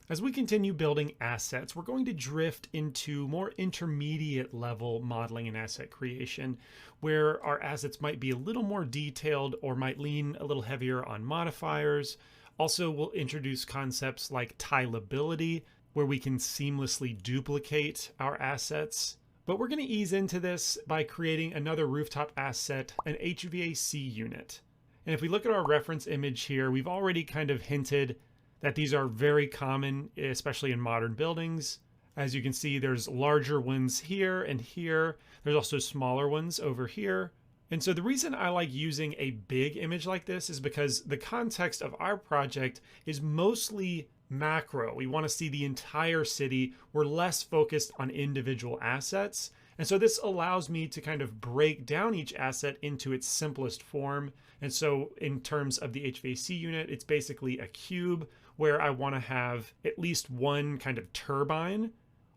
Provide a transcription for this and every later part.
As we continue building assets, we're going to drift into more intermediate level modeling and asset creation, where our assets might be a little more detailed or might lean a little heavier on modifiers. Also, we'll introduce concepts like tileability, where we can seamlessly duplicate our assets. But we're going to ease into this by creating another rooftop asset, an HVAC unit. And if we look at our reference image here, we've already kind of hinted that these are very common, especially in modern buildings. As you can see, there's larger ones here and here. There's also smaller ones over here. And so the reason I like using a big image like this is because the context of our project is mostly macro. We want to see the entire city. We're less focused on individual assets. And so this allows me to kind of break down each asset into its simplest form. And so in terms of the HVAC unit, it's basically a cube where I want to have at least one kind of turbine.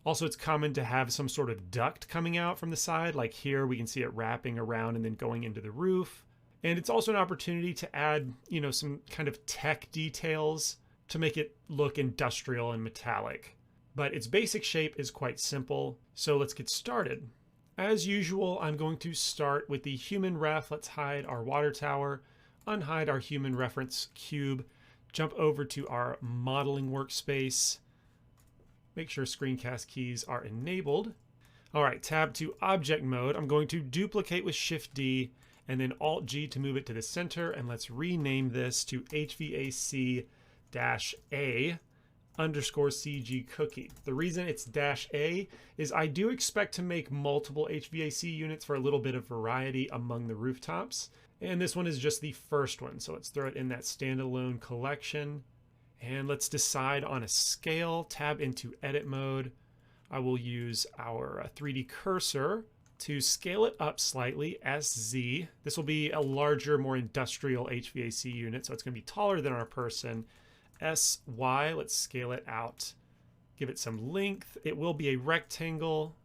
Also, it's common to have some sort of duct coming out from the side. Like here, we can see it wrapping around and then going into the roof. And it's also an opportunity to add, some kind of tech details to make it look industrial and metallic. But its basic shape is quite simple. So let's get started. As usual, I'm going to start with the human ref. Let's hide our water tower, unhide our human reference cube, jump over to our modeling workspace, make sure screencast keys are enabled. All right, tab to object mode. I'm going to duplicate with Shift D and then Alt G to move it to the center. And let's rename this to HVAC-A underscore CG cookie. The reason it's -A is I do expect to make multiple HVAC units for a little bit of variety among the rooftops. And this one is just the first one. So let's throw it in that standalone collection. And let's decide on a scale, tab into edit mode. I will use our 3D cursor to scale it up slightly, SZ. This will be a larger, more industrial HVAC unit. So it's going to be taller than our person. SY, let's scale it out. Give it some length. It will be a rectangle.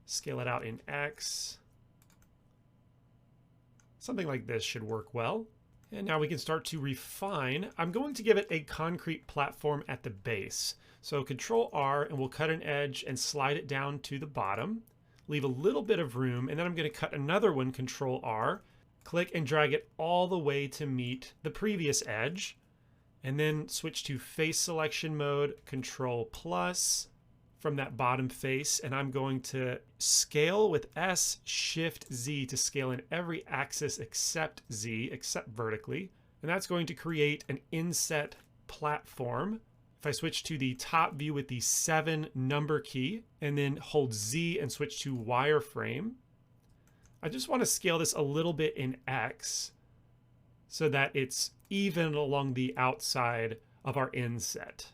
Scale it out in X. Something like this should work well. And now we can start to refine. I'm going to give it a concrete platform at the base. So Control R and we'll cut an edge and slide it down to the bottom. Leave a little bit of room and then I'm going to cut another one, Control R. Click and drag it all the way to meet the previous edge. And then switch to face selection mode, Control plus from that bottom face. And I'm going to scale with S, Shift Z to scale in every axis except Z, except vertically. And that's going to create an inset platform. If I switch to the top view with the 7 number key and then hold Z and switch to wireframe, I just want to scale this a little bit in X so that it's even along the outside of our inset.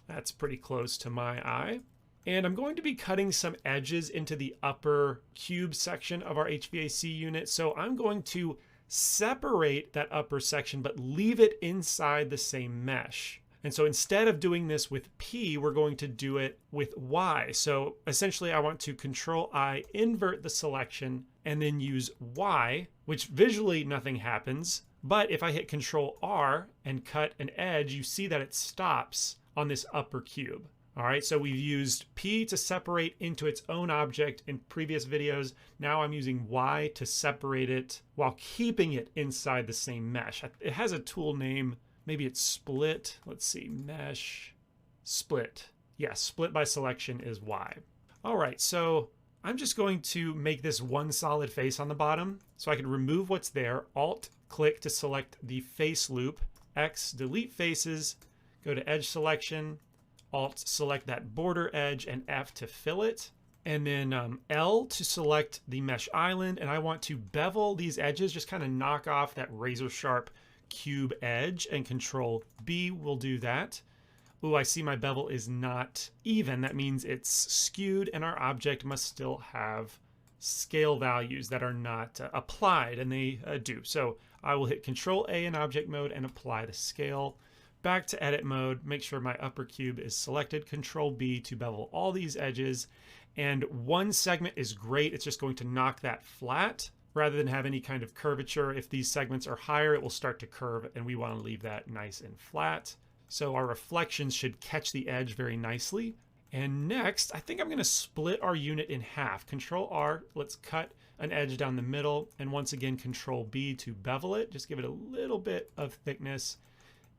That's pretty close to my eye. And I'm going to be cutting some edges into the upper cube section of our HVAC unit. So I'm going to separate that upper section, but leave it inside the same mesh. And so instead of doing this with P, we're going to do it with Y. So essentially I want to Control I, invert the selection, and then use Y, which visually nothing happens. But if I hit Control R and cut an edge, you see that it stops on this upper cube. All right, so we've used P to separate into its own object in previous videos. Now I'm using Y to separate it while keeping it inside the same mesh. It has a tool name. Maybe it's split. Let's see, mesh, split. Yeah, split by selection is Y. All right, so I'm just going to make this one solid face on the bottom. So I can remove what's there, Alt click to select the face loop, X delete faces, go to edge selection, Alt select that border edge and F to fill it. And then L to select the mesh island. And I want to bevel these edges, just kind of knock off that razor sharp cube edge, and Control B will do that. Ooh, I see my bevel is not even. That means it's skewed and our object must still have scale values that are not applied, and they do. So I will hit Control A in object mode and apply the scale. Back to edit mode, make sure my upper cube is selected, Control B to bevel all these edges. And one segment is great. It's just going to knock that flat rather than have any kind of curvature. If these segments are higher, it will start to curve, and we want to leave that nice and flat. So our reflections should catch the edge very nicely. And next, I think I'm going to split our unit in half. Control R, let's cut an edge down the middle. And once again, Control B to bevel it. Just give it a little bit of thickness.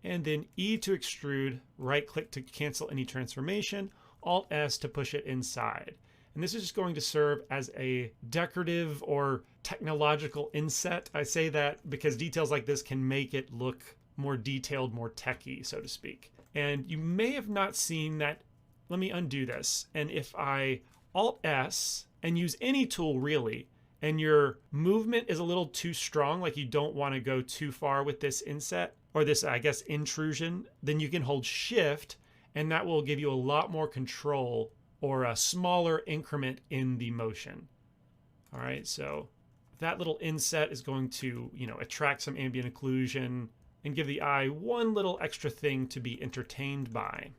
And then E to extrude, right click to cancel any transformation, Alt S to push it inside. And this is just going to serve as a decorative or technological inset. I say that because details like this can make it look more detailed, more techy, so to speak. And you may have not seen that. Let me undo this. And if I Alt S and use any tool really, and your movement is a little too strong, like you don't want to go too far with this inset, or this, I guess, intrusion, then you can hold Shift, and that will give you a lot more control or a smaller increment in the motion. All right, so that little inset is going to, attract some ambient occlusion and give the eye one little extra thing to be entertained by.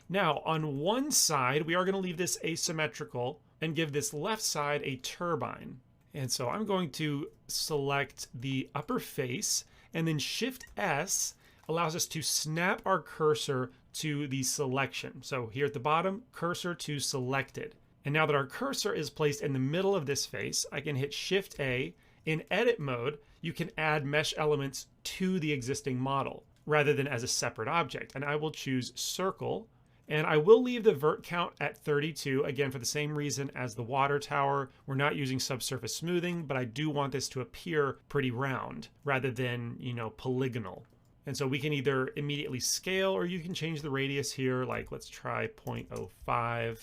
Now, on one side, we are going to leave this asymmetrical and give this left side a turbine. And so I'm going to select the upper face, and then Shift S allows us to snap our cursor to the selection. So here at the bottom, cursor to selected. And now that our cursor is placed in the middle of this face, I can hit Shift A. In edit mode, you can add mesh elements to the existing model rather than as a separate object. And I will choose circle. And I will leave the vert count at 32, again, for the same reason as the water tower. We're not using subsurface smoothing, but I do want this to appear pretty round rather than, polygonal. And so we can either immediately scale, or you can change the radius here. Like, let's try 0.05.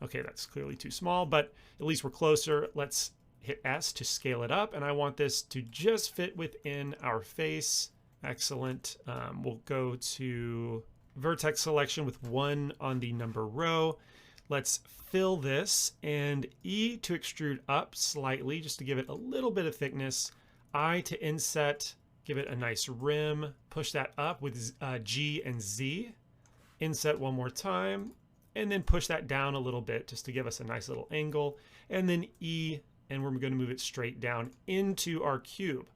Okay, that's clearly too small, but at least we're closer. Let's hit S to scale it up. And I want this to just fit within our face. Excellent. We'll go to vertex selection with 1 on the number row. Let's fill this, and E to extrude up slightly just to give it a little bit of thickness. I to inset, give it a nice rim, push that up with G and Z. Inset one more time, and then push that down a little bit just to give us a nice little angle. And then E, and we're going to move it straight down into our cube.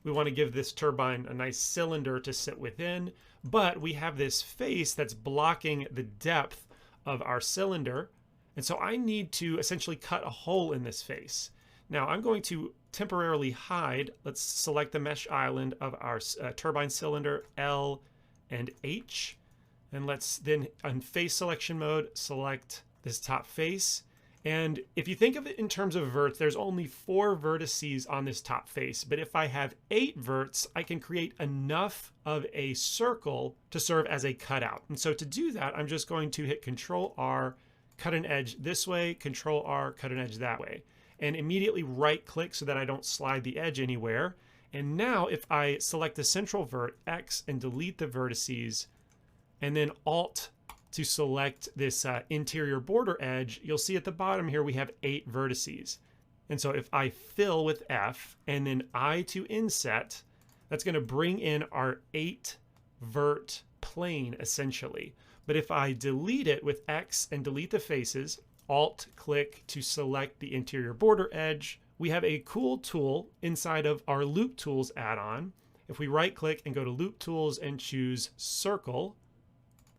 We want to give this turbine a nice cylinder to sit within, but we have this face that's blocking the depth of our cylinder. And so I need to essentially cut a hole in this face. Now I'm going to temporarily hide. Let's select the mesh island of our turbine cylinder, L and H. And let's then, on face selection mode, select this top face. And if you think of it in terms of verts, there's only 4 vertices on this top face. But if I have 8 verts, I can create enough of a circle to serve as a cutout. And so to do that, I'm just going to hit Control R, cut an edge this way, Control R, cut an edge that way. And immediately right click so that I don't slide the edge anywhere. And now if I select the central vert, X, and delete the vertices, and then Alt to select this interior border edge, you'll see at the bottom here we have 8 vertices. And so if I fill with F and then I to inset, that's going to bring in our 8 vert plane essentially. But if I delete it with X and delete the faces, Alt click to select the interior border edge, we have a cool tool inside of our Loop Tools add-on. If we right click and go to Loop Tools and choose Circle,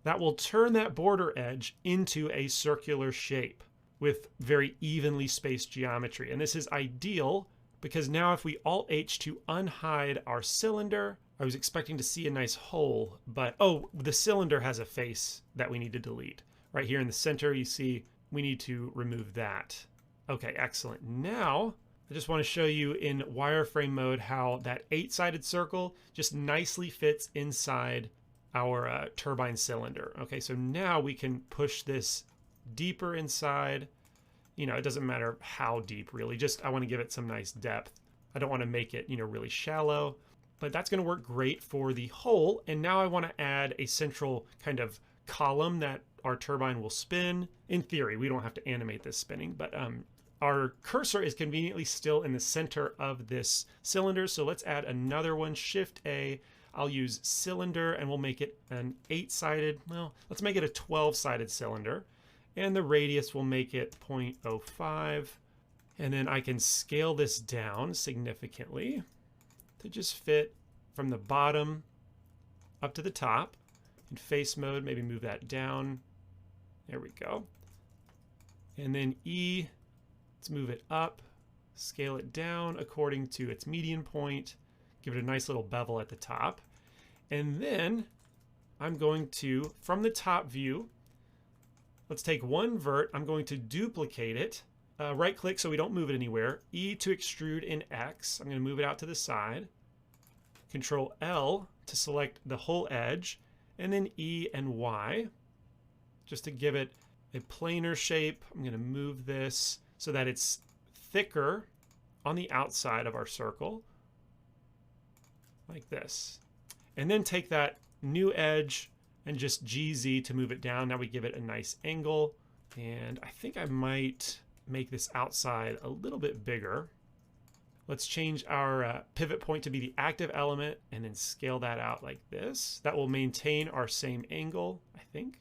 that will turn that border edge into a circular shape with very evenly spaced geometry. And this is ideal because now if we Alt-H to unhide our cylinder, I was expecting to see a nice hole, but oh, the cylinder has a face that we need to delete. Right here in the center, you see we need to remove that. Okay, excellent. Now, I just want to show you in wireframe mode how that 8-sided circle just nicely fits inside our turbine cylinder. Okay, so now we can push this deeper inside. It doesn't matter how deep really, just I want to give it some nice depth. I don't want to make it, really shallow, but that's going to work great for the hole. And now I want to add a central kind of column that our turbine will spin. In theory, we don't have to animate this spinning, but our cursor is conveniently still in the center of this cylinder. So let's add another one, Shift A. I'll use cylinder and we'll make it an 8-sided, well, let's make it a 12-sided cylinder. And the radius will make it 0.05. And then I can scale this down significantly to just fit from the bottom up to the top. In face mode, maybe move that down. There we go. And then E, let's move it up, scale it down according to its median point, give it a nice little bevel at the top. And then I'm going to, from the top view, let's take one vert, I'm going to duplicate it, right click so we don't move it anywhere, E to extrude in X, I'm going to move it out to the side, Control L to select the whole edge, and then E and Y, just to give it a planar shape. I'm going to move this so that it's thicker on the outside of our circle, like this. And then take that new edge and just GZ to move it down. Now we give it a nice angle. And I think I might make this outside a little bit bigger. Let's change our pivot point to be the active element and then scale that out like this. That will maintain our same angle, I think.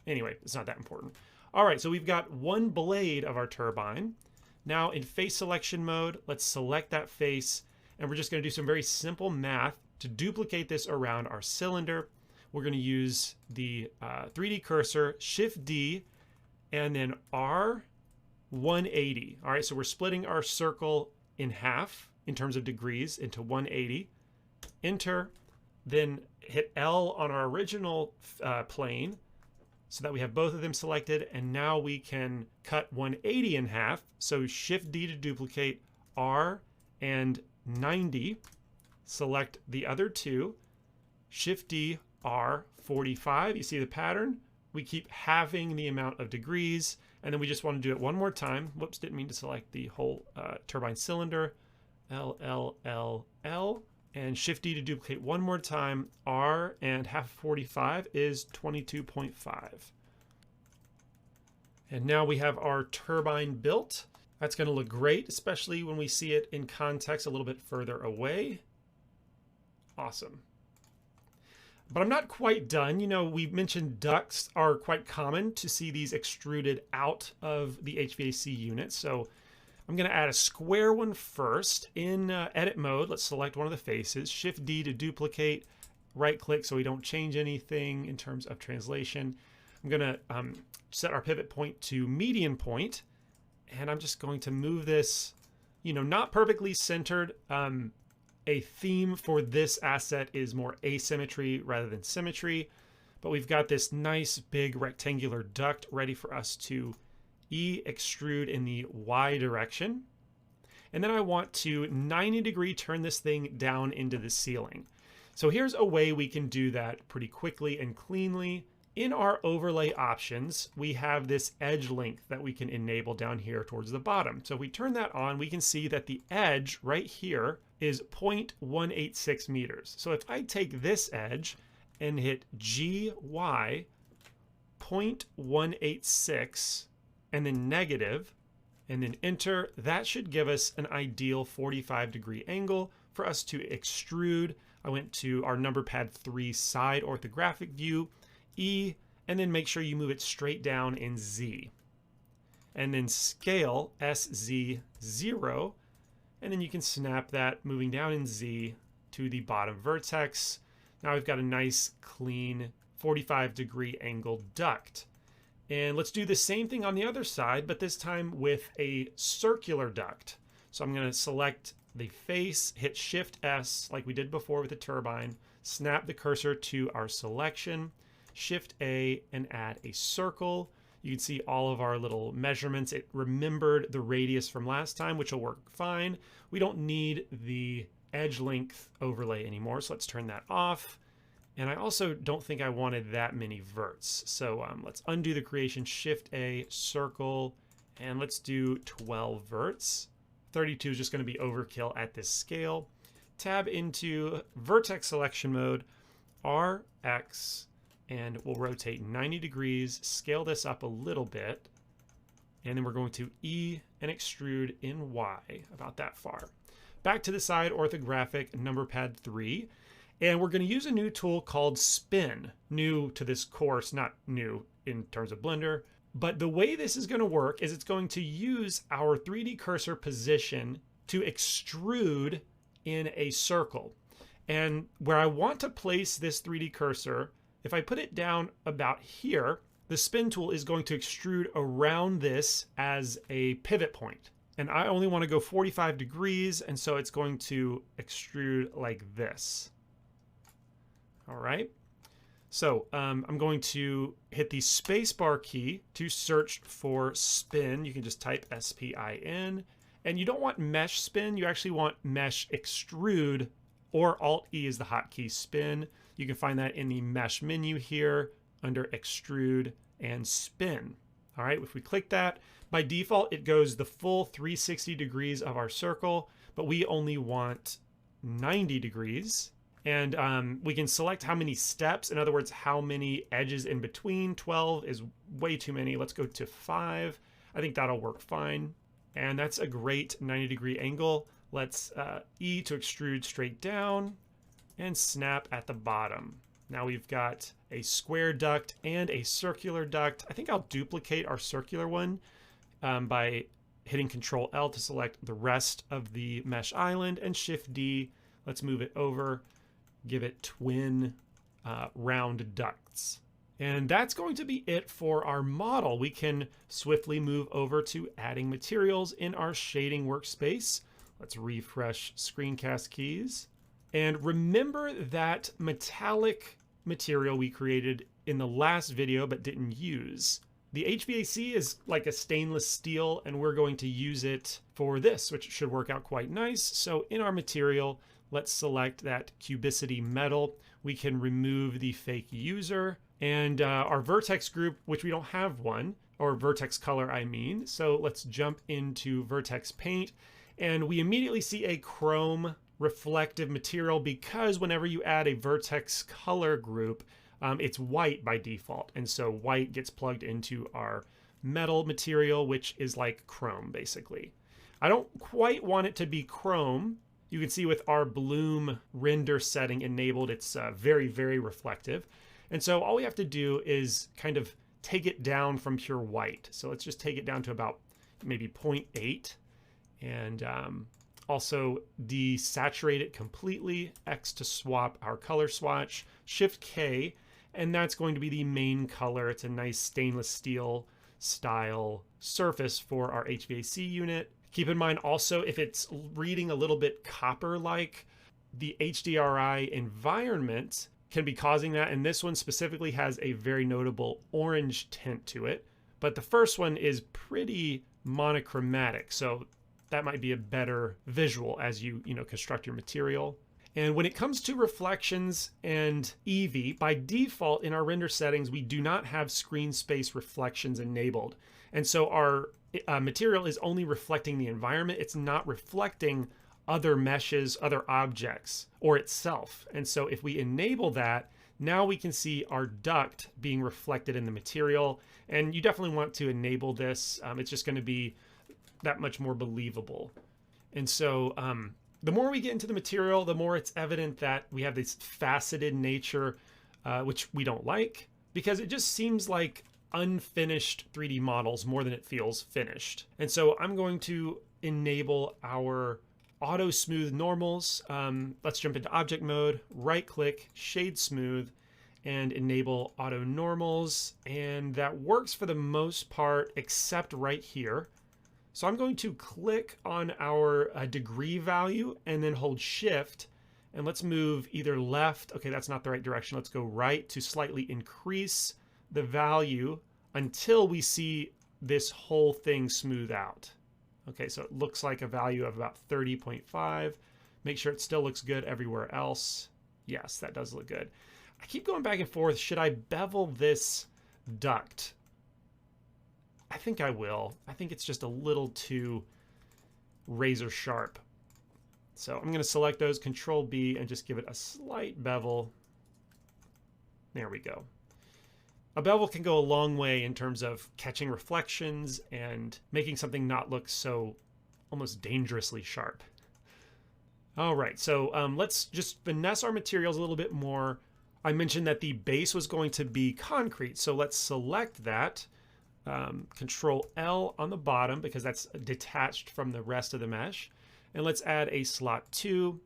Anyway, it's not that important. All right, so we've got one blade of our turbine. Now in face selection mode, let's select that face, and we're just going to do some very simple math to duplicate this around our cylinder. We're going to use the 3D cursor, Shift D, and then R 180. All right, so we're splitting our circle in half in terms of degrees into 180. Enter, then hit L on our original plane, so that we have both of them selected, and now we can cut 180 in half. So Shift D to duplicate, R and 90. Select the other two, Shift D, R, 45. You see the pattern? We keep halving the amount of degrees, and then we just want to do it one more time. Whoops, didn't mean to select the whole turbine cylinder. L, L, L, L. And Shift D to duplicate one more time. R and half 45 is 22.5. And now we have our turbine built. That's going to look great, especially when we see it in context a little bit further away. Awesome. But I'm not quite done. You know, we mentioned ducts are quite common to see these extruded out of the HVAC unit. So I'm going to add a square one first. In edit mode, let's select one of the faces. Shift D to duplicate, right click so we don't change anything in terms of translation. I'm going to set our pivot point to median point, and I'm just going to move this, you know, not perfectly centered. A theme for this asset is more asymmetry rather than symmetry, but we've got this nice big rectangular duct ready for us to E extrude in the Y direction. And then I want to 90-degree turn this thing down into the ceiling. So here's a way we can do that pretty quickly and cleanly. In our overlay options, we have this edge length that we can enable down here towards the bottom. So if we turn that on, we can see that the edge right here is 0.186 meters. So if I take this edge and hit GY 0.186 and then negative, and then enter, that should give us an ideal 45-degree angle for us to extrude. I went to our number pad 3 side orthographic view, E, and then make sure you move it straight down in Z. And then scale SZ0, and then you can snap that moving down in Z to the bottom vertex. Now we've got a nice, clean 45-degree angle duct. And let's do the same thing on the other side, but this time with a circular duct. So I'm going to select the face, hit Shift S like we did before with the turbine, snap the cursor to our selection, Shift A, and add a circle. You can see all of our little measurements. It remembered the radius from last time, which will work fine. We don't need the edge length overlay anymore, so let's turn that off. And I also don't think I wanted that many verts. So let's undo the creation, Shift A, circle, and let's do 12 verts. 32 is just going to be overkill at this scale. Tab into vertex selection mode, RX, and we'll rotate 90 degrees, scale this up a little bit, and then we're going to E and extrude in Y, about that far. Back to the side orthographic, number pad 3. And we're going to use a new tool called Spin. New to this course, not new in terms of Blender. But the way this is going to work is it's going to use our 3D cursor position to extrude in a circle. And where I want to place this 3D cursor If I put it down about here, the spin tool is going to extrude around this as a pivot point. And I only want to go 45 degrees, and so it's going to extrude like this. All right. So I'm going to hit the spacebar key to search for spin. You can just type SPIN. And you don't want mesh spin, you actually want mesh extrude, or Alt-E is the hotkey spin. You can find that in the mesh menu here under extrude and spin. All right, if we click that, by default, it goes the full 360 degrees of our circle, but we only want 90 degrees. And we can select how many steps, in other words, how many edges in between. 12 is way too many. Let's go to 5. I think that'll work fine. And that's a great 90-degree angle. Let's E to extrude straight down and snap at the bottom. Now we've got a square duct and a circular duct. I think I'll duplicate our circular one by hitting Control L to select the rest of the mesh island, and Shift D. Let's move it over, give it twin round ducts. And that's going to be it for our model. We can swiftly move over to adding materials in our shading workspace. Let's refresh screencast keys. And remember that metallic material we created in the last video but didn't use. The HVAC is like a stainless steel, and we're going to use it for this, which should work out quite nice. So in our material, let's select that cubicity metal. We can remove the fake user and our vertex group, which we don't have one, or vertex color, I mean. So let's jump into vertex paint, and we immediately see a chrome reflective material because whenever you add a vertex color group, it's white by default. And so white gets plugged into our metal material, which is like chrome, basically. I don't quite want it to be chrome. You can see with our bloom render setting enabled, it's very, very reflective. And so all we have to do is kind of take it down from pure white. So let's just take it down to about maybe 0.8 and also desaturate it completely. X to swap our color swatch, Shift K, and that's going to be the main color. It's a nice stainless steel style surface for our HVAC unit. Keep in mind also, if it's reading a little bit copper-like, the HDRI environment can be causing that, and this one specifically has a very notable orange tint to it. But the first one is pretty monochromatic, so that might be a better visual as you construct your material. And when it comes to reflections and Eevee, by default in our render settings, we do not have screen space reflections enabled. And so our material is only reflecting the environment. It's not reflecting other meshes, other objects, or itself. And so if we enable that, now we can see our duct being reflected in the material. And you definitely want to enable this. It's just going to be that much more believable. And so the more we get into the material, the more it's evident that we have this faceted nature, which we don't like, because it just seems like unfinished 3D models more than it feels finished. And so I'm going to enable our auto smooth normals. Let's jump into object mode, right click, shade smooth, and enable auto normals. And that works for the most part, except right here. So I'm going to click on our degree value and then hold shift, and let's move either left. Okay, that's not the right direction. Let's go right to slightly increase the value until we see this whole thing smooth out. Okay, so it looks like a value of about 30.5. Make sure it still looks good everywhere else. Yes, that does look good. I keep going back and forth. Should I bevel this duct? I think I will. I think it's just a little too razor sharp. So I'm going to select those, Control B, and just give it a slight bevel. There we go. A bevel can go a long way in terms of catching reflections and making something not look so almost dangerously sharp. All right, so let's just finesse our materials a little bit more. I mentioned that the base was going to be concrete, so let's select that. Control L on the bottom because that's detached from the rest of the mesh. And let's add a slot 2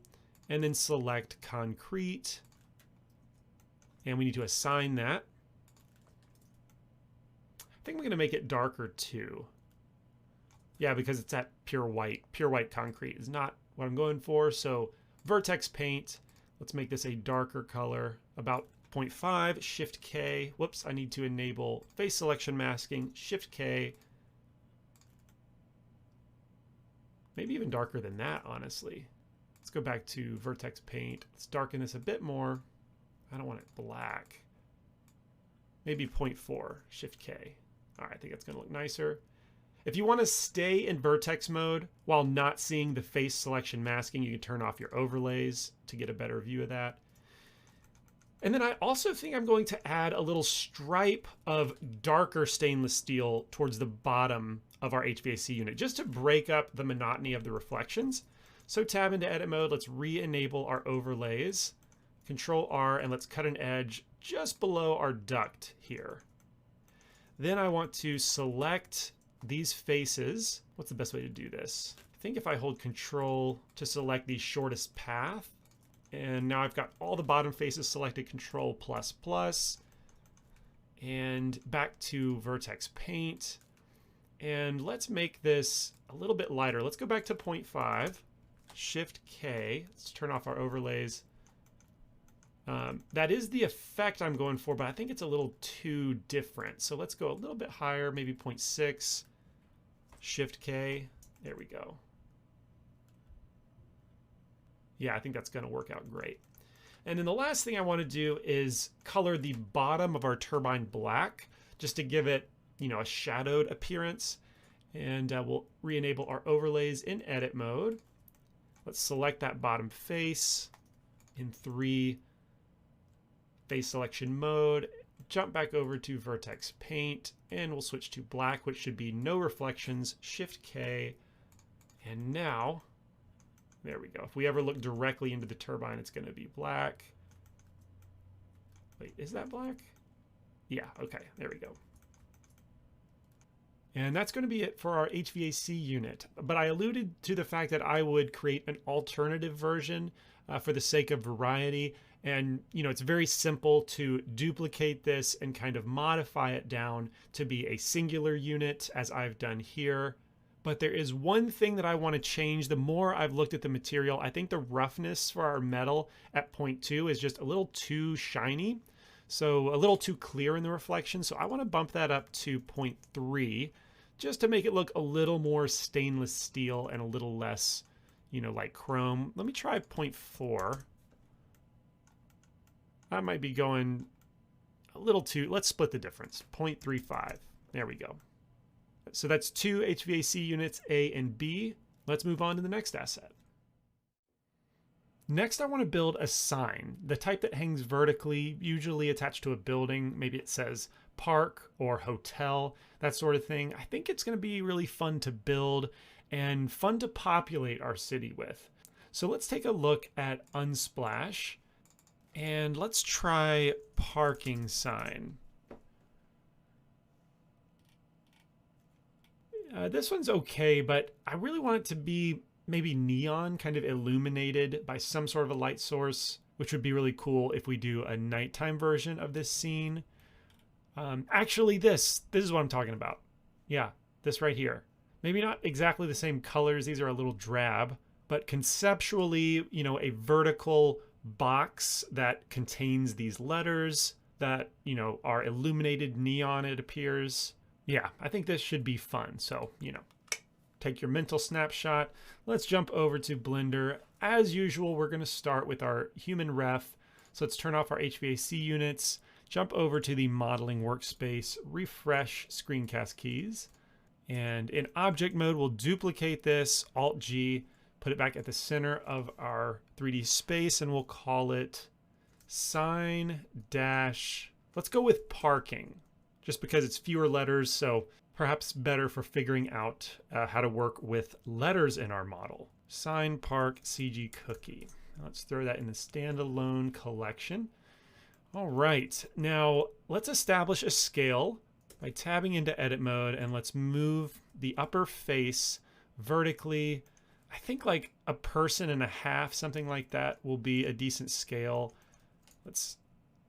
and then select concrete And we need to assign that. I think I'm going to make it darker too. Yeah, because it's at pure white. Pure white concrete is not what I'm going for. So vertex paint, let's make this a darker color, about 0.5, Shift K. Whoops, I need to enable face selection masking, Shift K. Maybe even darker than that, honestly. Let's go back to vertex paint. Let's darken this a bit more. I don't want it black. Maybe 0.4, Shift K. All right, I think that's gonna look nicer. If you want to stay in vertex mode while not seeing the face selection masking, you can turn off your overlays to get a better view of that. And then I also think I'm going to add a little stripe of darker stainless steel towards the bottom of our HVAC unit, just to break up the monotony of the reflections. So tab into edit mode, let's re-enable our overlays, Control R, and let's cut an edge just below our duct here. Then I want to select these faces. What's the best way to do this? I think if I hold Control to select the shortest path, and now I've got all the bottom faces selected, Control++, and back to vertex paint. And let's make this a little bit lighter. Let's go back to 0.5, Shift K. Let's turn off our overlays. That is the effect I'm going for, but I think it's a little too different. So let's go a little bit higher, maybe 0.6, Shift K. There we go. Yeah, I think that's going to work out great. And then the last thing I want to do is color the bottom of our turbine black, just to give it, you know, a shadowed appearance. And we'll re-enable our overlays in edit mode. Let's select that bottom face in 3 face selection mode, jump back over to vertex paint, and we'll switch to black, which should be no reflections, Shift K. And now, there we go. If we ever look directly into the turbine, it's going to be black. Wait, is that black? Yeah, okay, there we go. And that's going to be it for our HVAC unit. But I alluded to the fact that I would create an alternative version for the sake of variety. And, you know, it's very simple to duplicate this and kind of modify it down to be a singular unit, as I've done here. But there is one thing that I want to change. The more I've looked at the material, I think the roughness for our metal at 0.2 is just a little too shiny. So a little too clear in the reflection. So I want to bump that up to 0.3 just to make it look a little more stainless steel and a little less, you know, like chrome. Let me try 0.4. I might be going a little too, let's split the difference, 0.35. There we go. So that's 2 HVAC units, A and B. Let's move on to the next asset. Next, I want to build a sign, the type that hangs vertically, usually attached to a building. Maybe it says park or hotel, that sort of thing. I think it's going to be really fun to build and fun to populate our city with. So let's take a look at Unsplash. And let's try parking sign. This one's okay, but I really want it to be maybe neon, kind of illuminated by some sort of a light source, which would be really cool if we do a nighttime version of this scene. Actually, this is what I'm talking about. Yeah, this right here. Maybe not exactly the same colors. These are a little drab, but conceptually, you know, a vertical box that contains these letters that, you know, are illuminated neon, it appears. Yeah, I think this should be fun. So, you know, take your mental snapshot. Let's jump over to Blender. As usual, we're going to start with our human ref. So let's turn off our HVAC units, jump over to the modeling workspace, refresh screencast keys. And in object mode, we'll duplicate this, Alt-G, put it back at the center of our 3D space, and we'll call it sign dash, let's go with parking, just because it's fewer letters, so perhaps better for figuring out how to work with letters in our model. Sign park CG cookie. Let's throw that in the standalone collection. All right, now let's establish a scale by tabbing into edit mode, and let's move the upper face vertically. I think like 1.5 person, something like that, will be a decent scale. Let's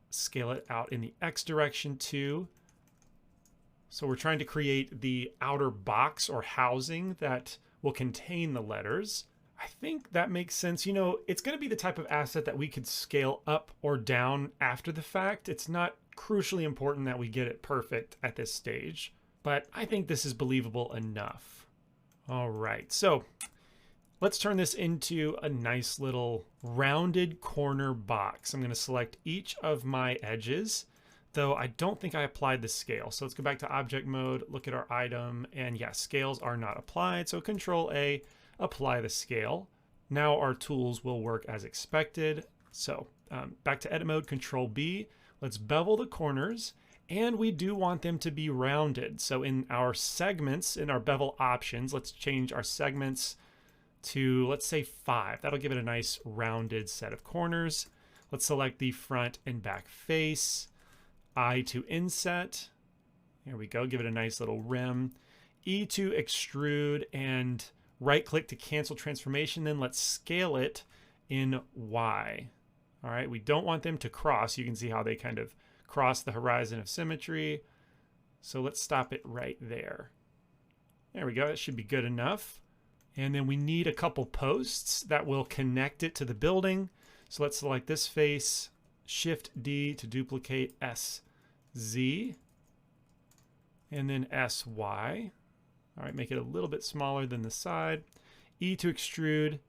scale it out in the X direction too. So we're trying to create the outer box or housing that will contain the letters. I think that makes sense. You know, it's going to be the type of asset that we could scale up or down after the fact. It's not crucially important that we get it perfect at this stage, but I think this is believable enough. All right, so let's turn this into a nice little rounded corner box. I'm going to select each of my edges, though I don't think I applied the scale. So let's go back to object mode, look at our item, and yeah, scales are not applied. So Control A, apply the scale. Now our tools will work as expected. So back to edit mode, Control B, let's bevel the corners, and we do want them to be rounded. So in our segments, in our bevel options, let's change our segments to, let's say 5. That'll give it a nice rounded set of corners. Let's select the front and back face. I to inset. There we go, give it a nice little rim. E to extrude, and right click to cancel transformation. Then let's scale it in Y. All right, we don't want them to cross. You can see how they kind of cross the horizon of symmetry. So let's stop it right there. There we go, that should be good enough. And then we need a couple posts that will connect it to the building. So let's select this face, Shift D to duplicate SZ, and then SY. All right, make it a little bit smaller than the side. E to extrude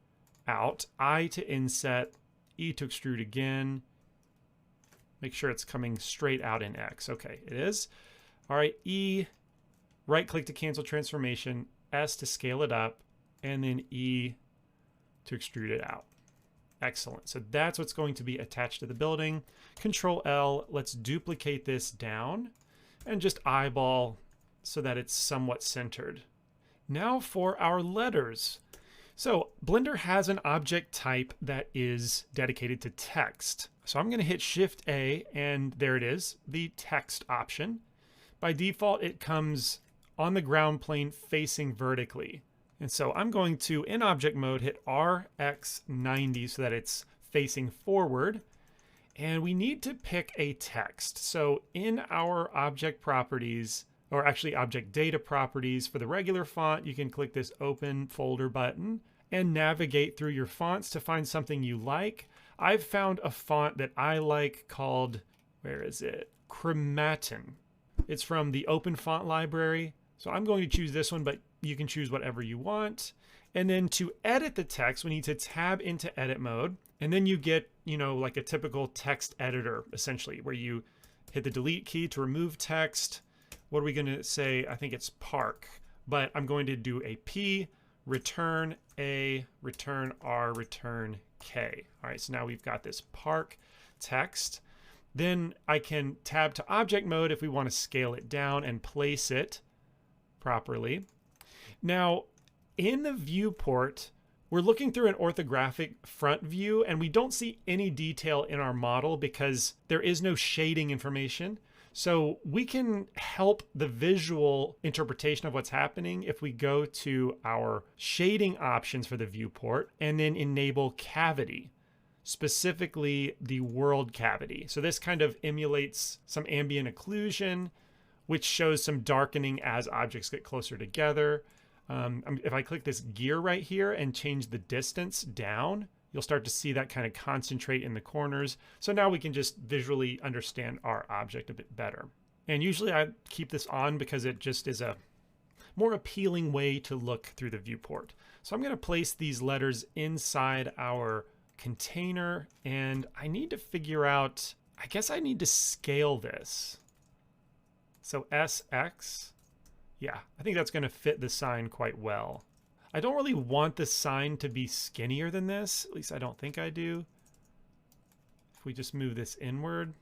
out, I to inset, E to extrude again. Make sure it's coming straight out in X. Okay, it is. All right, E, right click to cancel transformation, S to scale it up, and then E to extrude it out. Excellent. So that's what's going to be attached to the building. Control L, let's duplicate this down and just eyeball so that it's somewhat centered. Now for our letters. So Blender has an object type that is dedicated to text. So I'm going to hit Shift A, and there it is, the text option. By default, it comes on the ground plane facing vertically. And so I'm going to, in object mode, hit RX90 so that it's facing forward. And we need to pick a text. So in our object properties, or actually object data properties for the regular font, you can click this open folder button and navigate through your fonts to find something you like. I've found a font that I like called, where is it? Chromatin. It's from the Open Font Library. So I'm going to choose this one, but you can choose whatever you want. And then to edit the text, we need to tab into edit mode. And then you get, you know, like a typical text editor, essentially, where you hit the delete key to remove text. What are we going to say? I think it's park, but I'm going to do a P, return A, return R, return K. All right, so now we've got this park text. Then I can tab to object mode if we want to scale it down and place it properly. Now, in the viewport, we're looking through an orthographic front view, and we don't see any detail in our model because there is no shading information. So we can help the visual interpretation of what's happening if we go to our shading options for the viewport and then enable cavity, specifically the world cavity. So this kind of emulates some ambient occlusion, which shows some darkening as objects get closer together. If I click this gear right here and change the distance down, you'll start to see that kind of concentrate in the corners. So now we can just visually understand our object a bit better. And usually I keep this on because it just is a more appealing way to look through the viewport. So I'm going to place these letters inside our container, and I need to figure out, I guess I need to scale this. So SX, yeah, I think that's going to fit the sign quite well. I don't really want the sign to be skinnier than this. At least I don't think I do. If we just move this inward.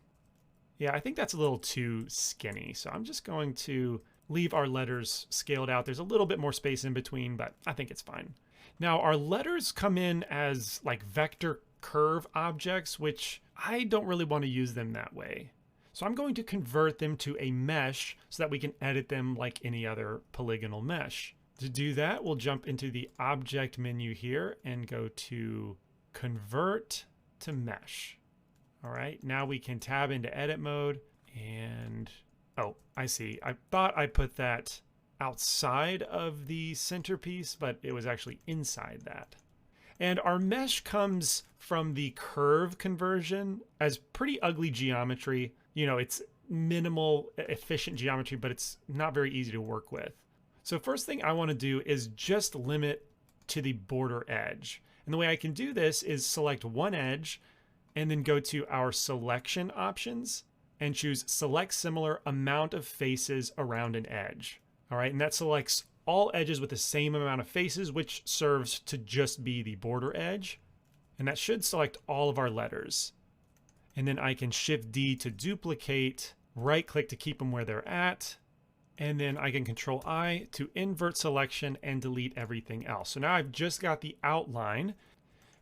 Yeah, I think that's a little too skinny. So I'm just going to leave our letters scaled out. There's a little bit more space in between, but I think it's fine. Now our letters come in as like vector curve objects, which I don't really want to use them that way. So I'm going to convert them to a mesh so that we can edit them like any other polygonal mesh. To do that, we'll jump into the object menu here and go to convert to mesh. All right, now we can tab into edit mode and, oh, I see. I thought I put that outside of the centerpiece, but it was actually inside that. And our mesh comes from the curve conversion as pretty ugly geometry. You know, it's minimal, efficient geometry, but it's not very easy to work with. So first thing I want to do is just limit to the border edge. And the way I can do this is select one edge and then go to our selection options and choose select similar amount of faces around an edge. All right, and that selects all edges with the same amount of faces, which serves to just be the border edge. And that should select all of our letters. And then I can Shift D to duplicate, right click to keep them where they're at. And then I can Control I to invert selection and delete everything else. So now I've just got the outline.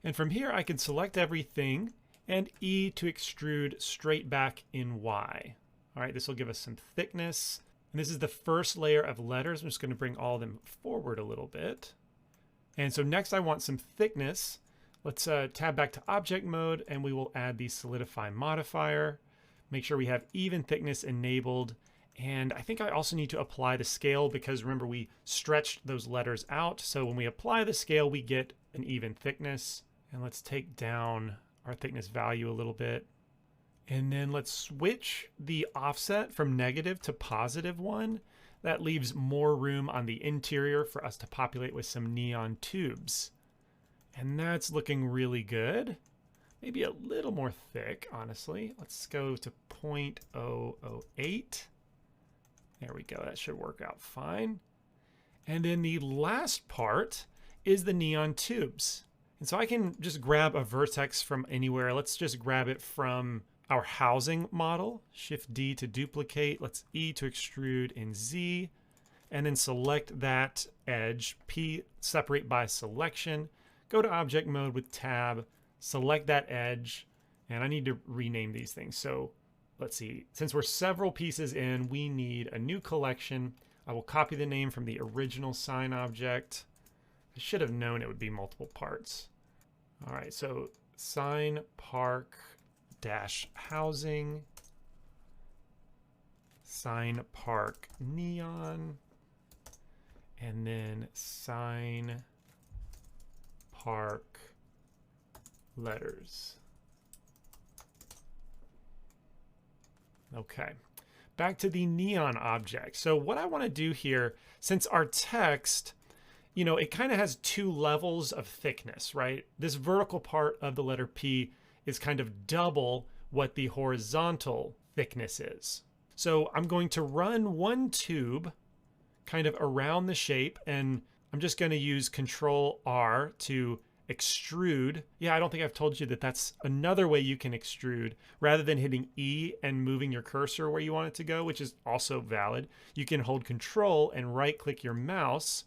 And from here I can select everything and E to extrude straight back in Y. All right, this will give us some thickness. And this is the first layer of letters. I'm just going to bring all of them forward a little bit. And so next I want some thickness. Let's tab back to object mode and we will add the solidify modifier. Make sure we have even thickness enabled. And I think I also need to apply the scale because remember we stretched those letters out. So when we apply the scale, we get an even thickness. And let's take down our thickness value a little bit. And then let's switch the offset from negative to +1. That leaves more room on the interior for us to populate with some neon tubes. And that's looking really good. Maybe a little more thick, honestly. Let's go to 0.008. There we go, that should work out fine. And then the last part is the neon tubes. And so I can just grab a vertex from anywhere. Let's just grab it from our housing model. Shift D to duplicate. Let's E to extrude in Z. And then select that edge. P, separate by selection. Go to object mode with tab. Select that edge. And I need to rename these things. So let's see. Since we're several pieces in, we need a new collection. I will copy the name from the original sign object. I should have known it would be multiple parts. All right, so sign park dash housing, sign park neon, and then sign park letters. Okay, back to the neon object. So what I want to do here, since our text, you know, it kind of has two levels of thickness, right? This vertical part of the letter P is kind of double what the horizontal thickness is. So I'm going to run one tube kind of around the shape, and I'm just going to use Control R to extrude. Yeah, I don't think I've told you that that's another way you can extrude. Rather than hitting E and moving your cursor where you want it to go, which is also valid, you can hold Control and right-click your mouse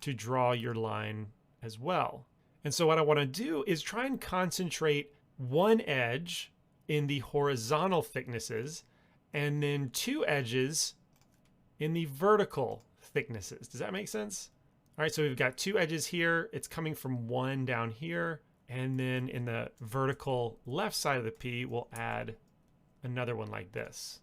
to draw your line as well. And so what I want to do is try and concentrate one edge in the horizontal thicknesses and then two edges in the vertical thicknesses. Does that make sense? All right, so we've got two edges here. It's coming from one down here. And then in the vertical left side of the P, we'll add another one like this.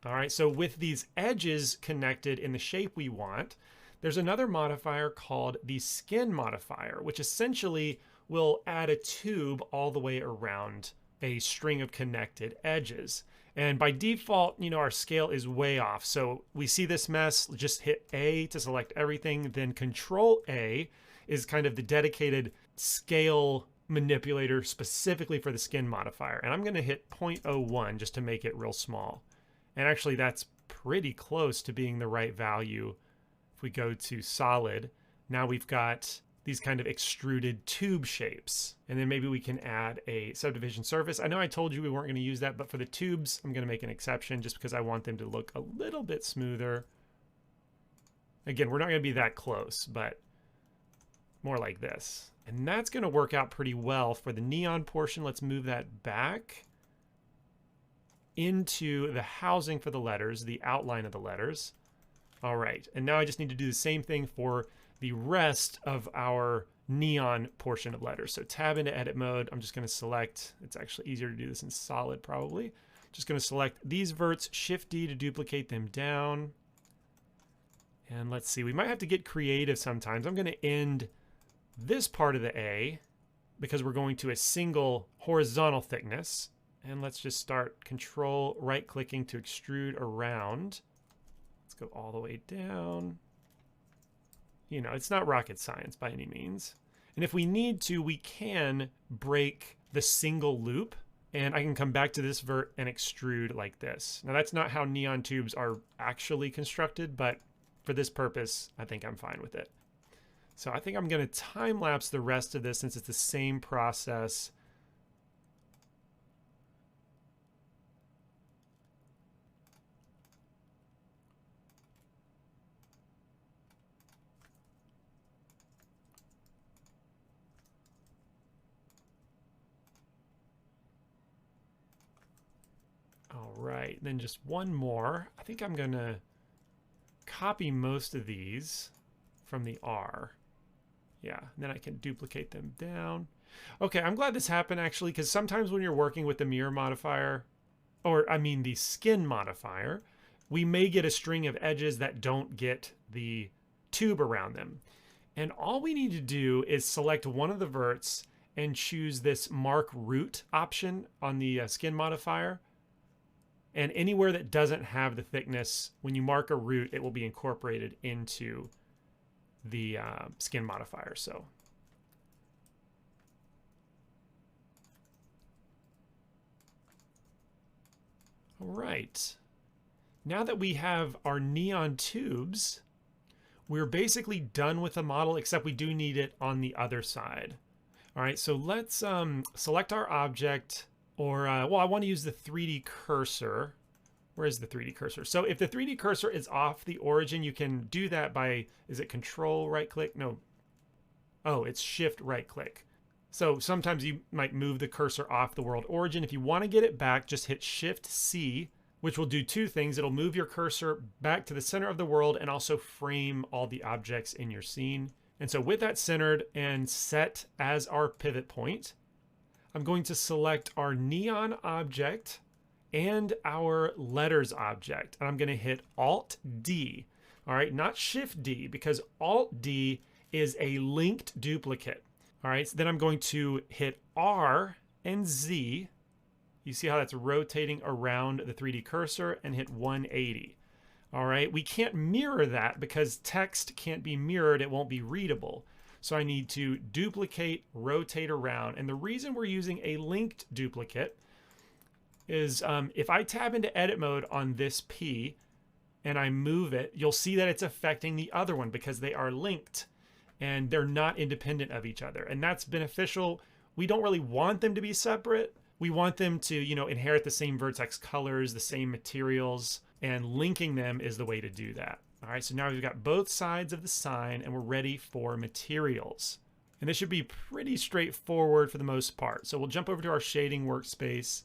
All right, so with these edges connected in the shape we want, there's another modifier called the skin modifier, which essentially will add a tube all the way around a string of connected edges. And by default, you know, our scale is way off. So we see this mess, just hit A to select everything, then Control A is kind of the dedicated scale manipulator specifically for the skin modifier. And I'm going to hit 0.01 just to make it real small. And actually that's pretty close to being the right value. If we go to solid, now we've got these kind of extruded tube shapes. And then maybe we can add a subdivision surface. I know I told you we weren't going to use that, but for the tubes, I'm going to make an exception just because I want them to look a little bit smoother. Again, we're not going to be that close, but more like this. And that's going to work out pretty well for the neon portion. Let's move that back into the housing for the letters, the outline of the letters. All right, and now I just need to do the same thing for the rest of our neon portion of letters. So tab into edit mode. I'm just going to select, it's actually easier to do this in solid probably. Just going to select these verts, Shift D to duplicate them down. And let's see, we might have to get creative sometimes. I'm going to end this part of the A because we're going to a single horizontal thickness. And let's just start control right clicking to extrude around. Let's go all the way down. You know, it's not rocket science by any means. And if we need to, we can break the single loop, and I can come back to this vert and extrude like this. Now that's not how neon tubes are actually constructed, but for this purpose, I think I'm fine with it. So I think I'm going to time lapse the rest of this since it's the same process. All right, then just one more. I think I'm going to copy most of these from the R. Yeah, and then I can duplicate them down. Okay, I'm glad this happened actually, because sometimes when you're working with the mirror modifier, or I mean the skin modifier, we may get a string of edges that don't get the tube around them. And all we need to do is select one of the verts and choose this mark root option on the skin modifier. And anywhere that doesn't have the thickness, when you mark a root, it will be incorporated into the skin modifier. So all right, now that we have our neon tubes, we're basically done with the model, except we do need it on the other side. All right, so let's select our object, or well, I want to use the 3D cursor. Where is the 3D cursor? So if the 3D cursor is off the origin, you can do that by, is it control right click? No. Oh, it's shift right click. So sometimes you might move the cursor off the world origin. If you want to get it back, just hit Shift C, which will do two things. It'll move your cursor back to the center of the world and also frame all the objects in your scene. And so with that centered and set as our pivot point, I'm going to select our neon object and our letters object. And I'm going to hit Alt D. All right, not Shift D, because Alt D is a linked duplicate. All right, so then I'm going to hit R and Z. You see how that's rotating around the 3D cursor, and hit 180. All right, we can't mirror that because text can't be mirrored, it won't be readable. So I need to duplicate, rotate around. And the reason we're using a linked duplicate is if I tab into edit mode on this P and I move it, you'll see that it's affecting the other one because they are linked and they're not independent of each other. And that's beneficial. We don't really want them to be separate. We want them to, you know, inherit the same vertex colors, the same materials, and linking them is the way to do that. All right, so now we've got both sides of the sign and we're ready for materials. And this should be pretty straightforward for the most part. So we'll jump over to our shading workspace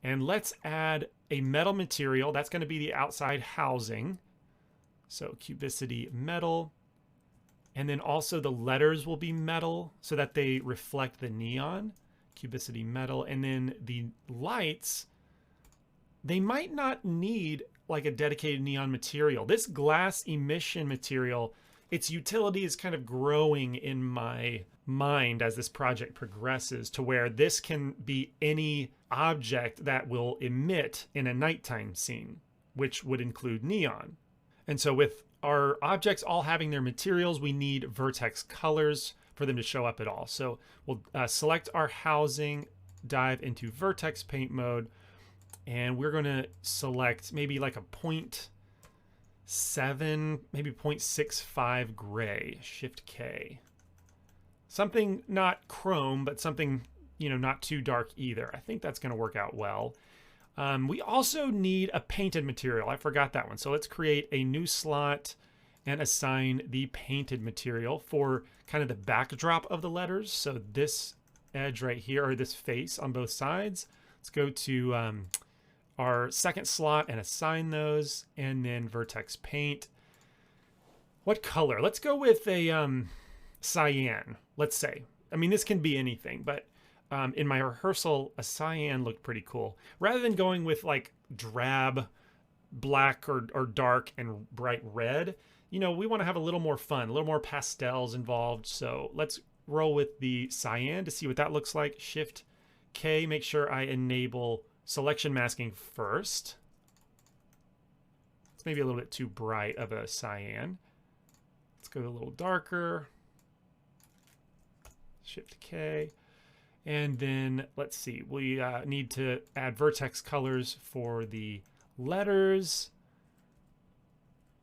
and let's add a metal material. That's going to be the outside housing. So cubicity metal. And then also the letters will be metal so that they reflect the neon. Cubicity metal. And then the lights, they might not need like a dedicated neon material. This glass emission material, its utility is kind of growing in my mind as this project progresses to where this can be any object that will emit in a nighttime scene, which would include neon. And so with our objects all having their materials, we need vertex colors for them to show up at all. So we'll select our housing, dive into vertex paint mode, and we're going to select maybe like a 0.7, maybe 0.65 gray, Shift K. Something not chrome, but something, you know, not too dark either. I think that's going to work out well. We also need a painted material. I forgot that one. So let's create a new slot and assign the painted material for kind of the backdrop of the letters. So this edge right here, or this face on both sides. Let's go to our second slot and assign those, and then vertex paint. What color? Let's go with a cyan, let's say. I mean, this can be anything, but in my rehearsal, a cyan looked pretty cool. Rather than going with like drab black or dark and bright red, you know, we want to have a little more fun, a little more pastels involved. So let's roll with the cyan to see what that looks like. Shift K, make sure I enable selection masking first. It's maybe a little bit too bright of a cyan. Let's go a little darker. Shift K. And then let's see, we need to add vertex colors for the letters.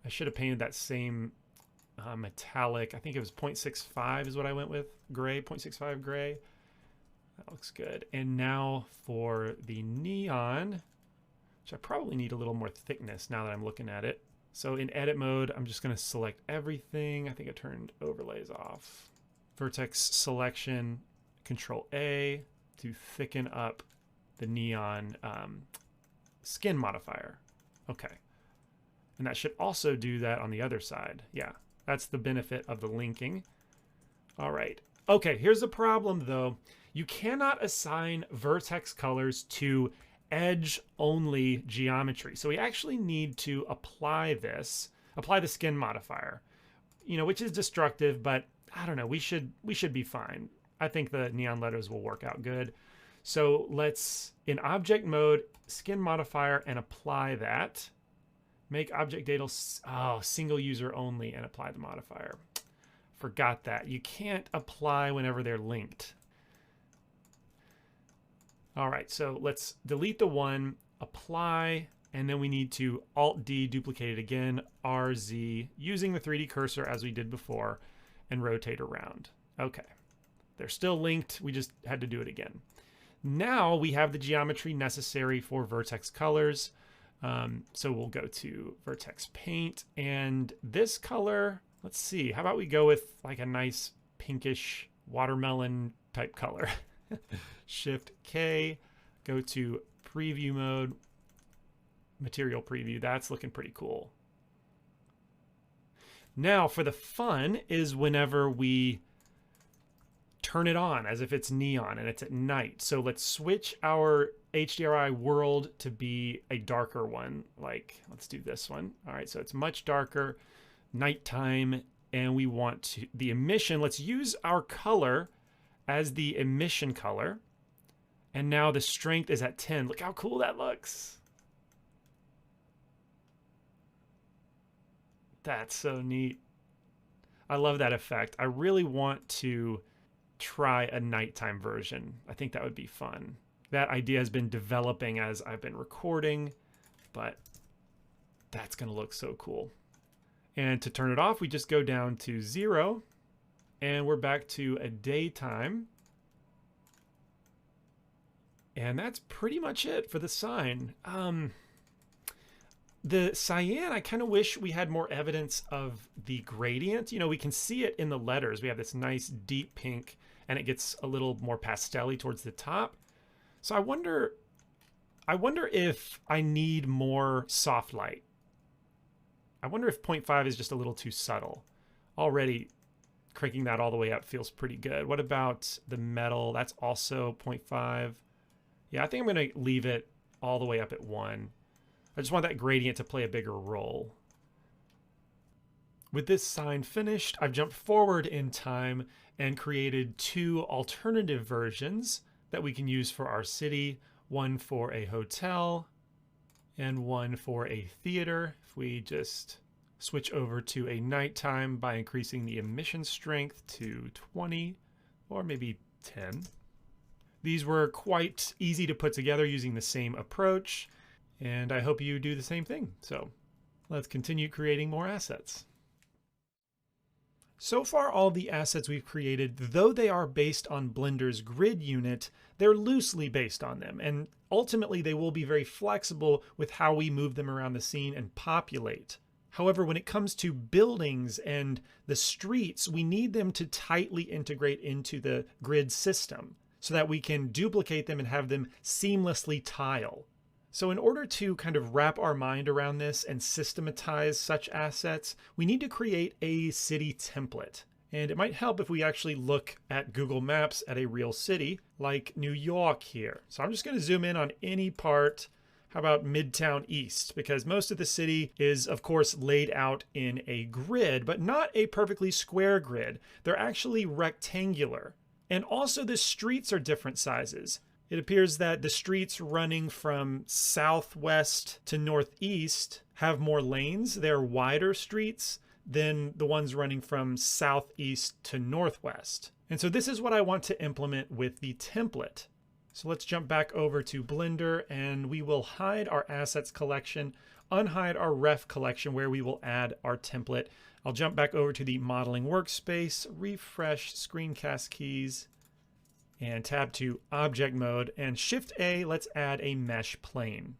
I should have painted that same metallic. I think it was 0.65 is what I went with. Gray, 0.65 gray. That looks good. And now for the neon, which I probably need a little more thickness now that I'm looking at it. So in edit mode, I'm just going to select everything. I think I turned overlays off. Vertex selection, Control A to thicken up the neon skin modifier. Okay. And that should also do that on the other side. Yeah, that's the benefit of the linking. All right. Okay, here's the problem though. You cannot assign vertex colors to edge-only geometry. So we actually need to apply the skin modifier, you know, which is destructive, but I don't know, we should be fine. I think the neon letters will work out good. So let's, in object mode, skin modifier and apply that. Make object data single user only and apply the modifier. Forgot that. You can't apply whenever they're linked. All right, so let's delete the one, apply, and then we need to Alt-D, duplicate it again, RZ, using the 3D cursor as we did before, and rotate around. Okay, they're still linked. We just had to do it again. Now we have the geometry necessary for vertex colors. So we'll go to vertex paint, and this color, let's see, how about we go with like a nice pinkish watermelon type color. Shift K, go to preview mode, material preview. That's looking pretty cool. Now for the fun is whenever we turn it on as if it's neon and it's at night. So let's switch our HDRI world to be a darker one. Like, let's do this one. All right, so it's much darker, nighttime, and we want the emission. Let's use our color as the emission color. And now the strength is at 10. Look how cool that looks. That's so neat. I love that effect. I really want to try a nighttime version. I think that would be fun. That idea has been developing as I've been recording, but that's going to look so cool. And to turn it off, we just go down to 0, and we're back to a daytime. And that's pretty much it for the sign. The cyan, I kind of wish we had more evidence of the gradient. You know, we can see it in the letters. We have this nice deep pink, and it gets a little more pastel-y towards the top. So I wonder if I need more soft light. I wonder if 0.5 is just a little too subtle. Already cranking that all the way up feels pretty good. What about the metal? That's also 0.5. Yeah, I think I'm going to leave it all the way up at 1. I just want that gradient to play a bigger role. With this sign finished, I've jumped forward in time and created 2 alternative versions that we can use for our city. One for a hotel and one for a theater. If we just switch over to a nighttime by increasing the emission strength to 20 or maybe 10. These were quite easy to put together using the same approach, and I hope you do the same thing. So let's continue creating more assets. So far, all the assets we've created, though they are based on Blender's grid unit, they're loosely based on them, and ultimately they will be very flexible with how we move them around the scene and populate. However, when it comes to buildings and the streets, we need them to tightly integrate into the grid system so that we can duplicate them and have them seamlessly tile. So in order to kind of wrap our mind around this and systematize such assets, we need to create a city template. And it might help if we actually look at Google Maps at a real city like New York here. So I'm just going to zoom in on any part. How about Midtown East? Because most of the city is, of course, laid out in a grid, but not a perfectly square grid. They're actually rectangular. And also the streets are different sizes. It appears that the streets running from southwest to northeast have more lanes. They're wider streets than the ones running from southeast to northwest. And so this is what I want to implement with the template. So let's jump back over to Blender and we will hide our assets collection, unhide our ref collection where we will add our template. I'll jump back over to the modeling workspace, refresh screencast keys, and tab to object mode, and Shift A, let's add a mesh plane.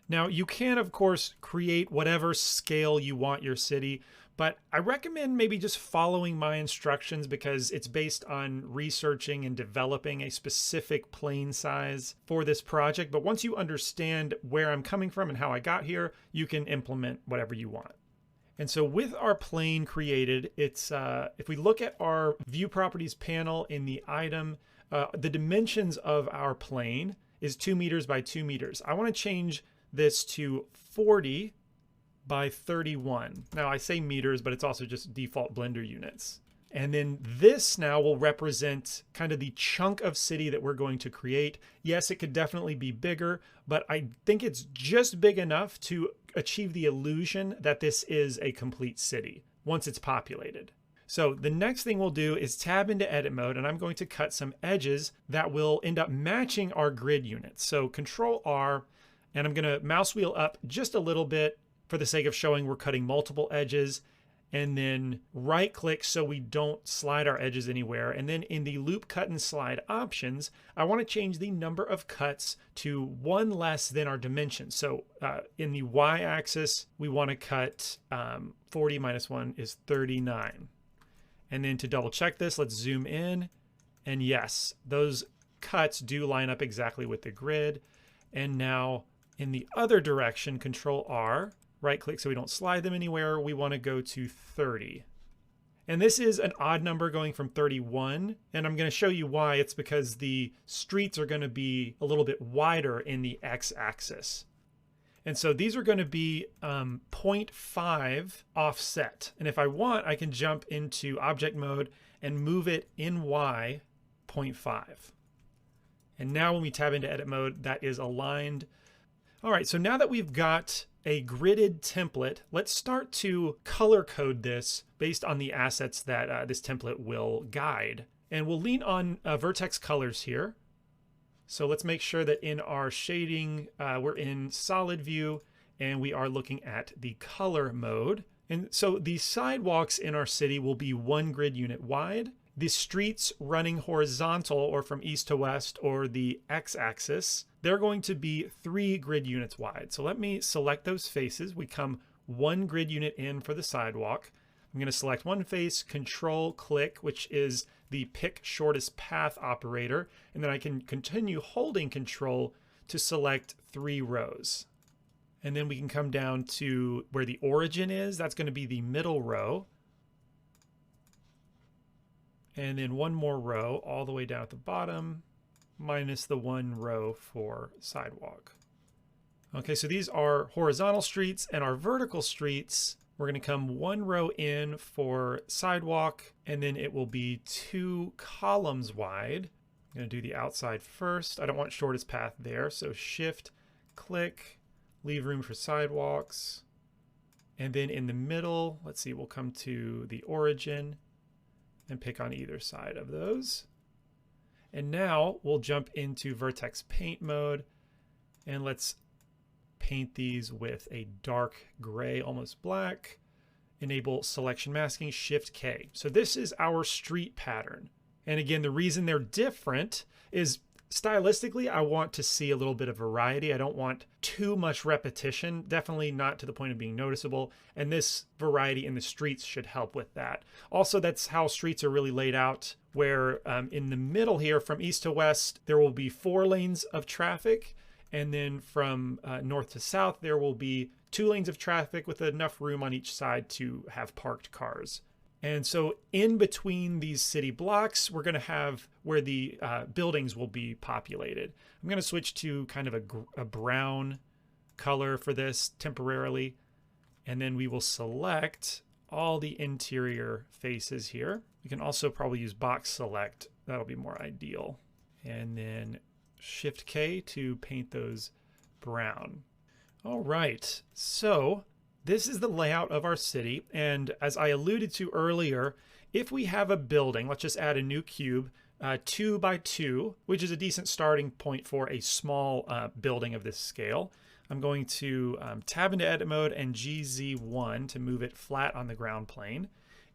Now you can of course create whatever scale you want your city, but I recommend maybe just following my instructions because it's based on researching and developing a specific plane size for this project. But once you understand where I'm coming from and how I got here, you can implement whatever you want. And so with our plane created, it's if we look at our view properties panel in the item, the dimensions of our plane is 2 meters by 2 meters. I want to change this to 40 by 31. Now I say meters, but it's also just default Blender units. And then this now will represent kind of the chunk of city that we're going to create. Yes, it could definitely be bigger, but I think it's just big enough to achieve the illusion that this is a complete city once it's populated. So the next thing we'll do is tab into edit mode, and I'm going to cut some edges that will end up matching our grid units. So Control R, and I'm going to mouse wheel up just a little bit for the sake of showing we're cutting multiple edges, and then right click so we don't slide our edges anywhere. And then in the loop cut and slide options, I want to change the number of cuts to 1 less than our dimensions. So in the Y axis, we want to cut 40 minus 1 is 39. And then to double check this, let's zoom in. And yes, those cuts do line up exactly with the grid. And now in the other direction, Control R, right click so we don't slide them anywhere. We want to go to 30. And this is an odd number going from 31. And I'm going to show you why. It's because the streets are going to be a little bit wider in the X axis. And so these are going to be 0.5 offset. And if I want, I can jump into object mode and move it in Y 0.5. And now when we tab into edit mode, that is aligned. All right, so now that we've got a gridded template, let's start to color code this based on the assets that this template will guide. And we'll lean on vertex colors here. So let's make sure that in our shading, we're in solid view and we are looking at the color mode. And so the sidewalks in our city will be 1 grid unit wide. The streets running horizontal or from east to west or the x-axis, they're going to be 3 grid units wide. So let me select those faces. We come 1 grid unit in for the sidewalk. I'm going to select one face, control click, which is the pick shortest path operator, and then I can continue holding control to select 3 rows. And then we can come down to where the origin is. That's going to be the middle row. And then 1 more row all the way down at the bottom, minus the 1 row for sidewalk. Okay, so these are horizontal streets, and our vertical streets, we're going to come 1 row in for sidewalk, and then it will be 2 columns wide. I'm going to do the outside first. I don't want shortest path there, so shift, click, leave room for sidewalks. And then in the middle, let's see, we'll come to the origin and pick on either side of those. And now we'll jump into vertex paint mode, and let's paint these with a dark gray, almost black. Enable selection masking, Shift K. So this is our street pattern. And again, the reason they're different is stylistically, I want to see a little bit of variety. I don't want too much repetition, definitely not to the point of being noticeable. And this variety in the streets should help with that. Also, that's how streets are really laid out, where in the middle here from east to west, there will be 4 lanes of traffic. And then from north to south, there will be 2 lanes of traffic with enough room on each side to have parked cars. And so in between these city blocks, we're going to have where the buildings will be populated. I'm going to switch to kind of a brown color for this temporarily. And then we will select all the interior faces here. We can also probably use box select. That'll be more ideal. And then Shift K to paint those brown. All right, so this is the layout of our city. And as I alluded to earlier, if we have a building, let's just add a new cube, 2 by 2, which is a decent starting point for a small building of this scale. I'm going to tab into edit mode and GZ1 to move it flat on the ground plane.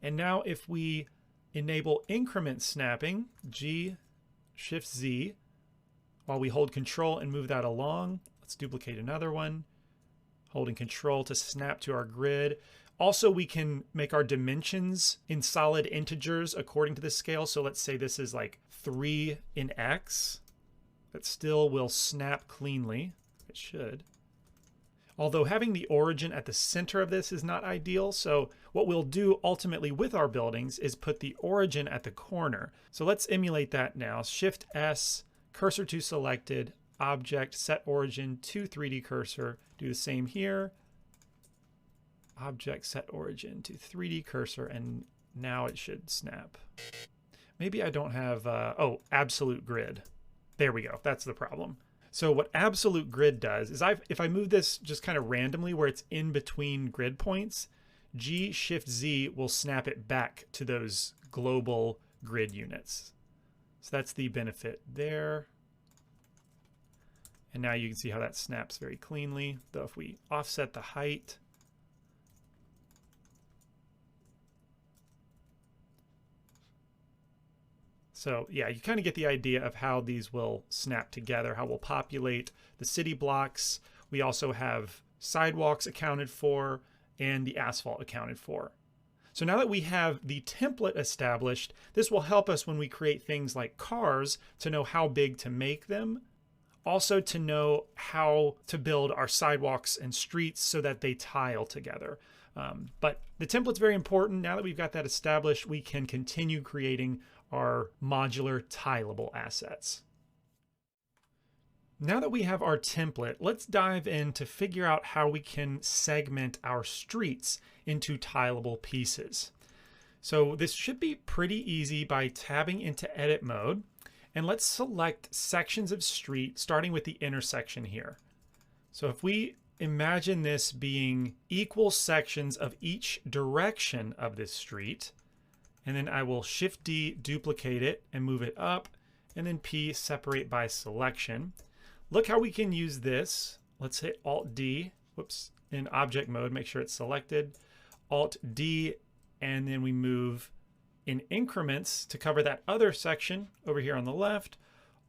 And now if we enable increment snapping, G, Shift Z, while we hold Control and move that along, let's duplicate another one, holding Control to snap to our grid. Also, we can make our dimensions in solid integers according to the scale. So let's say this is like 3 in X. That still will snap cleanly. It should. Although having the origin at the center of this is not ideal. So what we'll do ultimately with our buildings is put the origin at the corner. So let's emulate that now. Shift S, cursor to selected, object, set origin to 3D cursor. Do the same here. Object, set origin to 3D cursor, and now it should snap. Maybe I don't have, oh, absolute grid. There we go, that's the problem. So what absolute grid does is if I move this just kind of randomly where it's in between grid points, G, Shift Z will snap it back to those global grid units. So that's the benefit there. And now you can see how that snaps very cleanly. Though if we offset the height, so yeah, you kind of get the idea of how these will snap together, how we'll populate the city blocks. We also have sidewalks accounted for and the asphalt accounted for. So now that we have the template established, this will help us when we create things like cars to know how big to make them. Also to know how to build our sidewalks and streets so that they tile together. But the template's very important. Now that we've got that established, we can continue creating our modular tileable assets. Now that we have our template, let's dive in to figure out how we can segment our streets into tileable pieces. So this should be pretty easy by tabbing into edit mode. And let's select sections of street, starting with the intersection here. So if we imagine this being equal sections of each direction of this street, and then I will Shift D, duplicate it, and move it up, and then P, separate by selection. Look how we can use this. Let's hit Alt D, whoops, in object mode, make sure it's selected. Alt D, and then we move in increments to cover that other section over here on the left.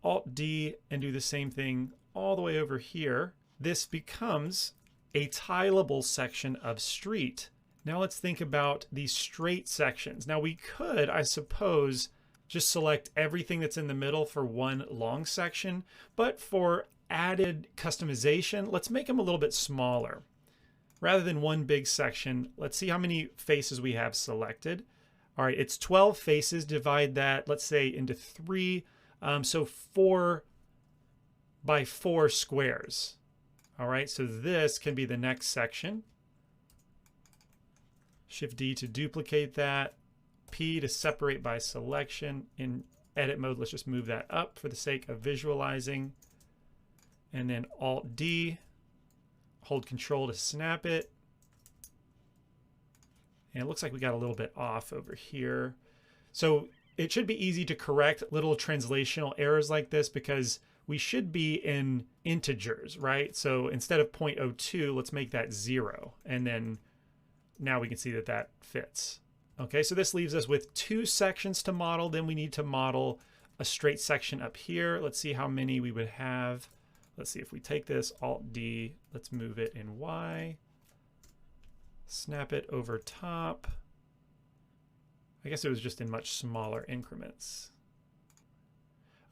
Alt D, and do the same thing all the way over here. This becomes a tileable section of street. Now let's think about these straight sections. Now we could, I suppose, just select everything that's in the middle for one long section, but for added customization, let's make them a little bit smaller. Rather than one big section, let's see how many faces we have selected. All right, it's 12 faces. Divide that, let's say, into 3. So 4 by 4 squares. All right, so this can be the next section. Shift D to duplicate that. P to separate by selection. In edit mode, let's just move that up for the sake of visualizing. And then Alt D, hold Control to snap it. And it looks like we got a little bit off over here. So it should be easy to correct little translational errors like this because we should be in integers, right? So instead of 0.02, let's make that 0. And then now we can see that that fits. Okay, so this leaves us with 2 sections to model. Then we need to model a straight section up here. Let's see how many we would have. Let's see if we take this, Alt D, let's move it in Y. Snap it over top. I guess it was just in much smaller increments.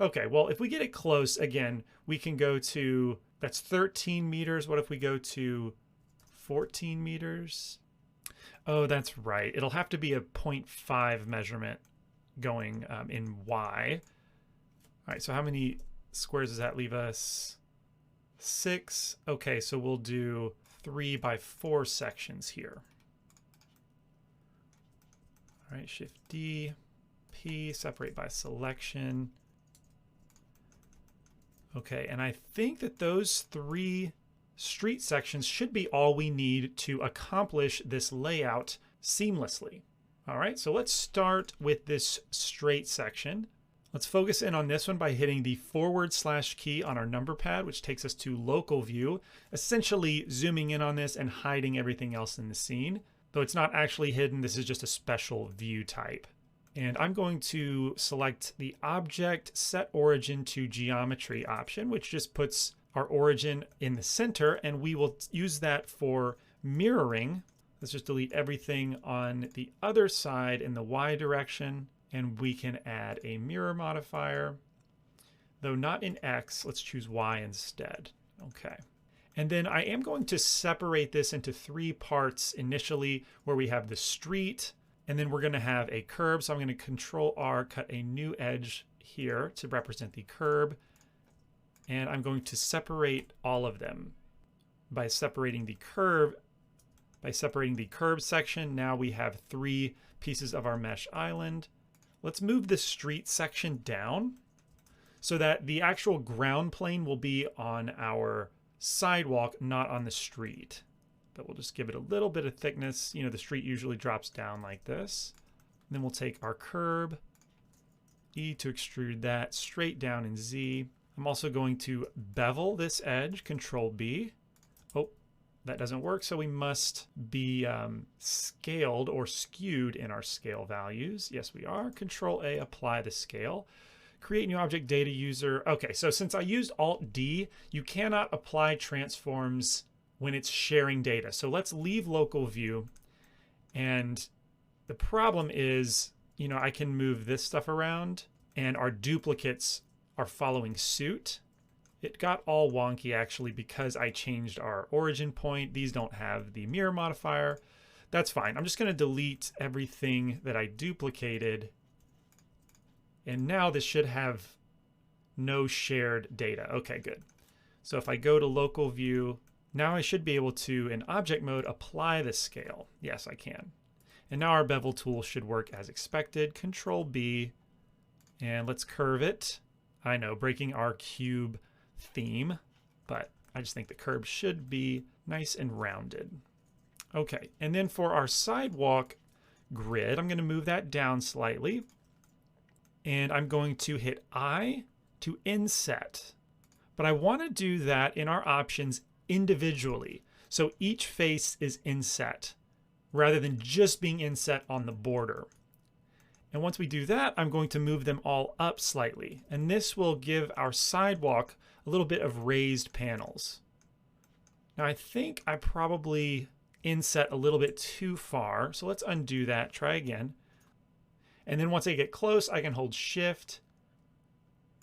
Okay, well, if we get it close, again, we can go to, that's 13 meters. What if we go to 14 meters? Oh, that's right. It'll have to be a 0.5 measurement going in Y. All right, so how many squares does that leave us? 6. Okay, so we'll do 3 by 4 sections here. All right, Shift D, P, separate by selection. Okay, and I think that those 3 street sections should be all we need to accomplish this layout seamlessly. All right, so let's start with this straight section. Let's focus in on this one by hitting the / key on our number pad, which takes us to local view, essentially zooming in on this and hiding everything else in the scene. Though it's not actually hidden, this is just a special view type. And I'm going to select the Object Set Origin to Geometry option, which just puts our origin in the center, and we will use that for mirroring. Let's just delete everything on the other side in the Y direction, and we can add a mirror modifier, though not in X. Let's choose Y instead. Okay. And then I am going to separate this into 3 parts initially, where we have the street, and then we're going to have a curb. So I'm going to Control R, cut a new edge here to represent the curb. And I'm going to separate all of them by separating the curb. By separating the curb section, now we have 3 pieces of our mesh island. Let's move the street section down so that the actual ground plane will be on our sidewalk, not on the street. But we'll just give it a little bit of thickness. You know, the street usually drops down like this. And then we'll take our curb, E to extrude that straight down in Z. I'm also going to bevel this edge, Control B. Oh, that doesn't work, so we must be scaled or skewed in our scale values. Yes, we are. Control A, apply the scale. Create new object data user. Okay, so since I used Alt D, you cannot apply transforms when it's sharing data. So let's leave local view. And the problem is, you know, I can move this stuff around and our duplicates are following suit. It got all wonky actually because I changed our origin point. These don't have the mirror modifier. That's fine. I'm just going to delete everything that I duplicated. And now this should have no shared data. Okay, good. So if I go to local view, now I should be able to, in object mode, apply the scale. Yes, I can. And now our bevel tool should work as expected. Control B, and let's curve it. I know, breaking our cube theme, but I just think the curve should be nice and rounded. Okay, and then for our sidewalk grid, I'm going to move that down slightly. And I'm going to hit I to inset. But I want to do that in our options individually. So each face is inset rather than just being inset on the border. And once we do that, I'm going to move them all up slightly. And this will give our sidewalk a little bit of raised panels. Now I think I probably inset a little bit too far. So let's undo that, try again. And then once I get close, I can hold Shift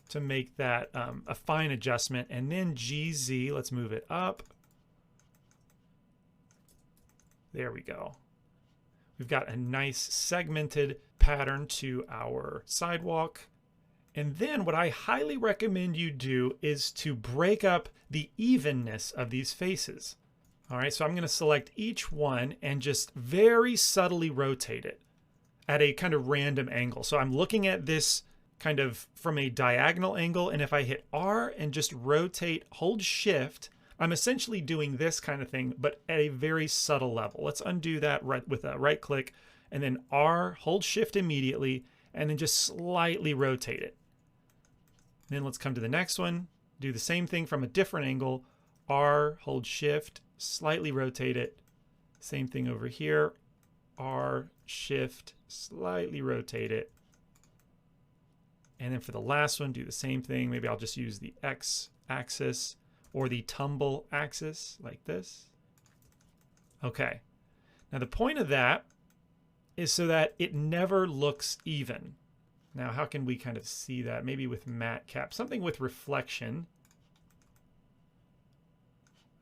to make that a fine adjustment. And then GZ, let's move it up. There we go. We've got a nice segmented pattern to our sidewalk. And then what I highly recommend you do is to break up the evenness of these faces. All right, so I'm going to select each one and just very subtly rotate it at a kind of random angle. So I'm looking at this kind of from a diagonal angle, and if I hit R and just rotate, hold Shift, I'm essentially doing this kind of thing, but at a very subtle level. Let's undo that with a right click, and then R, hold Shift immediately, and then just slightly rotate it. And then let's come to the next one, do the same thing from a different angle, R, hold Shift, slightly rotate it. Same thing over here, R, Shift, slightly rotate it. And then for the last one, do the same thing. Maybe I'll just use the X axis or the tumble axis like this. Okay. Now the point of that is so that it never looks even. Now, how can we kind of see that? Maybe with matte cap, something with reflection.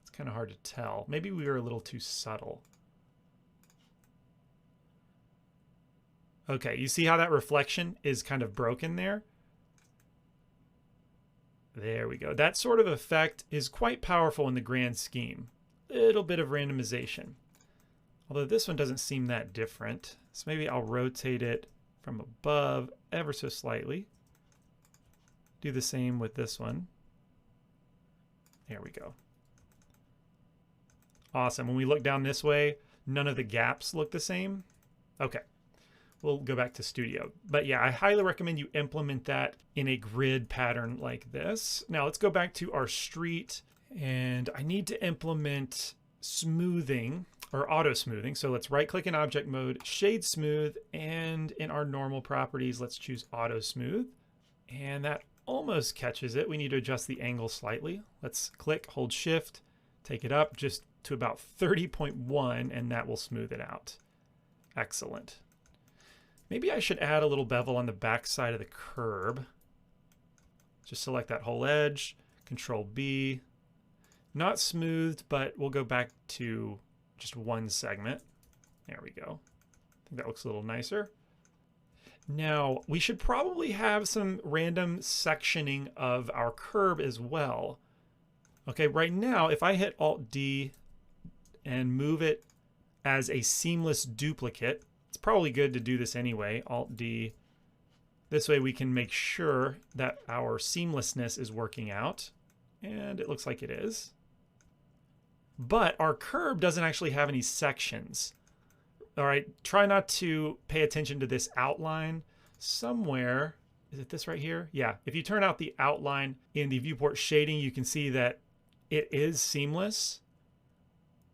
It's kind of hard to tell. Maybe we were a little too subtle. Okay, you see how that reflection is kind of broken there? There we go. That sort of effect is quite powerful in the grand scheme. Little bit of randomization. Although this one doesn't seem that different. So maybe I'll rotate it from above ever so slightly. Do the same with this one. There we go. Awesome. When we look down this way, none of the gaps look the same. Okay. We'll go back to Studio. But yeah, I highly recommend you implement that in a grid pattern like this. Now let's go back to our street, and I need to implement smoothing or auto smoothing. So let's right click in object mode, shade smooth, and in our normal properties, let's choose auto smooth. And that almost catches it. We need to adjust the angle slightly. Let's click, hold shift, take it up just to about 30.1, and that will smooth it out. Excellent. Maybe I should add a little bevel on the back side of the curb. Just select that whole edge, Control B. Not smoothed, but we'll go back to just one segment. There we go. I think that looks a little nicer. Now, we should probably have some random sectioning of our curb as well. Okay, right now, if I hit Alt-D and move it as a seamless duplicate, it's probably good to do this anyway, Alt-D. This way we can make sure that our seamlessness is working out, and it looks like it is. But our curb doesn't actually have any sections. All right, try not to pay attention to this outline. Somewhere, is it this right here? Yeah, if you turn out the outline in the viewport shading, you can see that it is seamless.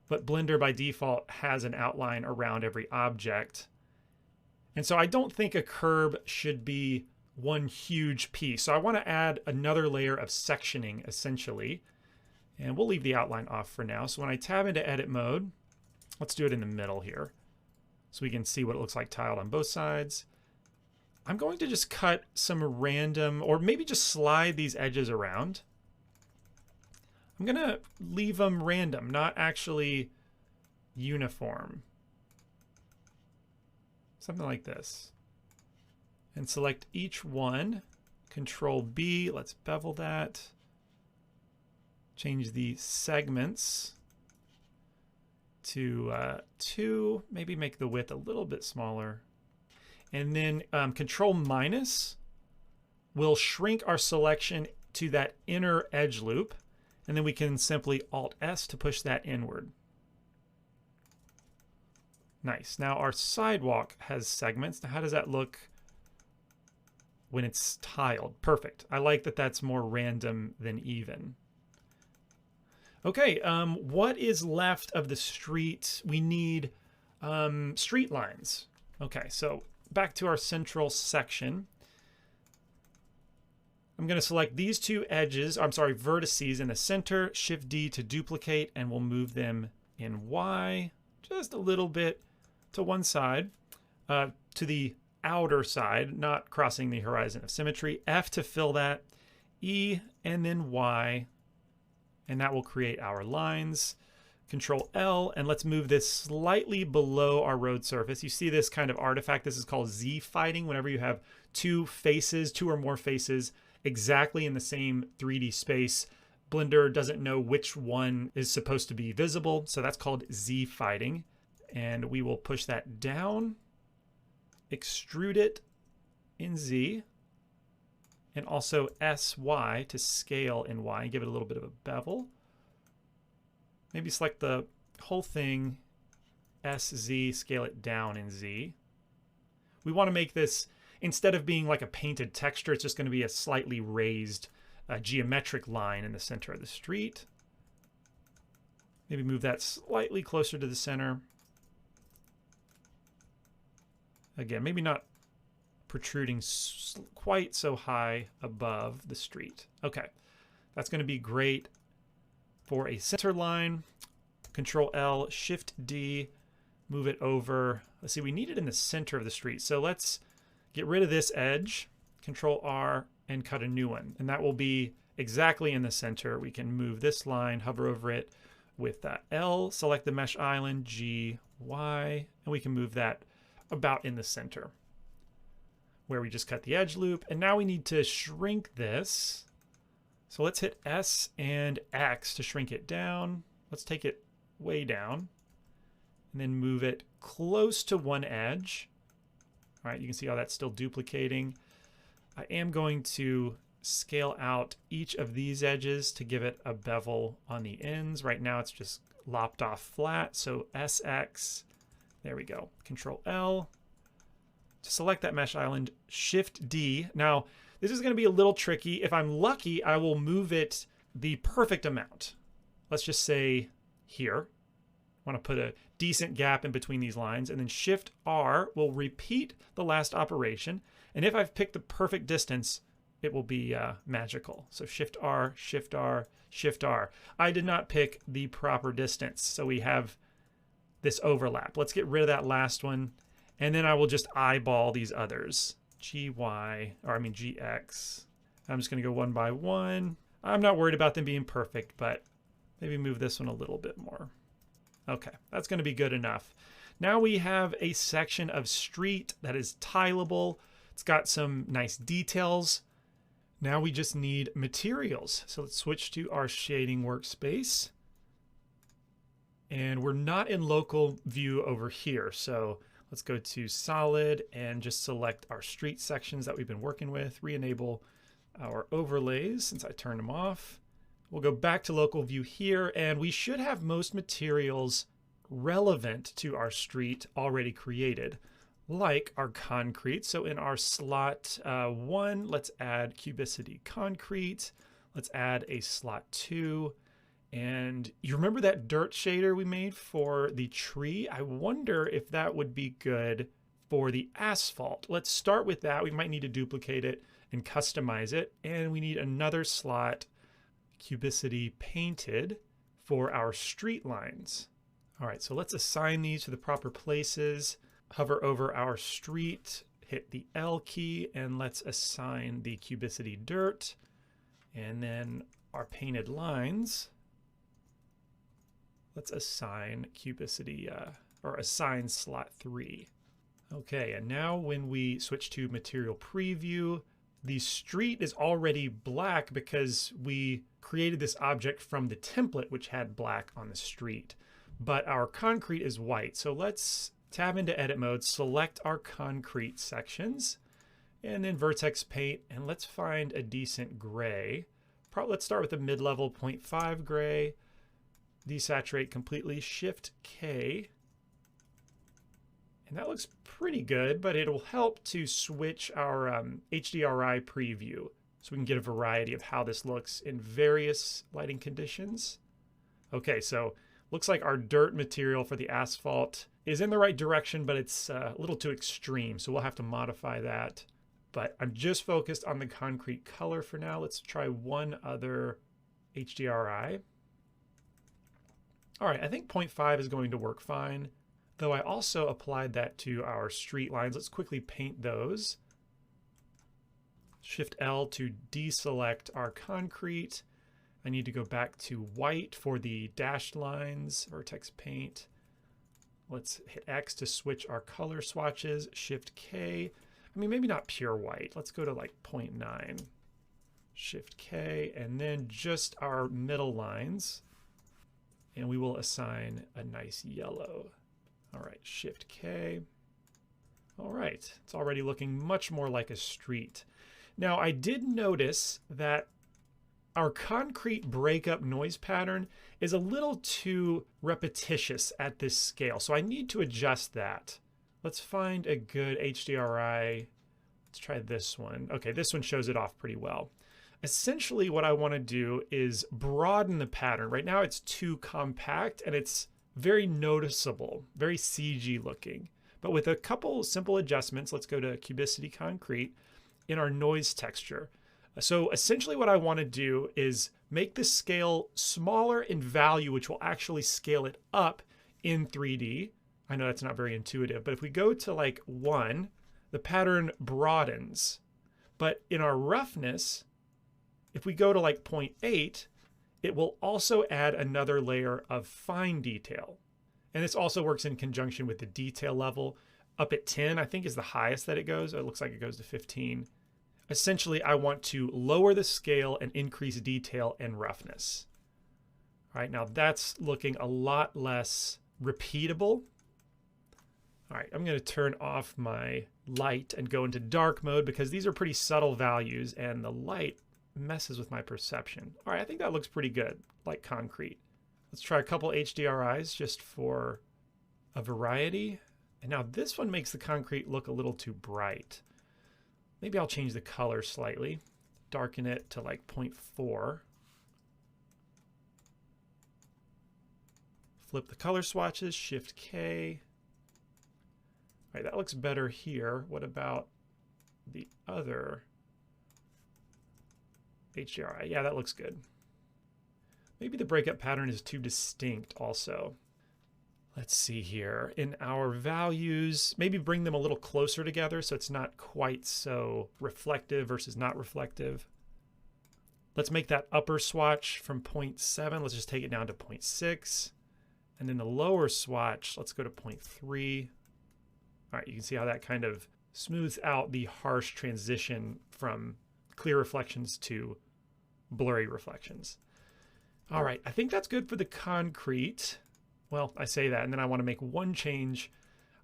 But Blender by default has an outline around every object. And so I don't think a curb should be one huge piece. So I want to add another layer of sectioning, essentially. And we'll leave the outline off for now. So when I tab into edit mode, let's do it in the middle here, so we can see what it looks like tiled on both sides. I'm going to just cut some random, or maybe just slide these edges around. I'm going to leave them random, not actually uniform. Something like this. And select each one. Control B. Let's bevel that. Change the segments to 2. Maybe make the width a little bit smaller. And then Control minus will shrink our selection to that inner edge loop. And then we can simply Alt-S to push that inward. Nice. Now our sidewalk has segments. Now how does that look when it's tiled? Perfect. I like that that's more random than even. Okay, what is left of the street? We need street lines. Okay, so back to our central section. I'm going to select these two edges, vertices in the center, Shift D to duplicate, and we'll move them in Y just a little bit to one side, to the outer side, not crossing the horizon of symmetry. F to fill that, E, and then Y, and that will create our lines. Control L, and let's move this slightly below our road surface. You see this kind of artifact. This is called Z fighting. Whenever you have two or more faces exactly in the same 3D space, Blender doesn't know which one is supposed to be visible, so that's called Z fighting. And we will push that down, extrude it in Z, and also SY to scale in Y and give it a little bit of a bevel. Maybe select the whole thing, SZ, scale it down in Z. We want to make this, instead of being like a painted texture, it's just going to be a slightly raised geometric line in the center of the street. Maybe move that slightly closer to the center. Again, maybe not protruding quite so high above the street. Okay, that's going to be great for a center line. Control L, Shift D, move it over. Let's see, we need it in the center of the street. So let's get rid of this edge, Control R, and cut a new one. And that will be exactly in the center. We can move this line, hover over it with L, select the mesh island, G, Y, and we can move that about in the center where we just cut the edge loop. And now we need to shrink this. So let's hit S and X to shrink it down. Let's take it way down and then move it close to one edge. All right, you can see how that's still duplicating. I am going to scale out each of these edges to give it a bevel on the ends. Right now it's just lopped off flat, so SX, there we go. Control L to select that mesh island, Shift D. Now, this is gonna be a little tricky. If I'm lucky, I will move it the perfect amount. Let's just say here. I wanna put a decent gap in between these lines, and then Shift R will repeat the last operation. And if I've picked the perfect distance, it will be magical. So Shift R, Shift R, Shift R. I did not pick the proper distance, so we have this overlap. Let's get rid of that last one, and then I will just eyeball these others. GY, or I mean GX. I'm just gonna go one by one. I'm not worried about them being perfect, but maybe move this one a little bit more. Okay, that's gonna be good enough. Now we have a section of street that is tileable. It's got some nice details. Now we just need materials. So let's switch to our shading workspace. And we're not in local view over here. So let's go to solid and just select our street sections that we've been working with, re-enable our overlays since I turned them off. We'll go back to local view here, and we should have most materials relevant to our street already created, like our concrete. So in our slot 1, let's add cubicity concrete. Let's add a slot 2. And you remember that dirt shader we made for the tree? I wonder if that would be good for the asphalt. Let's start with that. We might need to duplicate it and customize it. And we need another slot, cubicity painted, for our street lines. All right, so let's assign these to the proper places. Hover over our street, hit the L key, and let's assign the cubicity dirt. And then our painted lines, let's assign cubicity, or assign slot 3. Okay, and now when we switch to material preview, the street is already black because we created this object from the template which had black on the street. But our concrete is white. So let's tab into edit mode, select our concrete sections, and then vertex paint, and let's find a decent gray. Let's start with a mid-level 0.5 gray, desaturate completely, Shift K, and that looks pretty good, but it'll help to switch our HDRI preview so we can get a variety of how this looks in various lighting conditions. Okay, so looks like our dirt material for the asphalt is in the right direction, but it's a little too extreme, so we'll have to modify that. But I'm just focused on the concrete color for now. Let's try one other HDRI. All right, I think 0.5 is going to work fine, though I also applied that to our street lines. Let's quickly paint those. Shift L to deselect our concrete. I need to go back to white for the dashed lines, vertex paint. Let's hit X to switch our color swatches, Shift K. I mean, maybe not pure white. Let's go to like 0.9. Shift K, and then just our middle lines. And we will assign a nice yellow. All right, Shift K. All right, it's already looking much more like a street. Now, I did notice that our concrete breakup noise pattern is a little too repetitious at this scale, so I need to adjust that. Let's find a good HDRI. Let's try this one. Okay, this one shows it off pretty well. Essentially, what I want to do is broaden the pattern. Right now, it's too compact and it's very noticeable, very CG looking. But with a couple simple adjustments, let's go to Cubicity Concrete in our noise texture. So essentially what I want to do is make the scale smaller in value, which will actually scale it up in 3D. I know that's not very intuitive, but if we go to like 1, the pattern broadens. But in our roughness, if we go to like 0.8, it will also add another layer of fine detail. And this also works in conjunction with the detail level. Up at 10, I think, is the highest that it goes. It looks like it goes to 15. Essentially, I want to lower the scale and increase detail and roughness. All right, now that's looking a lot less repeatable. All right, I'm going to turn off my light and go into dark mode because these are pretty subtle values and the light messes with my perception. All right, I think that looks pretty good, like concrete. Let's try a couple HDRIs just for a variety. And now this one makes the concrete look a little too bright. Maybe I'll change the color slightly, darken it to like 0.4. Flip the color swatches, Shift K. All right, that looks better here. What about the other HDRI? Yeah, that looks good. Maybe the breakup pattern is too distinct also. Let's see here. In our values, maybe bring them a little closer together so it's not quite so reflective versus not reflective. Let's make that upper swatch from 0.7. Let's just take it down to 0.6. And then the lower swatch, let's go to 0.3. All right, you can see how that kind of smooths out the harsh transition from clear reflections to blurry reflections. All right, I think that's good for the concrete. Well, I say that, and then I want to make one change.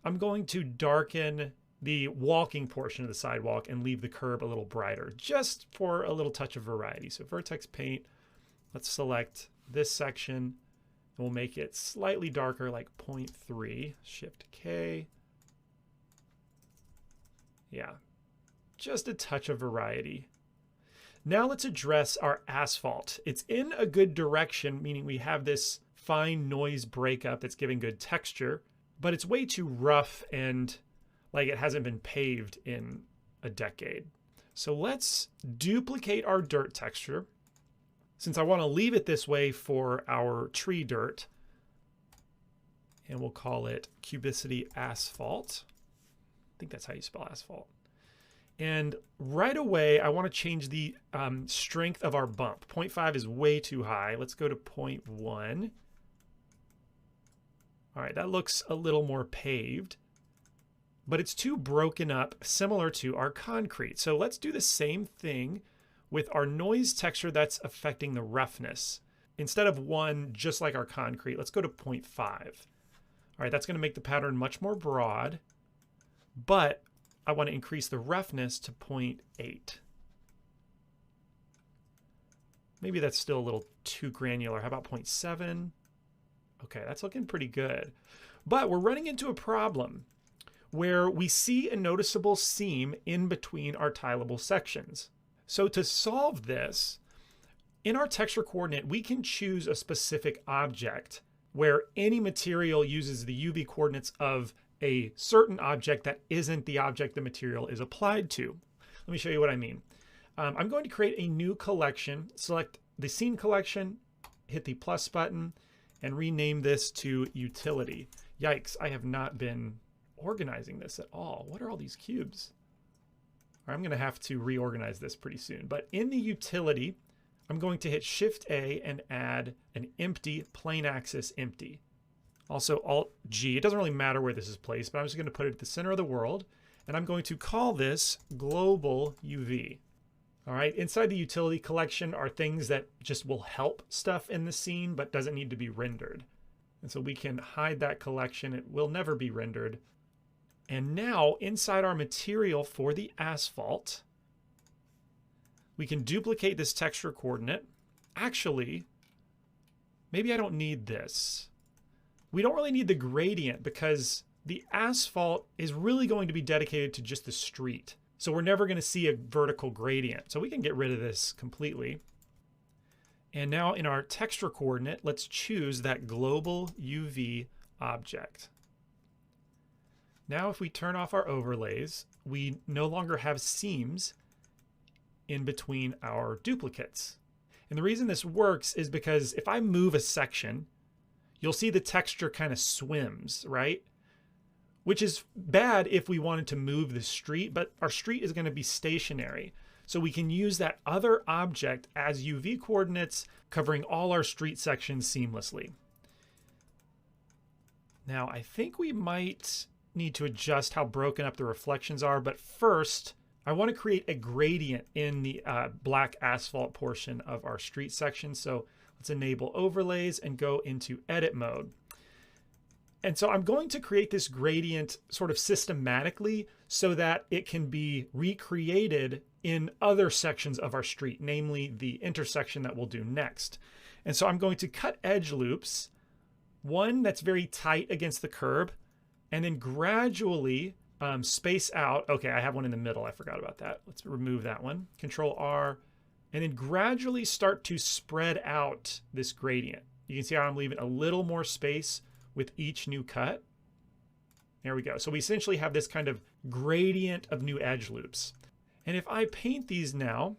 I'm going to darken the walking portion of the sidewalk and leave the curb a little brighter, just for a little touch of variety. So vertex paint, let's select this section, and we'll make it slightly darker, like 0.3, Shift K. Yeah, just a touch of variety. Now let's address our asphalt. It's in a good direction, meaning we have this fine noise breakup that's giving good texture, but it's way too rough and like it hasn't been paved in a decade. So let's duplicate our dirt texture. Since I want to leave it this way for our tree dirt, and we'll call it Cubicity Asphalt. I think that's how you spell asphalt. And right away, I want to change the strength of our bump. 0.5 is way too high. Let's go to 0.1. All right, that looks a little more paved, but it's too broken up, similar to our concrete. So let's do the same thing with our noise texture that's affecting the roughness. Instead of 1, just like our concrete, let's go to 0.5. All right, that's going to make the pattern much more broad, but I want to increase the roughness to 0.8. Maybe that's still a little too granular. How about 0.7? Okay, that's looking pretty good. But we're running into a problem where we see a noticeable seam in between our tileable sections. So to solve this, in our texture coordinate, we can choose a specific object where any material uses the UV coordinates of a certain object that isn't the object the material is applied to. Let me show you what I mean. I'm going to create a new collection, select the scene collection, hit the plus button, and rename this to utility. Yikes, I have not been organizing this at all. What are all these cubes? I'm going to have to reorganize this pretty soon. But in the utility, I'm going to hit Shift A and add an empty plane axis empty. Also Alt G. It doesn't really matter where this is placed, but I'm just going to put it at the center of the world. And I'm going to call this global UV. All right, inside the utility collection are things that just will help stuff in the scene, but doesn't need to be rendered. And so we can hide that collection. It will never be rendered. And now inside our material for the asphalt, we can duplicate this texture coordinate. Actually, maybe I don't need this. We don't really need the gradient because the asphalt is really going to be dedicated to just the street. So we're never going to see a vertical gradient. So we can get rid of this completely. And now in our texture coordinate, let's choose that global UV object. Now if we turn off our overlays, we no longer have seams in between our duplicates. And the reason this works is because if I move a section, you'll see the texture kind of swims, right? which is bad if we wanted to move the street, but our street is going to be stationary. So we can use that other object as UV coordinates, covering all our street sections seamlessly. Now, I think we might need to adjust how broken up the reflections are, but first, I want to create a gradient in the black asphalt portion of our street section. So let's enable overlays and go into edit mode. And so I'm going to create this gradient sort of systematically so that it can be recreated in other sections of our street, namely the intersection that we'll do next. And so I'm going to cut edge loops, one that's very tight against the curb, and then gradually space out. Okay, I have one in the middle. I forgot about that. Let's remove that one. Control R, and then gradually start to spread out this gradient. You can see how I'm leaving a little more space with each new cut. There we go. So we essentially have this kind of gradient of new edge loops. And if I paint these now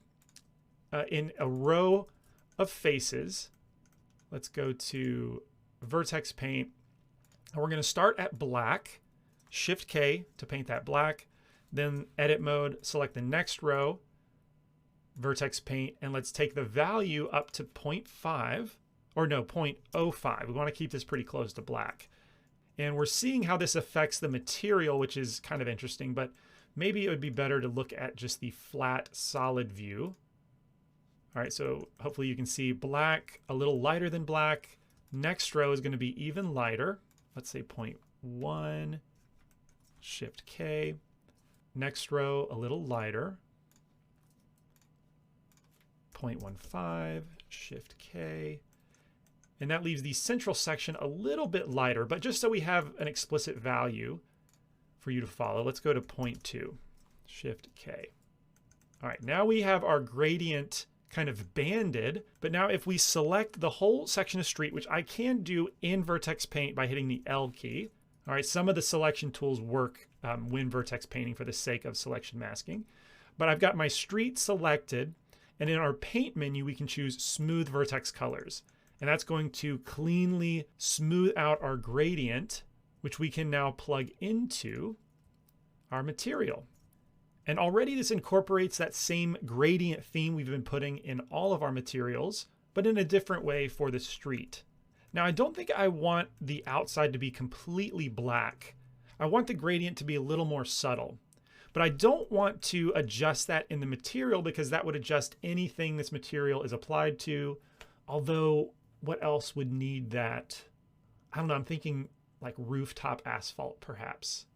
in a row of faces, let's go to vertex paint. And we're going to start at black, Shift K to paint that black, then edit mode, select the next row, vertex paint, and let's take the value up to 0.5. Or no, 0.05. We want to keep this pretty close to black. And we're seeing how this affects the material, which is kind of interesting, but maybe it would be better to look at just the flat, solid view. All right, so hopefully you can see black, a little lighter than black. Next row is going to be even lighter. Let's say 0.1, Shift K. Next row, a little lighter. 0.15, Shift K. And that leaves the central section a little bit lighter, but just so we have an explicit value for you to follow, let's go to 0.2, Shift K. All right, now we have our gradient kind of banded, but now if we select the whole section of street, which I can do in vertex paint by hitting the L key. All right, some of the selection tools work when vertex painting for the sake of selection masking, but I've got my street selected, and in our paint menu, we can choose smooth vertex colors. And that's going to cleanly smooth out our gradient, which we can now plug into our material. And already this incorporates that same gradient theme we've been putting in all of our materials, but in a different way for the street. Now, I don't think I want the outside to be completely black. I want the gradient to be a little more subtle. But I don't want to adjust that in the material because that would adjust anything this material is applied to. Although, what else would need that? I don't know, I'm thinking like rooftop asphalt perhaps.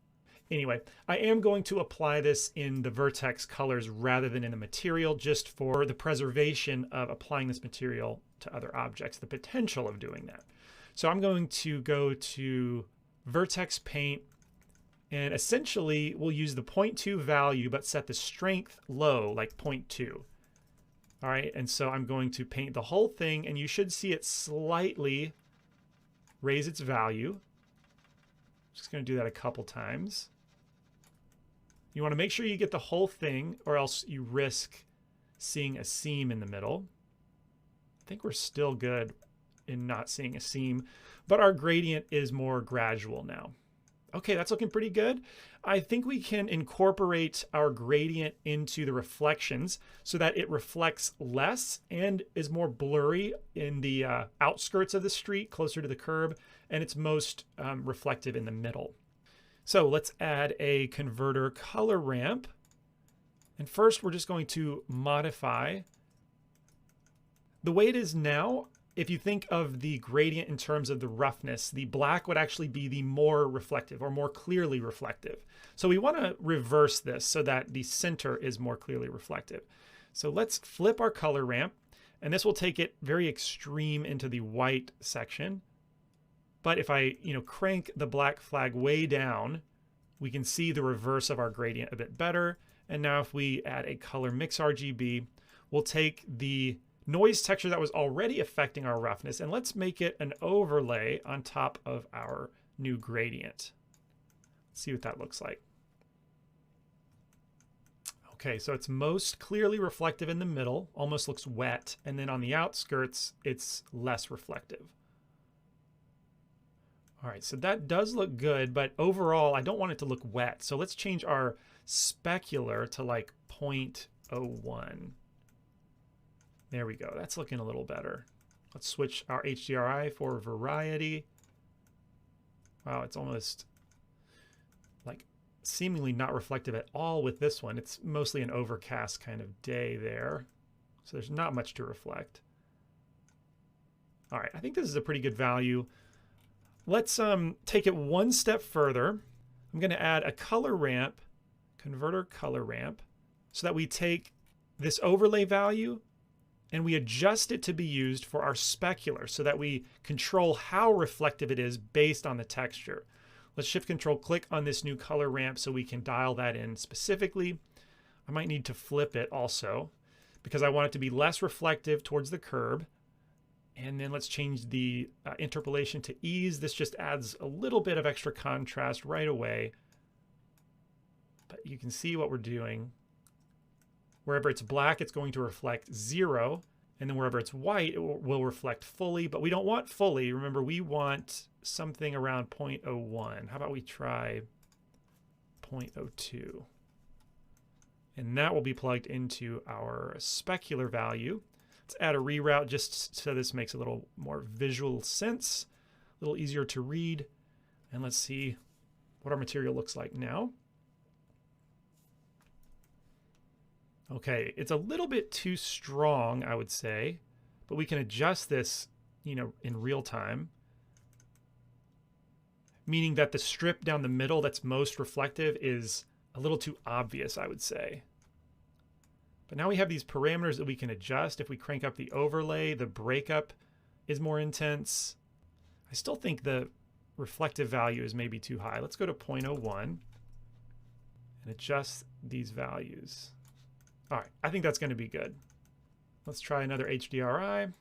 Anyway, I am going to apply this in the vertex colors rather than in the material, just for the preservation of applying this material to other objects, the potential of doing that. So I'm going to go to vertex paint, and essentially we'll use the 0.2 value, but set the strength low, like 0.2. All right, and so I'm going to paint the whole thing, and you should see it slightly raise its value. Just going to do that a couple times. You want to make sure you get the whole thing, or else you risk seeing a seam in the middle. I think we're still good in not seeing a seam, but our gradient is more gradual now. Okay, that's looking pretty good. I think we can incorporate our gradient into the reflections so that it reflects less and is more blurry in the outskirts of the street, closer to the curb, and it's most reflective in the middle. So let's add a converter color ramp. And first, we're just going to modify the way it is now. If you think of the gradient in terms of the roughness, the black would actually be the more reflective or more clearly reflective. So we want to reverse this so that the center is more clearly reflective. So let's flip our color ramp, and this will take it very extreme into the white section. But if I, crank the black flag way down, we can see the reverse of our gradient a bit better. And now if we add a color mix RGB, we'll take the noise texture that was already affecting our roughness, and let's make it an overlay on top of our new gradient. Let's see what that looks like. Okay, so it's most clearly reflective in the middle, almost looks wet, and then on the outskirts, it's less reflective. All right, so that does look good, but overall, I don't want it to look wet. So let's change our specular to like 0.01. There we go. That's looking a little better. Let's switch our HDRI for variety. Wow, it's almost like seemingly not reflective at all with this one. It's mostly an overcast kind of day there. So there's not much to reflect. All right, I think this is a pretty good value. Let's take it one step further. I'm going to add a color ramp, converter color ramp, so that we take this overlay value and we adjust it to be used for our specular so that we control how reflective it is based on the texture. Let's shift control click on this new color ramp so we can dial that in specifically. I might need to flip it also because I want it to be less reflective towards the curb. And then let's change the interpolation to ease. This just adds a little bit of extra contrast right away. But you can see what we're doing. Wherever it's black, it's going to reflect 0. And then wherever it's white, it will reflect fully. But we don't want fully. Remember, we want something around 0.01. How about we try 0.02? And that will be plugged into our specular value. Let's add a reroute just so this makes a little more visual sense, a little easier to read. And let's see what our material looks like now. Okay, it's a little bit too strong, I would say, but we can adjust this, in real time. Meaning that the strip down the middle that's most reflective is a little too obvious, I would say. But now we have these parameters that we can adjust. If we crank up the overlay, the breakup is more intense. I still think the reflective value is maybe too high. Let's go to 0.01 and adjust these values. All right, I think that's going to be good. Let's try another HDRI.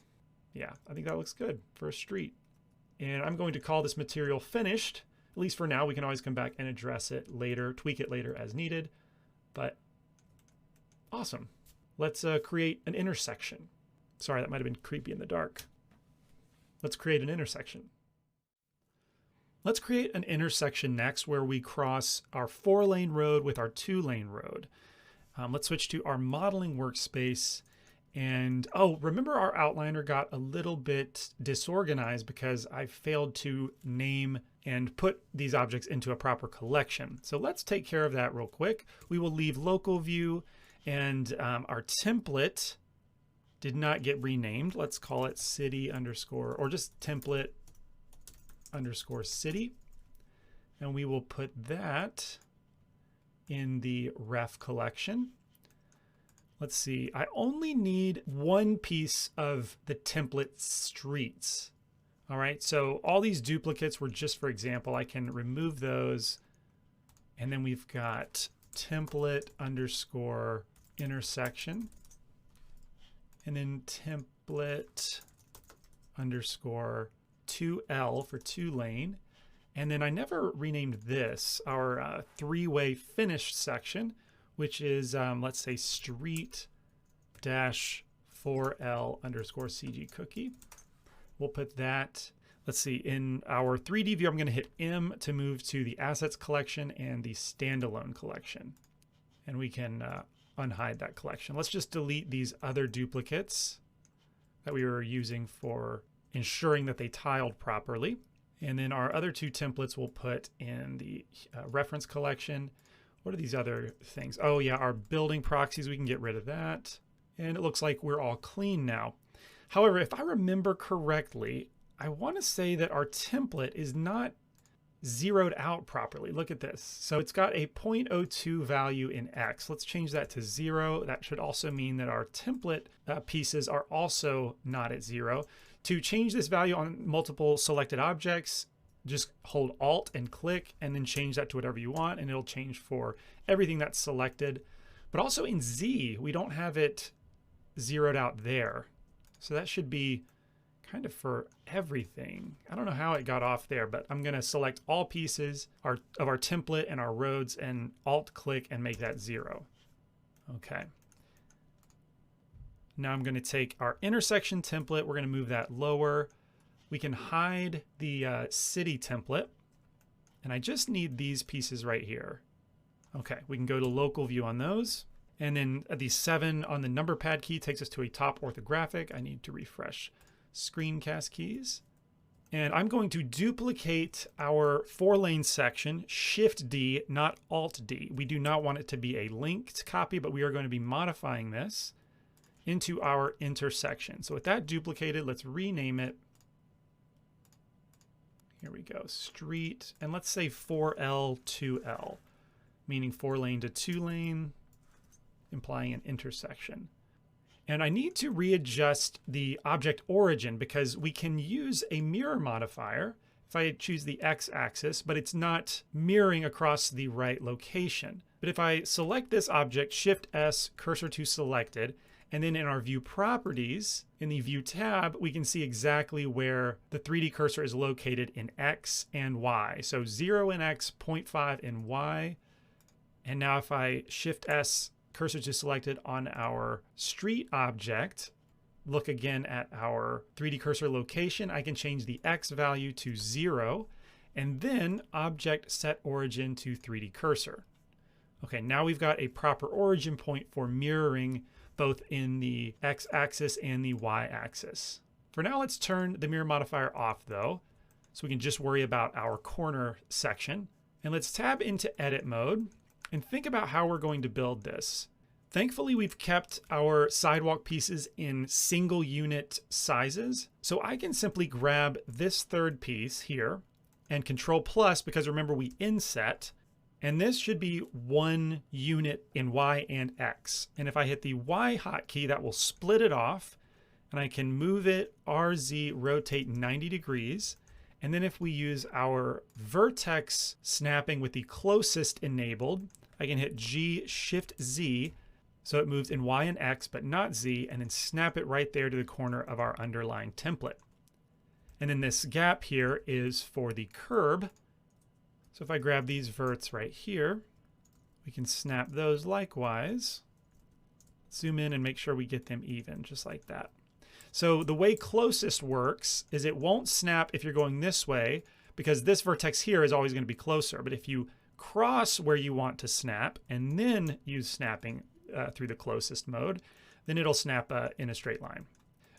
Yeah, I think that looks good for a street. And I'm going to call this material finished. At least for now, we can always come back and address it later, tweak it later as needed. But awesome. Let's create an intersection. Sorry, that might have been creepy in the dark. Let's create an intersection. Let's create an intersection next where we cross our 4-lane road with our 2-lane road. Let's switch to our modeling workspace. And remember our outliner got a little bit disorganized because I failed to name and put these objects into a proper collection. So let's take care of that real quick. We will leave local view. And our template did not get renamed. Let's call it city underscore, or just template underscore city. And we will put that in the ref collection. Let's see, I only need one piece of the template streets. All right, so all these duplicates were just for example. I can remove those. And then we've got template underscore intersection, and then template underscore 2L for 2-lane. And then I never renamed this, our 3-way finished section, which is, let's say, street dash 4L underscore CG cookie. We'll put that, let's see, in our 3D view, I'm going to hit M to move to the assets collection and the standalone collection. And we can unhide that collection. Let's just delete these other duplicates that we were using for ensuring that they tiled properly. And then our other 2 templates we'll put in the reference collection. What are these other things? Oh yeah, our building proxies, we can get rid of that. And it looks like we're all clean now. However, if I remember correctly, I want to say that our template is not zeroed out properly. Look at this. So it's got a 0.02 value in X. Let's change that to 0. That should also mean that our template pieces are also not at 0. To change this value on multiple selected objects, just hold Alt and click and then change that to whatever you want, and it'll change for everything that's selected. But also in Z, we don't have it zeroed out there. So that should be kind of for everything. I don't know how it got off there, but I'm going to select all pieces of our template and our roads and Alt click and make that 0. Okay. Now I'm going to take our intersection template. We're going to move that lower. we can hide the city template. And I just need these pieces right here. Okay, we can go to local view on those. And then the 7 on the number pad key takes us to a top orthographic. I need to refresh screencast keys. And I'm going to duplicate our 4-lane section, Shift D, not Alt D. We do not want it to be a linked copy, but we are going to be modifying this into our intersection. So with that duplicated, let's rename it. Here we go, street, and let's say 4L, 2L, meaning 4-lane to 2-lane, implying an intersection. And I need to readjust the object origin because we can use a mirror modifier if I choose the x-axis, but it's not mirroring across the right location. But if I select this object, Shift S, cursor to selected, and then in our view properties, in the view tab, we can see exactly where the 3D cursor is located in X and Y. So 0 in X, 0.5 in Y. And now if I Shift S, cursor to selected on our street object, look again at our 3D cursor location, I can change the X value to 0, and then object set origin to 3D cursor. Okay, now we've got a proper origin point for mirroring both in the x-axis and the y-axis. For now, let's turn the mirror modifier off though, so we can just worry about our corner section. And let's tab into edit mode and think about how we're going to build this. Thankfully, we've kept our sidewalk pieces in single unit sizes. So I can simply grab this third piece here and Control plus, because remember we inset, and this should be 1 unit in Y and X. And if I hit the Y hotkey, that will split it off, and I can move it RZ, rotate 90 degrees. And then if we use our vertex snapping with the closest enabled, I can hit G, Shift Z, so it moves in Y and X, but not Z, and then snap it right there to the corner of our underlying template. And then this gap here is for the curb. So if I grab these verts right here, we can snap those likewise. Zoom in and make sure we get them even, just like that. So the way closest works is it won't snap if you're going this way, because this vertex here is always going to be closer. But if you cross where you want to snap and then use snapping through the closest mode, then it'll snap in a straight line.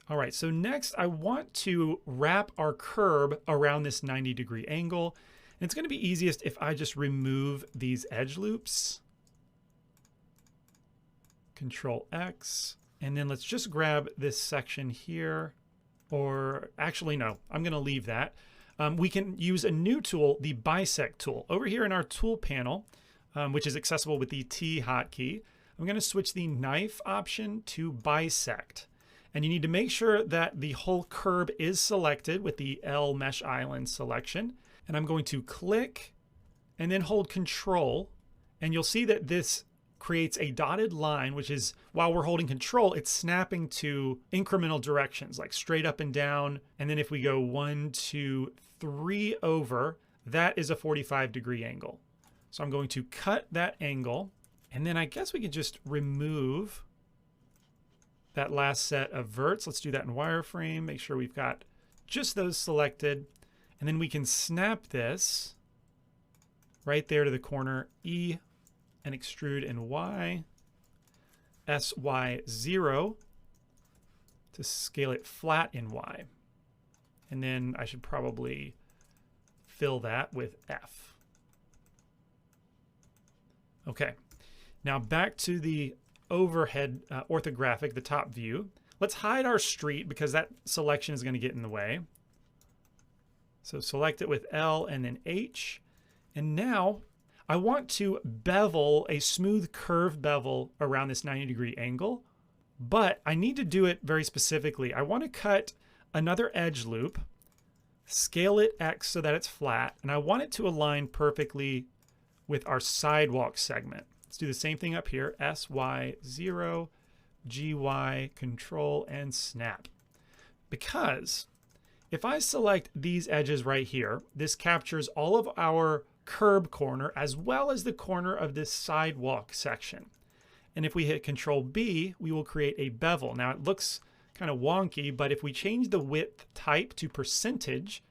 All right, so next I want to wrap our curb around this 90-degree angle. And it's going to be easiest if I just remove these edge loops. Control X. And then let's just grab this section here. Or actually, no, I'm going to leave that. We can use a new tool, the bisect tool. Over here in our tool panel, which is accessible with the T hotkey, I'm going to switch the knife option to bisect. And you need to make sure that the whole curb is selected with the L mesh island selection. And I'm going to click and then hold Control. And you'll see that this creates a dotted line, which is, while we're holding Control, it's snapping to incremental directions, like straight up and down. And then if we go 1, 2, 3 over, that is a 45-degree angle. So I'm going to cut that angle. And then I guess we can just remove that last set of verts. Let's do that in wireframe. Make sure we've got just those selected. And then we can snap this right there to the corner, E, and extrude in Y, SY0 to scale it flat in Y. And then I should probably fill that with F. Okay, now back to the overhead orthographic, the top view. Let's hide our street because that selection is going to get in the way. So select it with L and then H. And now I want to bevel a smooth curve bevel around this 90-degree angle, but I need to do it very specifically. I want to cut another edge loop, scale it X so that it's flat, and I want it to align perfectly with our sidewalk segment. Let's do the same thing up here, SY0, GY, Control, and Snap. Because if I select these edges right here, this captures all of our curb corner as well as the corner of this sidewalk section. And if we hit Control B, we will create a bevel. Now it looks kind of wonky, but if we change the width type to percentage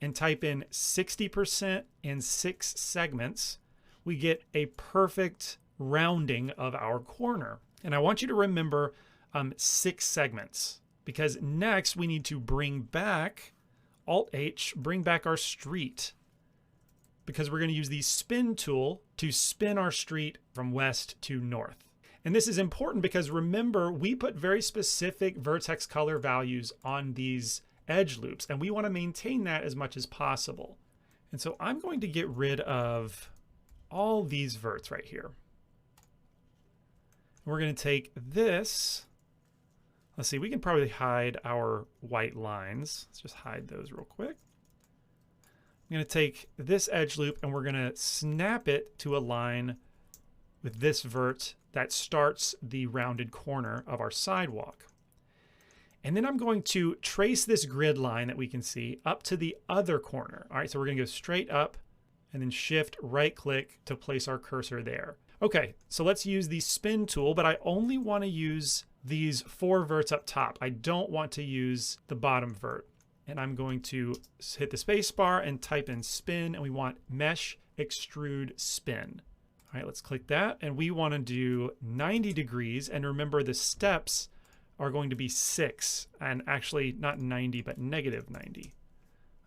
and type in 60% and 6 segments, we get a perfect rounding of our corner. And I want you to remember 6 segments, because next we need to bring back, Alt-H, bring back our street, because we're going to use the spin tool to spin our street from west to north. And this is important because remember, we put very specific vertex color values on these edge loops, and we want to maintain that as much as possible. And so I'm going to get rid of all these verts right here. We're going to take this. Let's see, we can probably hide our white lines. Let's just hide those real quick. I'm going to take this edge loop and we're going to snap it to a line with this vert that starts the rounded corner of our sidewalk. And then I'm going to trace this grid line that we can see up to the other corner. All right, so we're going to go straight up and then shift right click to place our cursor there. Okay, so let's use the spin tool, but I only want to use these 4 verts up top. I don't want to use the bottom vert. And I'm going to hit the space bar and type in spin, and we want mesh extrude spin. All right, let's click that. And we want to do 90 degrees. And remember, the steps are going to be 6, and actually not 90, but -90.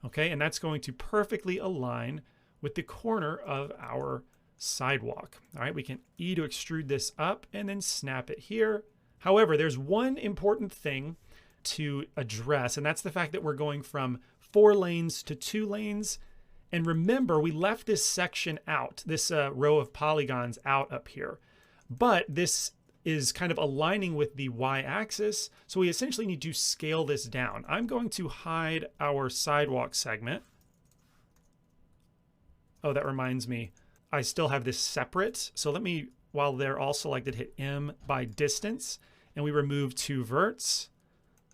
Okay, and that's going to perfectly align with the corner of our sidewalk. All right, we can E to extrude this up and then snap it here. However, there's one important thing to address, and that's the fact that we're going from 4 lanes to 2 lanes. And remember, we left this section out, this row of polygons out up here. But this is kind of aligning with the y-axis, so we essentially need to scale this down. I'm going to hide our sidewalk segment. Oh, that reminds me, I still have this separate. So let me, while they're all selected, hit M by distance, and we remove 2 verts.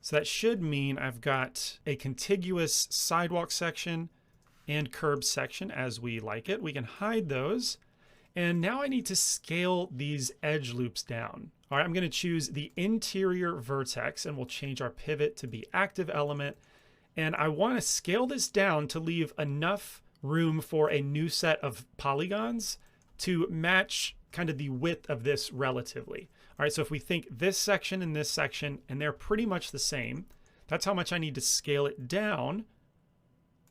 So that should mean I've got a contiguous sidewalk section and curb section as we like it. We can hide those. And now I need to scale these edge loops down. All right, I'm going to choose the interior vertex, and we'll change our pivot to be active element. And I want to scale this down to leave enough room for a new set of polygons to match kind of the width of this relatively. All right, so if we think this section and this section, and they're pretty much the same, that's how much I need to scale it down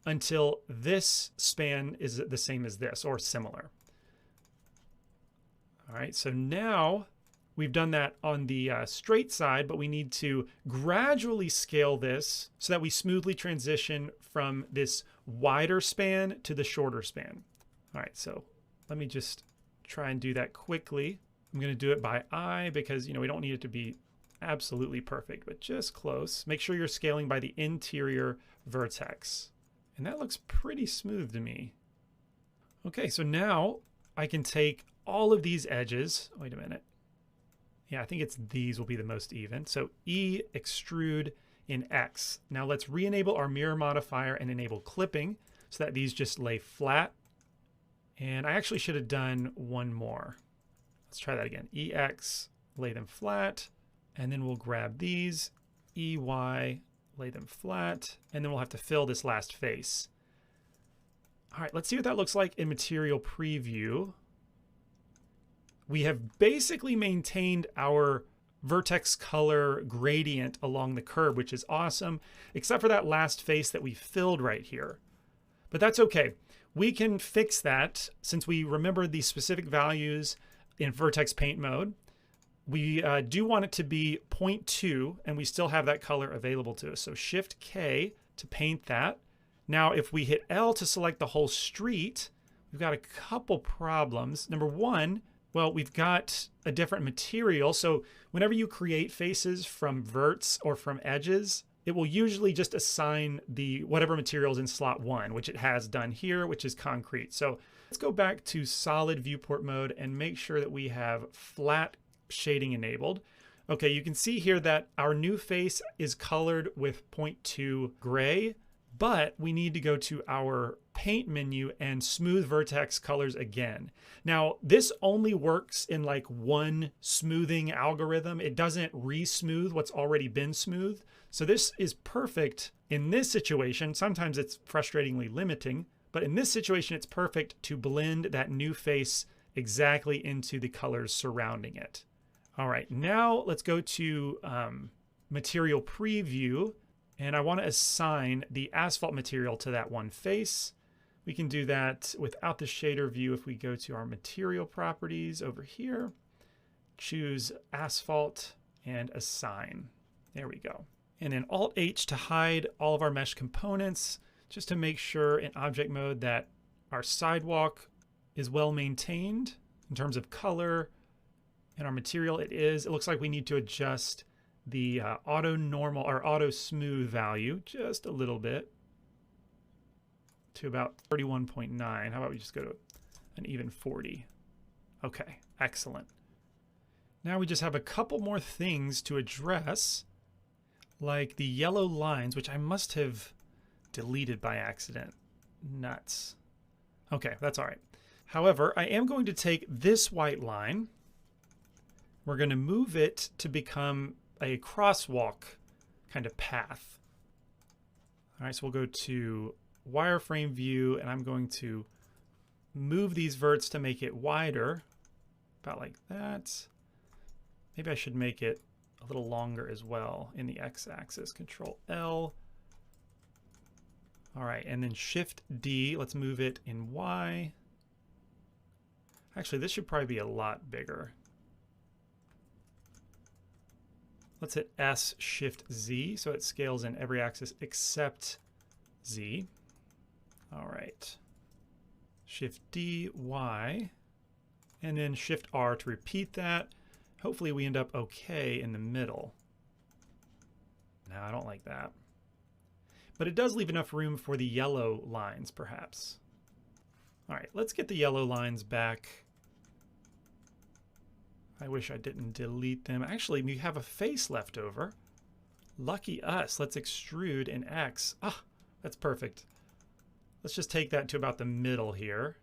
until this span is the same as this or similar. All right, so now we've done that on the straight side, but we need to gradually scale this so that we smoothly transition from this wider span to the shorter span. All right, so let me just try and do that quickly. I'm going to do it by eye because, we don't need it to be absolutely perfect, but just close. Make sure you're scaling by the interior vertex. And that looks pretty smooth to me. Okay, so now I can take all of these edges. Wait a minute. Yeah, I think it's these will be the most even. So E extrude in X. Now let's re-enable our mirror modifier and enable clipping so that these just lay flat. And I actually should have done one more. Let's try that again. EX, lay them flat. And then we'll grab these, EY, lay them flat. And then we'll have to fill this last face. All right, let's see what that looks like in Material Preview. We have basically maintained our vertex color gradient along the curb, which is awesome, except for that last face that we filled right here. But that's okay. We can fix that since we remembered these specific values in vertex paint mode. We do want it to be 0.2, and we still have that color available to us. So Shift K to paint that. Now, if we hit L to select the whole street, we've got a couple problems. Number one, well, we've got a different material. So whenever you create faces from verts or from edges, it will usually just assign the whatever material is in slot 1, which it has done here, which is concrete. So let's go back to solid viewport mode and make sure that we have flat shading enabled. Okay, you can see here that our new face is colored with 0.2 gray, but we need to go to our paint menu and smooth vertex colors again. Now, this only works in like one smoothing algorithm. It doesn't re-smooth what's already been smoothed. So this is perfect in this situation. Sometimes it's frustratingly limiting, but in this situation, it's perfect to blend that new face exactly into the colors surrounding it. All right, now let's go to material preview. And I want to assign the asphalt material to that one face. We can do that without the shader view if we go to our material properties over here, choose asphalt and assign. There we go. And then Alt-H to hide all of our mesh components, just to make sure in object mode that our sidewalk is well maintained in terms of color and our material. It is. It looks like we need to adjust the auto normal or auto smooth value just a little bit to about 31.9. How about we just go to an even 40? Okay, excellent. Now we just have a couple more things to address, like the yellow lines, which I must have deleted by accident. Nuts. Okay, that's all right. However, I am going to take this white line. We're going to move it to become a crosswalk kind of path. All right, so we'll go to wireframe view, and I'm going to move these verts to make it wider, about like that. Maybe I should make it a little longer as well in the x-axis. Control L. All right, and then Shift D. Let's move it in Y. Actually, this should probably be a lot bigger. Let's hit S, Shift Z, so it scales in every axis except Z. All right. Shift D, Y, and then Shift R to repeat that. Hopefully we end up okay in the middle. No, I don't like that. But it does leave enough room for the yellow lines, perhaps. All right, let's get the yellow lines back. I wish I didn't delete them. Actually, we have a face left over. Lucky us. Let's extrude an X. Ah, that's perfect. Let's just take that to about the middle here.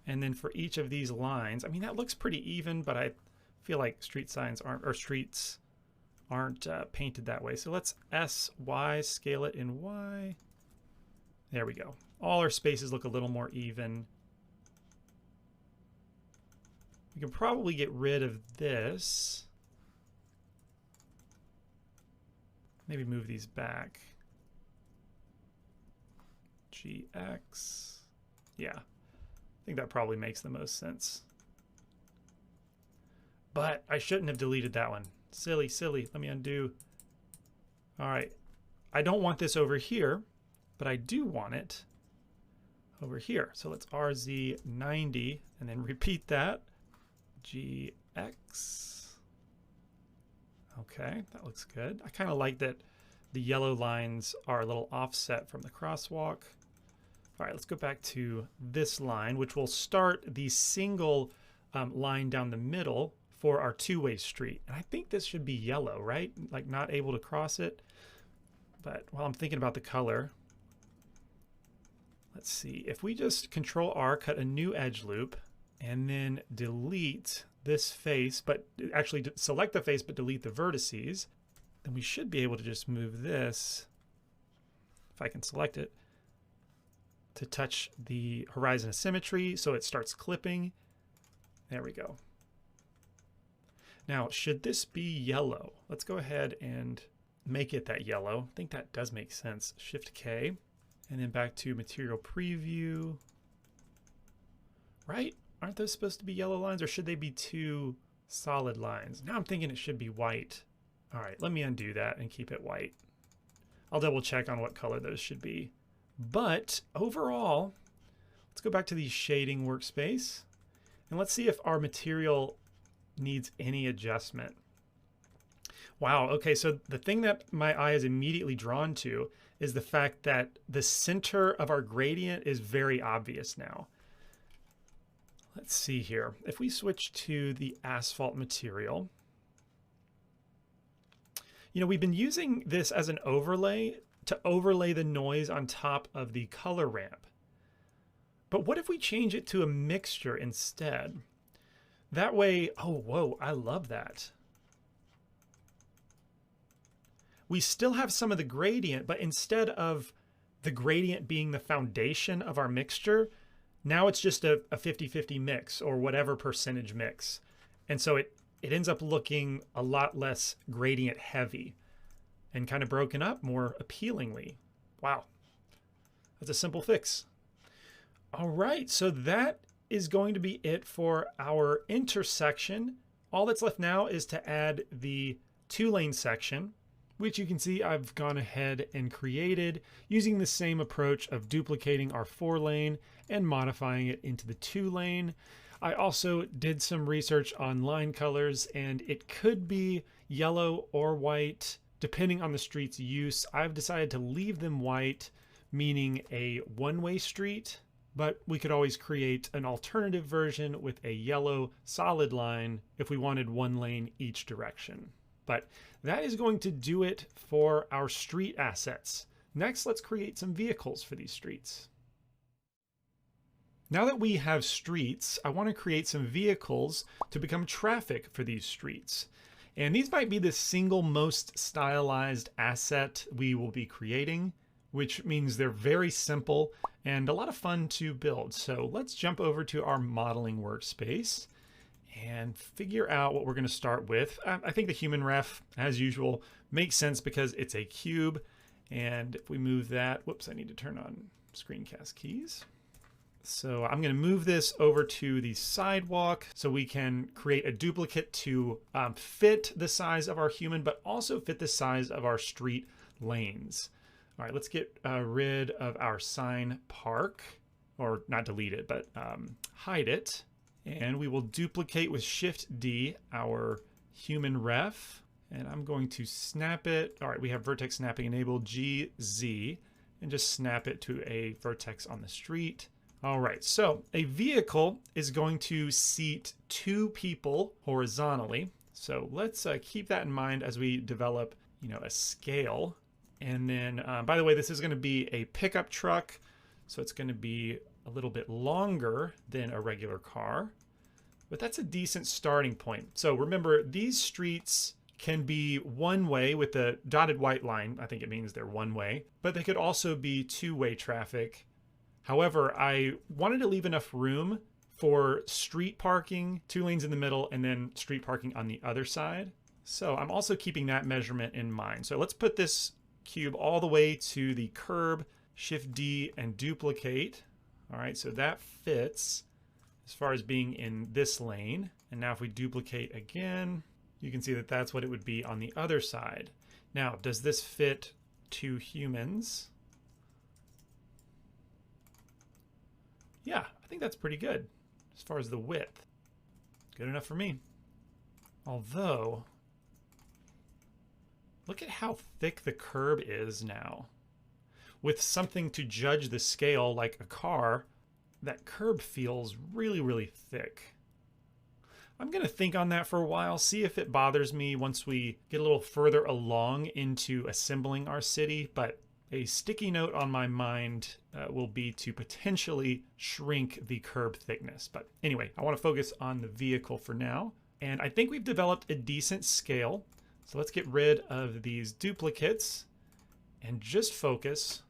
And then for each of these lines, I mean, that looks pretty even, but I feel like street signs aren't, or streets aren't painted that way. So let's SY, scale it in Y. There we go. All our spaces look a little more even. We can probably get rid of this. Maybe move these back. GX. Yeah, I think that probably makes the most sense. But I shouldn't have deleted that one. Silly, silly. Let me undo. All right. I don't want this over here, but I do want it over here. So let's RZ90 and then repeat that. GX. Okay, that looks good. I kind of like that the yellow lines are a little offset from the crosswalk. All right, let's go back to this line, which will start the single line down the middle for our two-way street. And I think this should be yellow, right? Like not able to cross it. But while I'm thinking about the color, let's see. If we just Control R, cut a new edge loop, and then delete this face, but actually select the face, but delete the vertices, then we should be able to just move this, if I can select it, to touch the horizon of symmetry so it starts clipping. There we go. Now, should this be yellow? Let's go ahead and make it that yellow. I think that does make sense. Shift K, and then back to material preview. Right? Aren't those supposed to be yellow lines, or should they be two solid lines? Now I'm thinking it should be white. All right, let me undo that and keep it white. I'll double check on what color those should be. But overall, let's go back to the shading workspace and let's see if our material needs any adjustment. Wow, okay, so the thing that my eye is immediately drawn to is the fact that the center of our gradient is very obvious now. Let's see here. If we switch to the asphalt material, you know, we've been using this as an overlay to overlay the noise on top of the color ramp. But what if we change it to a mixture instead? That way, oh, whoa, I love that. We still have some of the gradient, but instead of the gradient being the foundation of our mixture, now it's just a 50-50 mix or whatever percentage mix. And so it ends up looking a lot less gradient heavy and kind of broken up more appealingly. Wow, that's a simple fix. All right, so that is going to be it for our intersection. All that's left now is to add the 2-lane section, which you can see I've gone ahead and created using the same approach of duplicating our 4-lane and modifying it into the 2-lane. I also did some research on line colors, and it could be yellow or white depending on the street's use. I've decided to leave them white, meaning a one-way street, but we could always create an alternative version with a yellow solid line if we wanted 1 lane each direction. But that is going to do it for our street assets. Next, let's create some vehicles for these streets. Now that we have streets, I want to create some vehicles to become traffic for these streets. And these might be the single most stylized asset we will be creating, which means they're very simple and a lot of fun to build. So let's jump over to our modeling workspace and figure out what we're going to start with. I think the human ref, as usual, makes sense because it's a cube. And if we move that, whoops, I need to turn on screencast keys. So I'm going to move this over to the sidewalk so we can create a duplicate to fit the size of our human, but also fit the size of our street lanes. All right, let's get rid of our sign park, or not delete it, but hide it. And we will duplicate with Shift D our human ref. And I'm going to snap it. All right, we have vertex snapping enabled, GZ, and just snap it to a vertex on the street. All right, so a vehicle is going to seat 2 people horizontally. So let's keep that in mind as we develop, a scale. And then, by the way, this is going to be a pickup truck, so it's going to be a little bit longer than a regular car, but that's a decent starting point. So remember, these streets can be one way with the dotted white line. I think it means they're one way, but they could also be 2-way traffic. However, I wanted to leave enough room for street parking, 2 lanes in the middle, and then street parking on the other side. So I'm also keeping that measurement in mind. So let's put this cube all the way to the curb, Shift D and duplicate. All right, so that fits as far as being in this lane. And now if we duplicate again, you can see that that's what it would be on the other side. Now, does this fit 2 humans? Yeah, I think that's pretty good as far as the width. Good enough for me. Although, look at how thick the curb is now. With something to judge the scale like a car, that curb feels really, really thick. I'm going to think on that for a while, see if it bothers me once we get a little further along into assembling our city, but a sticky note on my mind will be to potentially shrink the curb thickness. But anyway, I want to focus on the vehicle for now. And I think we've developed a decent scale. So let's get rid of these duplicates and just focus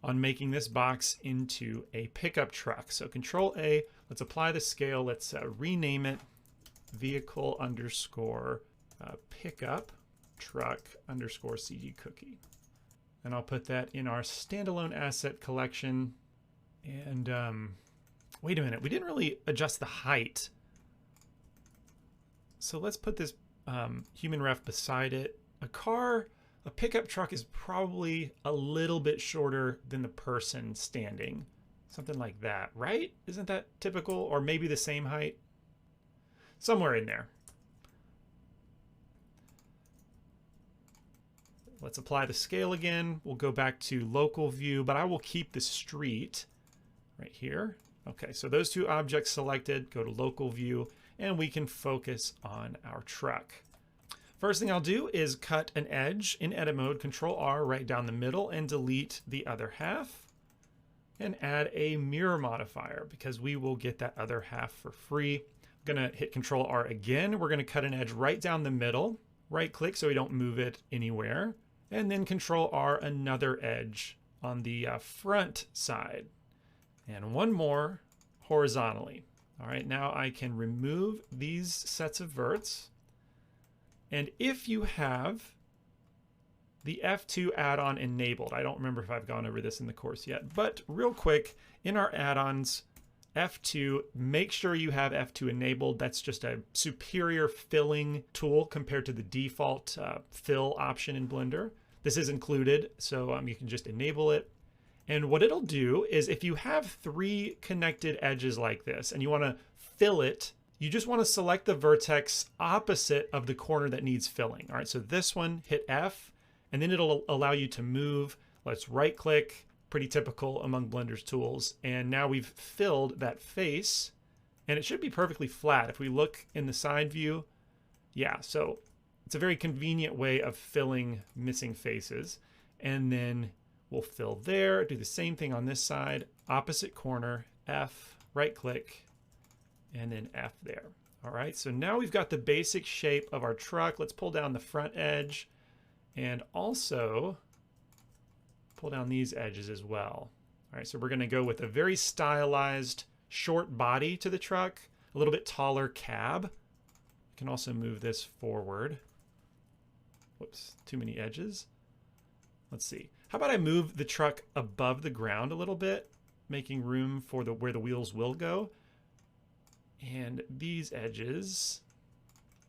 on making this box into a pickup truck. So Control A, let's apply the scale. Let's rename it vehicle underscore pickup truck underscore CG cookie. And I'll put that in our standalone asset collection. And wait a minute, we didn't really adjust the height. So let's put this human ref beside it. A pickup truck is probably a little bit shorter than the person standing. Something like that, right? Isn't that typical? Or maybe the same height? Somewhere in there. Let's apply the scale again. We'll go back to local view, but I will keep the street right here. Okay, so those 2 objects selected, go to local view, and we can focus on our truck. First thing I'll do is cut an edge in edit mode, Control R right down the middle, and delete the other half. And add a mirror modifier because we will get that other half for free. I'm gonna hit Control R again. We're gonna cut an edge right down the middle, right click so we don't move it anywhere, and then Control R another edge on the front side. And one more horizontally. All right, now I can remove these sets of verts. And if you have the F2 add-on enabled, I don't remember if I've gone over this in the course yet, but real quick, in our add-ons, F2, make sure you have F2 enabled. That's just a superior filling tool compared to the default fill option in Blender. This is included, so you can just enable it. And what it'll do is if you have 3 connected edges like this and you want to fill it, you just want to select the vertex opposite of the corner that needs filling. All right, so this one, hit F, and then it'll allow you to move. Let's right click, pretty typical among Blender's tools. And now we've filled that face and it should be perfectly flat. If we look in the side view, yeah, so it's a very convenient way of filling missing faces. And then we'll fill there, do the same thing on this side, opposite corner, F, right click, and then F there. All right, so now we've got the basic shape of our truck. Let's pull down the front edge and also pull down these edges as well. All right, so we're gonna go with a very stylized short body to the truck, a little bit taller cab. I can also move this forward. Whoops, too many edges. Let's see. How about I move the truck above the ground a little bit, making room for where the wheels will go. And these edges,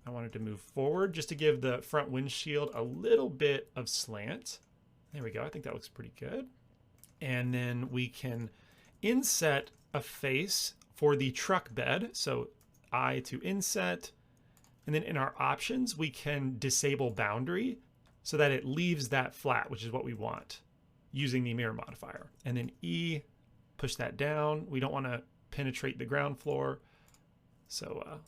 I wanted to move forward just to give the front windshield a little bit of slant. There we go. I think that looks pretty good. And then we can inset a face for the truck bed. So I to inset. And then in our options, we can disable boundary so that it leaves that flat, which is what we want, using the mirror modifier. And then E, push that down. We don't want to penetrate the ground floor. So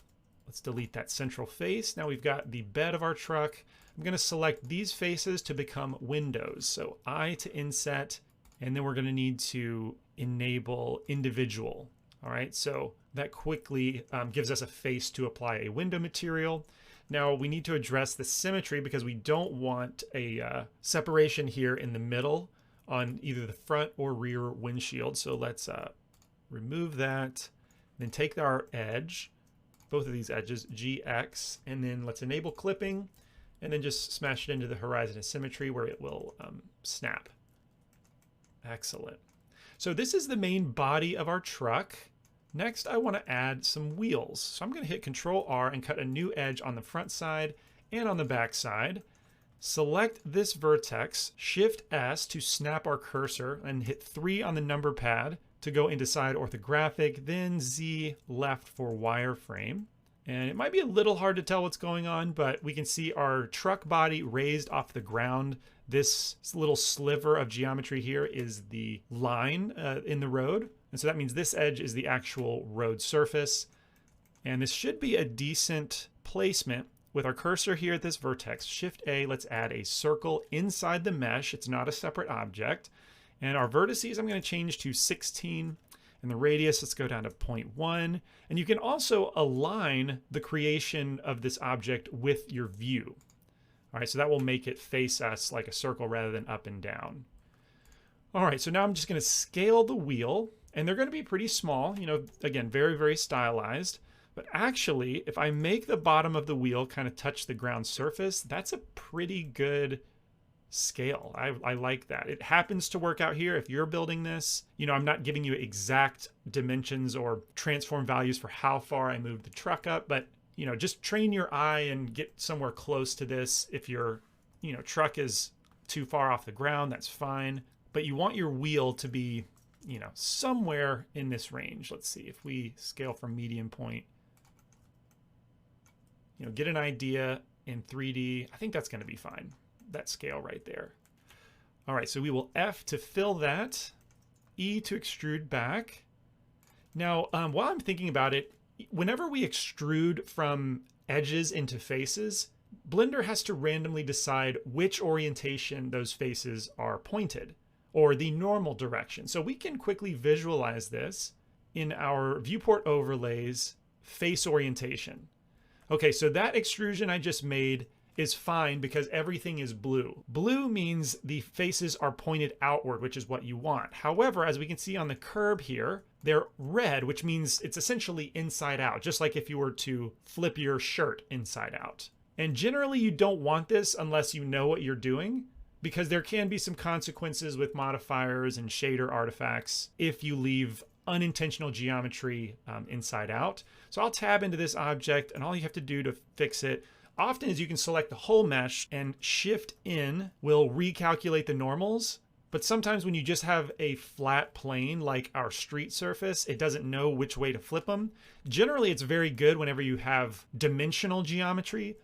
let's delete that central face. Now we've got the bed of our truck. I'm going to select these faces to become windows. So I to inset, and then we're going to need to enable individual. All right, so that quickly gives us a face to apply a window material. Now we need to address the symmetry because we don't want a separation here in the middle on either the front or rear windshield. So let's remove that, then take our edge, both of these edges, GX, and then let's enable clipping, and then just smash it into the horizon of symmetry where it will snap. Excellent. So this is the main body of our truck. Next, I want to add some wheels. So I'm going to hit Control R and cut a new edge on the front side and on the back side. Select this vertex, Shift S to snap our cursor, and hit 3 on the number pad to go into side orthographic, then Z left for wireframe. And it might be a little hard to tell what's going on, but we can see our truck body raised off the ground. This little sliver of geometry here is the line in the road. And so that means this edge is the actual road surface. And this should be a decent placement with our cursor here at this vertex. Shift A, let's add a circle inside the mesh. It's not a separate object. And our vertices, I'm going to change to 16. And the radius, let's go down to 0.1. And you can also align the creation of this object with your view. All right, so that will make it face us like a circle rather than up and down. All right, so now I'm just going to scale the wheel. And they're going to be pretty small, you know, again, very, very stylized. But actually, if I make the bottom of the wheel kind of touch the ground surface, that's a pretty good scale. I like that. It happens to work out here. If you're building this, you know, I'm not giving you exact dimensions or transform values for how far I moved the truck up, but, you know, just train your eye and get somewhere close to this. If your, you know, truck is too far off the ground, that's fine. But you want your wheel to be, you know, somewhere in this range. Let's see if we scale from median point, you know, get an idea in 3D. I think that's going to be fine. That scale right there. All right, so we will F to fill that, E to extrude back. Now, while I'm thinking about it, whenever we extrude from edges into faces, Blender has to randomly decide which orientation those faces are pointed, or the normal direction. So we can quickly visualize this in our viewport overlays face orientation. Okay, so that extrusion I just made is fine because everything is blue. Blue means the faces are pointed outward, which is what you want. However, as we can see on the curb here, they're red, which means it's essentially inside out, just like if you were to flip your shirt inside out. And generally you don't want this unless you know what you're doing, because there can be some consequences with modifiers and shader artifacts if you leave unintentional geometry inside out. So I'll tab into this object, and all you have to do to fix it often is you can select the whole mesh, and Shift in will recalculate the normals. But sometimes when you just have a flat plane like our street surface, it doesn't know which way to flip them. Generally, it's very good whenever you have dimensional geometry,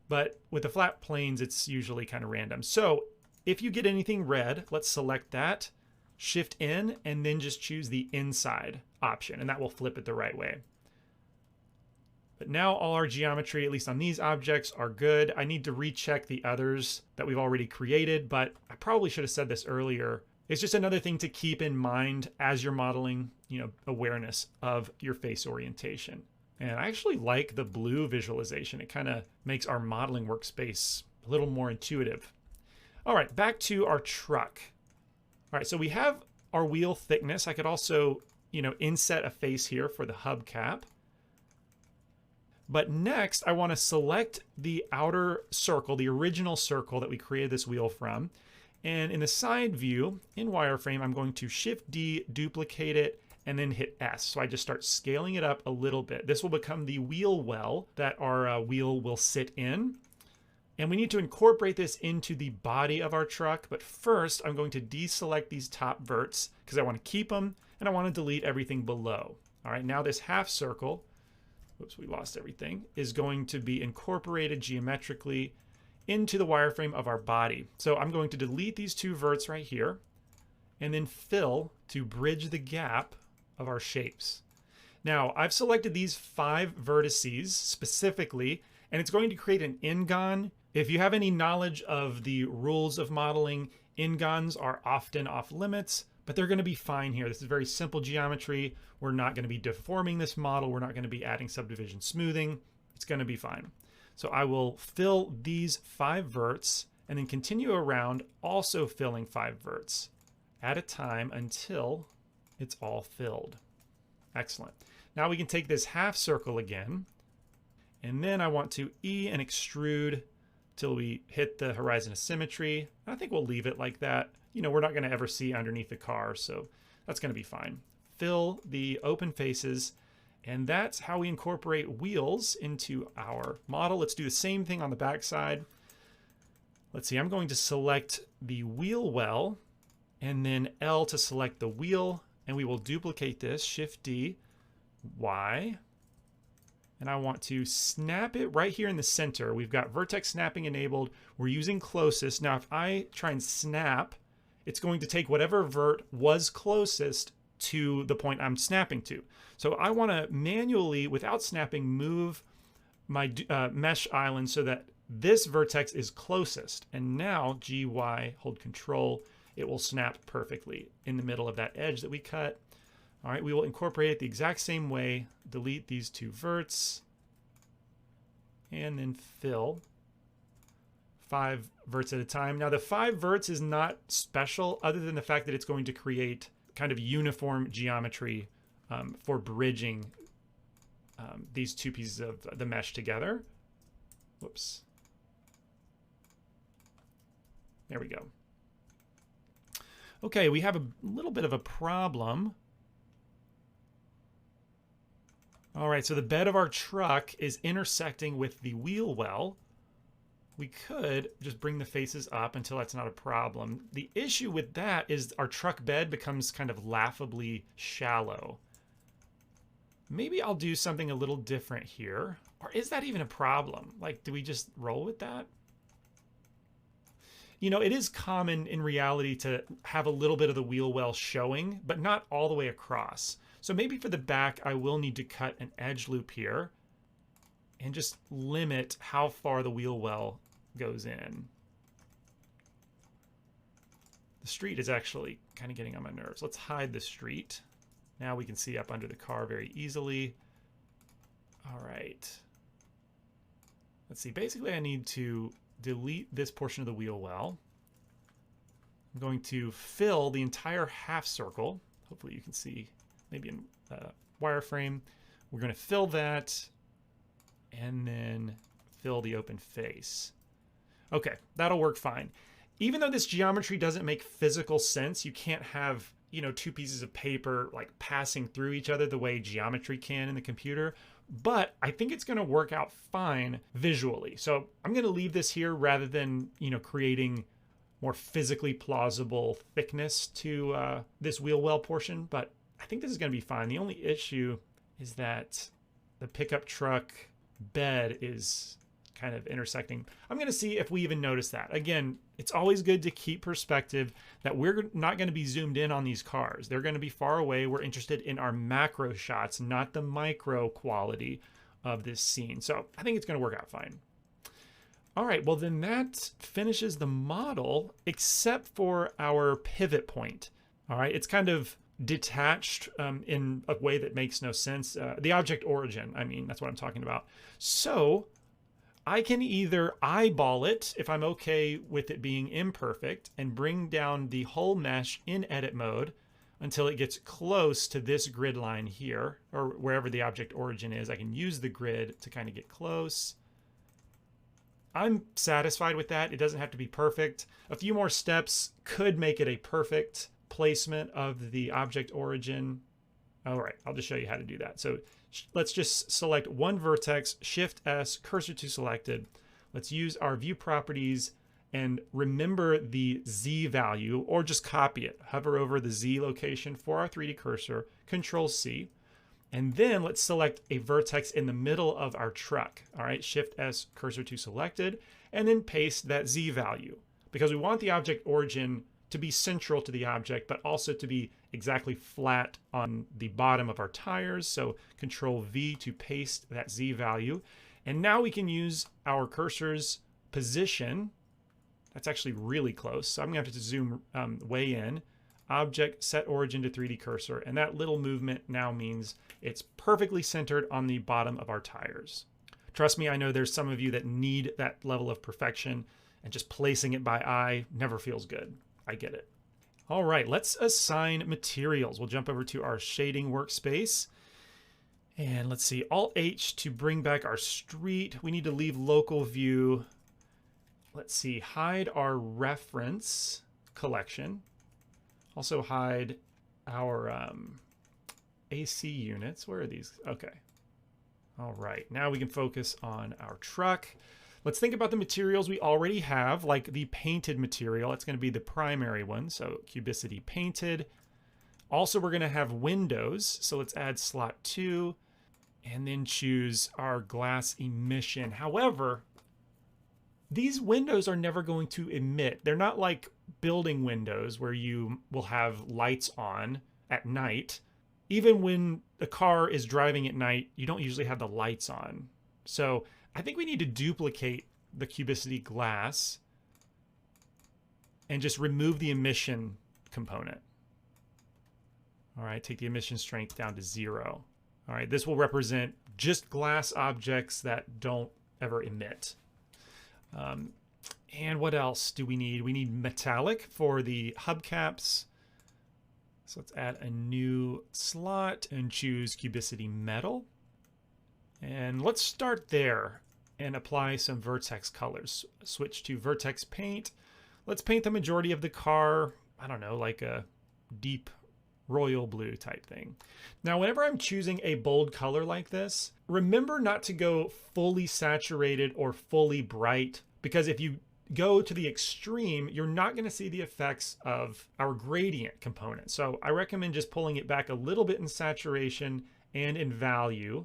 but with the flat planes, it's usually kind of random. So if you get anything red, let's select that, Shift in, and then just choose the inside option, and that will flip it the right way. But now all our geometry, at least on these objects, are good. I need to recheck the others that we've already created, but I probably should have said this earlier. It's just another thing to keep in mind as you're modeling, awareness of your face orientation. And I actually like the blue visualization. It kind of makes our modeling workspace a little more intuitive. All right, back to our truck. All right, so we have our wheel thickness. I could also, inset a face here for the hubcap. But next, I want to select the outer circle, the original circle that we created this wheel from. And in the side view, in wireframe, I'm going to Shift-D, duplicate it, and then hit S. So I just start scaling it up a little bit. This will become the wheel well that our wheel will sit in. And we need to incorporate this into the body of our truck. But first, I'm going to deselect these top verts because I want to keep them, and I want to delete everything below. All right, now this half circle, whoops, we lost everything, is going to be incorporated geometrically into the wireframe of our body. So I'm going to delete these two verts right here, and then fill to bridge the gap of our shapes. Now, I've selected these 5 vertices specifically, and it's going to create an n-gon. If you have any knowledge of the rules of modeling, n-gons are often off limits, but they're going to be fine here. This is very simple geometry. We're not going to be deforming this model. We're not going to be adding subdivision smoothing. It's going to be fine. So I will fill these 5 verts and then continue around, also filling 5 verts at a time until it's all filled. Excellent. Now we can take this half circle again, and then I want to E and extrude till we hit the horizon of symmetry. I think we'll leave it like that. We're not going to ever see underneath the car, so that's going to be fine. Fill the open faces, and that's how we incorporate wheels into our model. Let's do the same thing on the back side. Let's see, I'm going to select the wheel well, and then L to select the wheel, and we will duplicate this, Shift-D, Y, and I want to snap it right here in the center. We've got vertex snapping enabled. We're using closest. Now, if I try and snap, it's going to take whatever vert was closest to the point I'm snapping to. So I want to manually, without snapping, move my mesh island so that this vertex is closest. And now GY, hold control, it will snap perfectly in the middle of that edge that we cut. All right, we will incorporate it the exact same way. Delete these 2 verts and then fill 5 verts at a time. Now the 5 verts is not special other than the fact that it's going to create kind of uniform geometry for bridging these 2 pieces of the mesh together. Whoops. There we go. Okay, we have a little bit of a problem. All right, so the bed of our truck is intersecting with the wheel well. We could just bring the faces up until that's not a problem. The issue with that is our truck bed becomes kind of laughably shallow. Maybe I'll do something a little different here. Or is that even a problem? Like, do we just roll with that? It is common in reality to have a little bit of the wheel well showing, but not all the way across. So maybe for the back, I will need to cut an edge loop here. and just limit how far the wheel well goes in. The street is actually kind of getting on my nerves. Let's hide the street. Now we can see up under the car very easily. All right. Let's see. Basically, I need to delete this portion of the wheel well. I'm going to fill the entire half circle. Hopefully you can see maybe in wireframe. We're going to fill that and then fill the open face. Okay, that'll work fine. Even though this geometry doesn't make physical sense, you can't have, you know, two pieces of paper like passing through each other the way geometry can in the computer. But I think it's going to work out fine visually. So I'm going to leave this here rather than, you know, creating more physically plausible thickness to this wheel well portion. But I think this is going to be fine. The only issue is that the pickup truck bed is kind of intersecting. I'm going to see if we even notice that. Again, it's always good to keep perspective that we're not going to be zoomed in on these cars. They're going to be far away. We're interested in our macro shots, not the micro quality of this scene. So I think it's going to work out fine. All right, well then that finishes the model except for our pivot point. All right, it's kind of detached in a way that makes no sense. The object origin, I mean, that's what I'm talking about. So I can either eyeball it if I'm okay with it being imperfect and bring down the whole mesh in edit mode until it gets close to this grid line here, or wherever the object origin is. I can use the grid to kind of get close. I'm satisfied with that. It doesn't have to be perfect. A few more steps could make it a perfect placement of the object origin. All right, I'll just show you how to do that. So let's just select one vertex, Shift S, cursor to selected. Let's use our view properties and remember the Z value, or just copy it. Hover over the Z location for our 3D cursor, Control C. And then let's select a vertex in the middle of our truck. All right, Shift S, cursor to selected, and then paste that Z value, because we want the object origin to be central to the object, but also to be exactly flat on the bottom of our tires. So Control V to paste that Z value. And now we can use our cursor's position. That's actually really close. So I'm gonna have to zoom way in. Object, set origin to 3D cursor. And that little movement now means it's perfectly centered on the bottom of our tires. Trust me, I know there's some of you that need that level of perfection, and just placing it by eye never feels good. I get it. All right, let's assign materials. We'll jump over to our shading workspace. And let's see, Alt-H to bring back our street. We need to leave local view. Let's see, hide our reference collection. Also hide our AC units. Where are these? Okay. All right, now we can focus on our truck. Let's think about the materials we already have, like the painted material. It's going to be the primary one, so Cubicity painted. Also, we're going to have windows, so let's add slot 2, and then choose our glass emission. However, these windows are never going to emit. They're not like building windows where you will have lights on at night. Even when the car is driving at night, you don't usually have the lights on. So I think we need to duplicate the Cubicity glass and just remove the emission component. All right, take the emission strength down to 0. All right, this will represent just glass objects that don't ever emit. And what else do we need? We need metallic for the hubcaps. So let's add a new slot and choose Cubicity metal. And let's start there and apply some vertex colors. Switch to vertex paint. Let's paint the majority of the car, I don't know, like a deep royal blue type thing. Now, whenever I'm choosing a bold color like this, remember not to go fully saturated or fully bright, because if you go to the extreme, you're not going to see the effects of our gradient component. So I recommend just pulling it back a little bit in saturation and in value.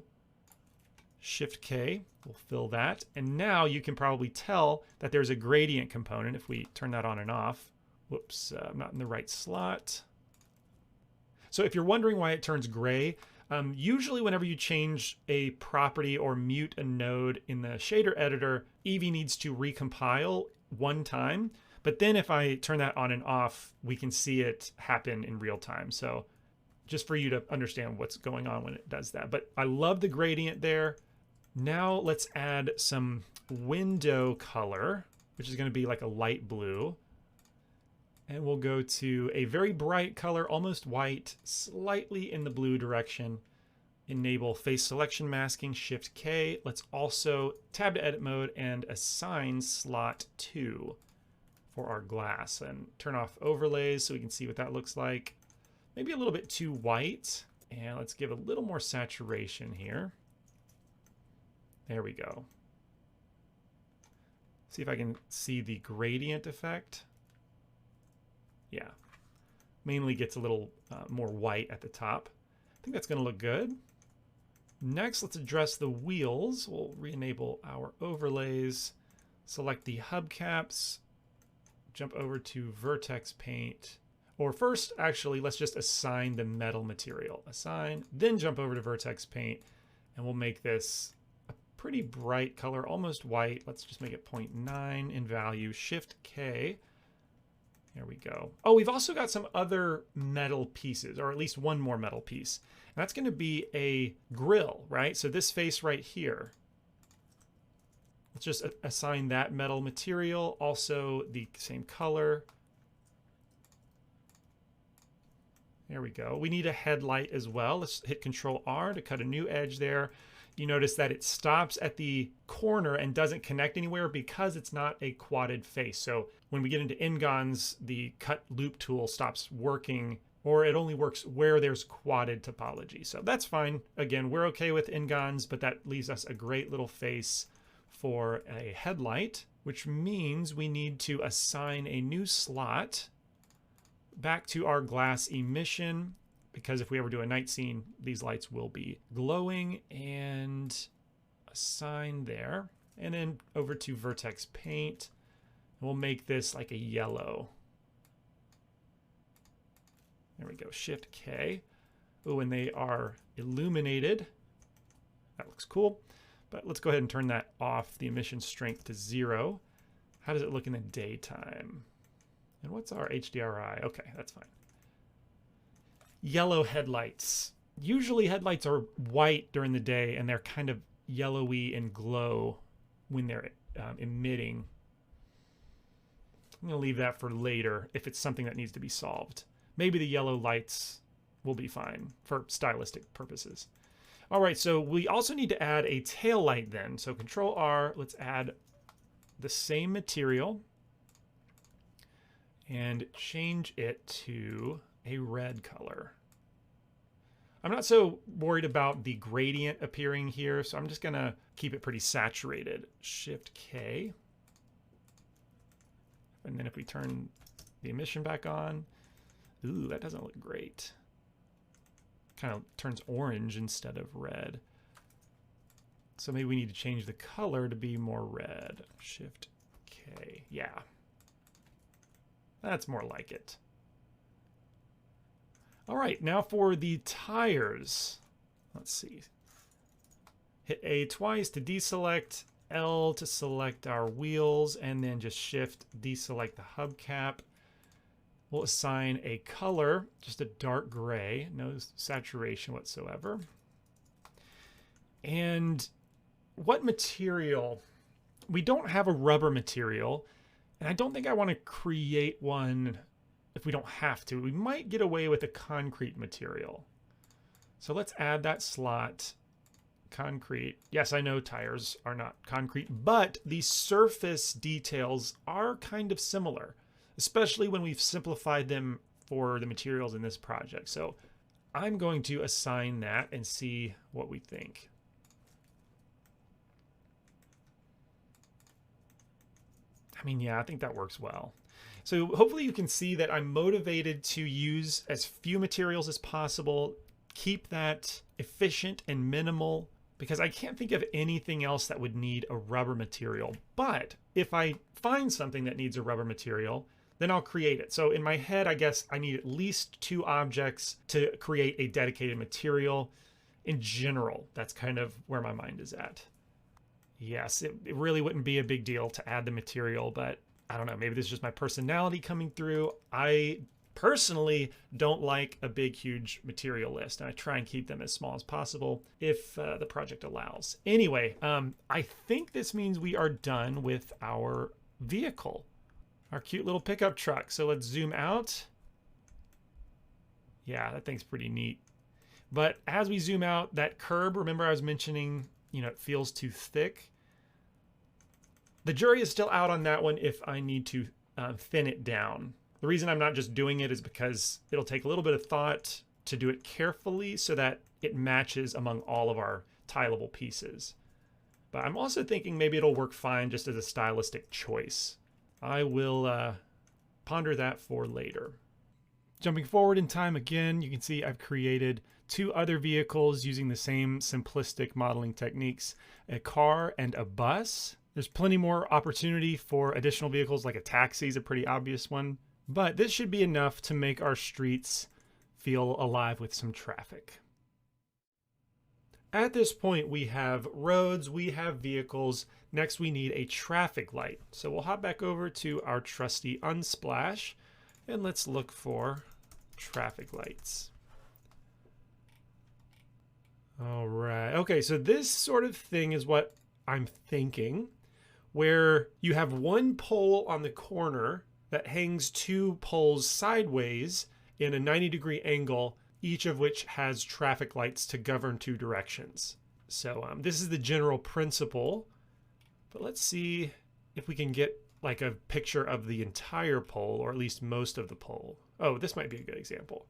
Shift K will fill that. And now you can probably tell that there's a gradient component if we turn that on and off. Whoops, I'm not in the right slot. So if you're wondering why it turns gray, Usually whenever you change a property or mute a node in the shader editor, Eevee needs to recompile one time. But then if I turn that on and off, we can see it happen in real time. So just for you to understand what's going on when it does that. But I love the gradient there. Now let's add some window color, which is going to be like a light blue. And we'll go to a very bright color, almost white, slightly in the blue direction. Enable face selection masking, Shift K. Let's also tab to edit mode and assign slot 2 for our glass, and turn off overlays so we can see what that looks like. Maybe a little bit too white, and let's give a little more saturation here. There we go. See if I can see the gradient effect. Yeah, mainly gets a little more white at the top. I think that's going to look good. Next, let's address the wheels. We'll re-enable our overlays, select the hubcaps, jump over to vertex paint. Or first, actually, let's just assign the metal material. Assign, then jump over to vertex paint, and we'll make this a pretty bright color, almost white. Let's just make it 0.9 in value. Shift K. There we go. Oh, we've also got some other metal pieces, or at least one more metal piece. And that's going to be a grill, right? So this face right here. Let's just assign that metal material, also the same color. There we go. We need a headlight as well. Let's hit Control R to cut a new edge there. You notice that it stops at the corner and doesn't connect anywhere because it's not a quadded face. So when we get into Ngons, the cut loop tool stops working, or it only works where there's quadded topology. So that's fine. Again, we're okay with Ngons, but that leaves us a great little face for a headlight, which means we need to assign a new slot back to our glass emission, because if we ever do a night scene, these lights will be glowing, and assign there. And then over to vertex paint. We'll make this like a yellow. There we go, Shift K. Oh, and they are illuminated. That looks cool. But let's go ahead and turn that off, the emission strength to 0. How does it look in the daytime? And what's our HDRI? Okay, that's fine. Yellow headlights. Usually headlights are white during the day, and they're kind of yellowy and glow when they're emitting. I'm going to leave that for later if it's something that needs to be solved. Maybe the yellow lights will be fine for stylistic purposes. All right, so we also need to add a tail light then. So Control R, let's add the same material and change it to a red color. I'm not so worried about the gradient appearing here, so I'm just gonna keep it pretty saturated. Shift K. And then if we turn the emission back on, ooh, that doesn't look great. Kind of turns orange instead of red. So maybe we need to change the color to be more red. Shift K, yeah. That's more like it. All right, now for the tires. Let's see. Hit A twice to deselect, L to select our wheels, and then just Shift deselect the hubcap. We'll assign a color, just a dark gray, no saturation whatsoever. And what material? We don't have a rubber material, and I don't think I want to create one if we don't have to. We might get away with a concrete material. So let's add that slot. Concrete. Yes, I know tires are not concrete, but the surface details are kind of similar, especially when we've simplified them for the materials in this project. So I'm going to assign that and see what we think. I mean, yeah, I think that works well. So hopefully you can see that I'm motivated to use as few materials as possible, keep that efficient and minimal, because I can't think of anything else that would need a rubber material. But if I find something that needs a rubber material, then I'll create it. So in my head, I guess I need at least 2 objects to create a dedicated material. in general, that's kind of where my mind is at. Yes, it really wouldn't be a big deal to add the material, but I don't know, maybe this is just my personality coming through. I personally don't like a big, huge material list, and I try and keep them as small as possible if the project allows. Anyway, I think this means we are done with our vehicle, our cute little pickup truck. So let's zoom out. Yeah, that thing's pretty neat. But as we zoom out, that curb, remember I was mentioning, you know, it feels too thick. The jury is still out on that one if I need to thin it down. The reason I'm not just doing it is because it'll take a little bit of thought to do it carefully so that it matches among all of our tileable pieces. But I'm also thinking maybe it'll work fine just as a stylistic choice. I will ponder that for later. Jumping forward in time again, you can see I've created two other vehicles using the same simplistic modeling techniques, a car and a bus. There's plenty more opportunity for additional vehicles, like a taxi is a pretty obvious one. But this should be enough to make our streets feel alive with some traffic. At this point, we have roads, we have vehicles. Next, we need a traffic light. So we'll hop back over to our trusty Unsplash, and let's look for traffic lights. All right. Okay, so this sort of thing is what I'm thinking, where you have one pole on the corner that hangs two poles sideways in a 90-degree angle, each of which has traffic lights to govern two directions. So this is the general principle, but let's see if we can get like a picture of the entire pole, or at least most of the pole. Oh, this might be a good example.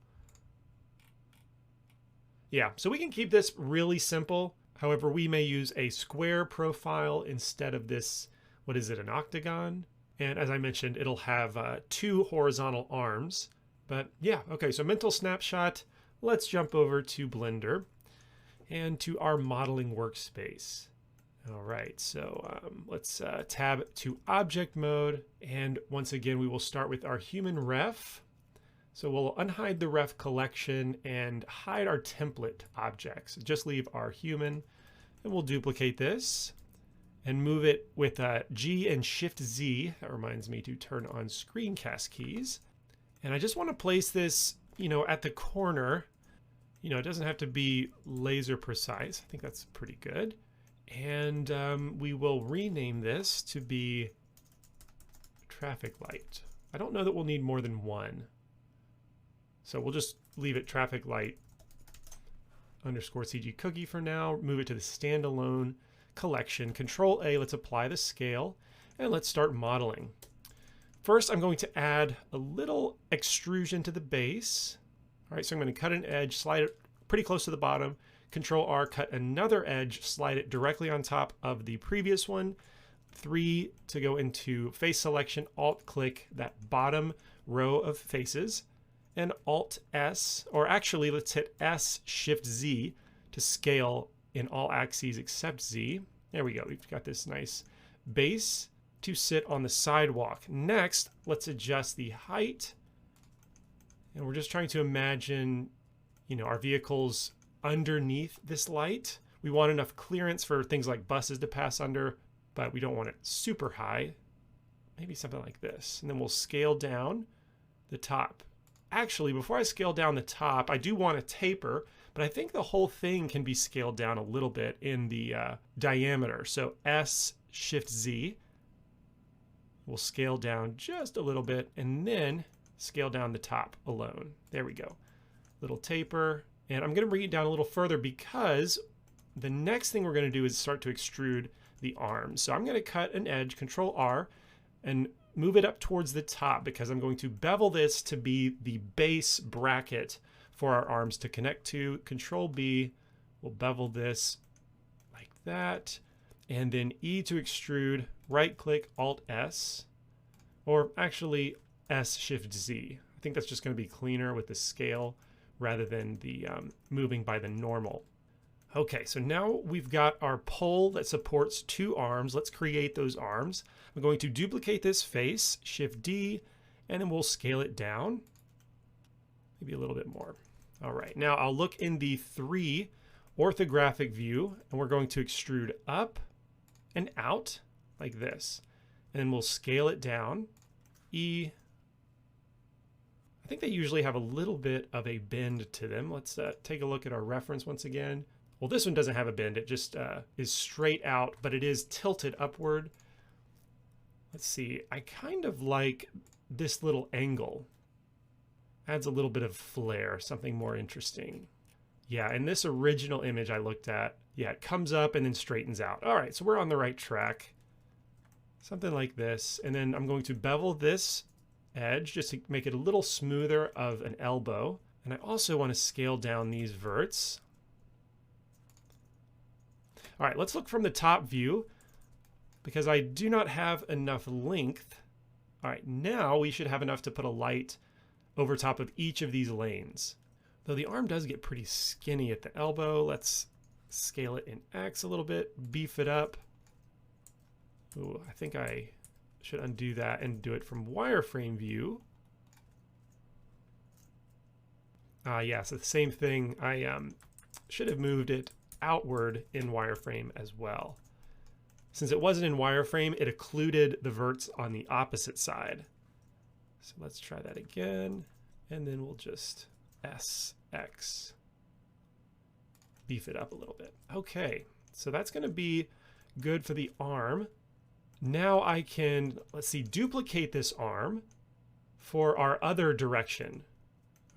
Yeah, so we can keep this really simple. However, we may use a square profile instead of this, what is it, an octagon? And as I mentioned, it'll have two horizontal arms. But yeah, okay, so mental snapshot. Let's jump over to Blender and to our modeling workspace. All right, so let's tab to object mode. And once again, we will start with our human ref. So we'll unhide the ref collection and hide our template objects. Just leave our human, and we'll duplicate this and move it with G and Shift Z. That reminds me to turn on screencast keys. And I just want to place this, you know, at the corner. You know, it doesn't have to be laser precise. I think that's pretty good. And we will rename this to be traffic light. I don't know that we'll need more than one. So we'll just leave it traffic light underscore CG cookie for now. Move it to the standalone collection. Control A, let's apply the scale, and let's start modeling. First, I'm going to add a little extrusion to the base. All right, so I'm going to cut an edge, slide it pretty close to the bottom. Control R, cut another edge, slide it directly on top of the previous one. 3 to go into face selection, Alt click that bottom row of faces, and Alt S, or actually let's hit S Shift Z to scale in all axes except Z. There we go, we've got this nice base to sit on the sidewalk. Next, let's adjust the height. And we're just trying to imagine, you know, our vehicles underneath this light. We want enough clearance for things like buses to pass under, but we don't want it super high. Maybe something like this. And then we'll scale down the top. Actually, before I scale down the top, I do want a taper, but I think the whole thing can be scaled down a little bit in the diameter. So S Shift Z. We'll scale down just a little bit and then scale down the top alone. There we go. Little taper. And I'm going to bring it down a little further because the next thing we're going to do is start to extrude the arms. So I'm going to cut an edge, Control R, and move it up towards the top because I'm going to bevel this to be the base bracket for our arms to connect to. Control B, we'll bevel this like that. And then E to extrude, right click, Alt S, or actually S Shift Z. I think that's just going to be cleaner with the scale rather than the moving by the normal. Okay, so now we've got our pole that supports two arms. Let's create those arms. I'm going to duplicate this face, Shift D, and then we'll scale it down. Maybe a little bit more. All right, now I'll look in the 3 orthographic view, and we're going to extrude up and out like this. And then we'll scale it down. E. I think they usually have a little bit of a bend to them. Let's take a look at our reference once again. Well, this one doesn't have a bend. It just is straight out, but it is tilted upward. Let's see. I kind of like this little angle. Adds a little bit of flair, something more interesting. Yeah, in this original image I looked at, yeah, it comes up and then straightens out. All right, so we're on the right track. Something like this. And then I'm going to bevel this edge just to make it a little smoother of an elbow. And I also want to scale down these verts. All right, let's look from the top view because I do not have enough length. All right, now we should have enough to put a light over top of each of these lanes. Though the arm does get pretty skinny at the elbow, let's scale it in X a little bit, beef it up. Ooh, I think I should undo that and do it from wireframe view. Yeah, so the same thing. I should have moved it outward in wireframe as well. Since it wasn't in wireframe, it occluded the verts on the opposite side. So let's try that again, and then we'll just SX. Beef it up a little bit. Okay, so that's going to be good for the arm. Now I can, let's see, duplicate this arm for our other direction.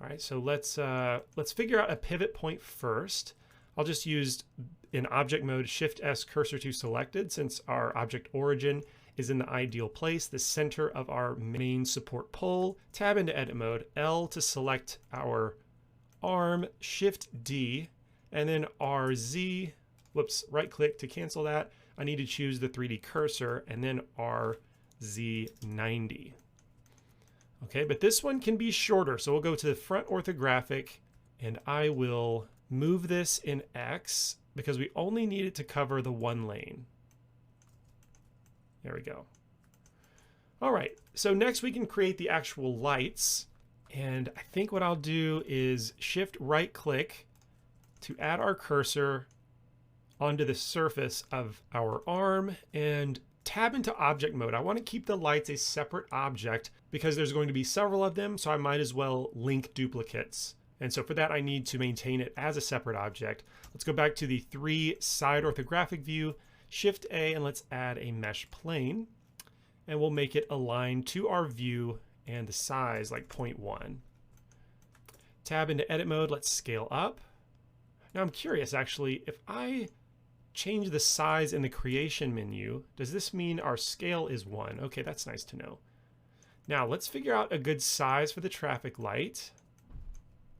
All right, so let's figure out a pivot point first. I'll just use in object mode Shift S cursor to selected since our object origin is in the ideal place, the center of our main support pole. Tab into edit mode, L to select our arm, Shift D, and then RZ, whoops, right click to cancel that. I need to choose the 3D cursor and then RZ90. Okay, but this one can be shorter. So we'll go to the front orthographic and I will move this in X because we only need it to cover the one lane. There we go. All right, so next we can create the actual lights. And I think what I'll do is shift right click to add our cursor onto the surface of our arm and tab into object mode. I want to keep the lights a separate object because there's going to be several of them, so I might as well link duplicates. And so for that, I need to maintain it as a separate object. Let's go back to the 3 side orthographic view, Shift A, and let's add a mesh plane. And we'll make it align to our view and the size like 0.1. Tab into edit mode, let's scale up. Now I'm curious actually, if I change the size in the creation menu, does this mean our scale is 1? Okay, that's nice to know. Now let's figure out a good size for the traffic light.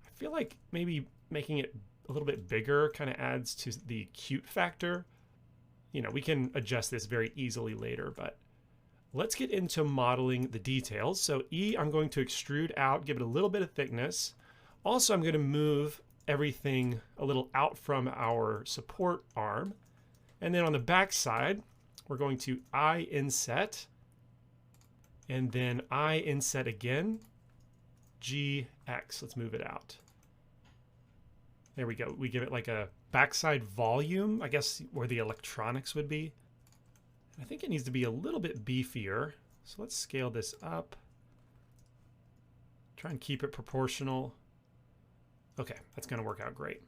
I feel like maybe making it a little bit bigger kind of adds to the cute factor. You know, we can adjust this very easily later, but let's get into modeling the details. So E, I'm going to extrude out, give it a little bit of thickness. Also, I'm going to move everything a little out from our support arm. And then on the back side, we're going to I inset, and then I inset again, GX. Let's move it out. There we go. We give it like a backside volume, I guess where the electronics would be. I think it needs to be a little bit beefier. So let's scale this up. Try and keep it proportional. Okay, that's going to work out great.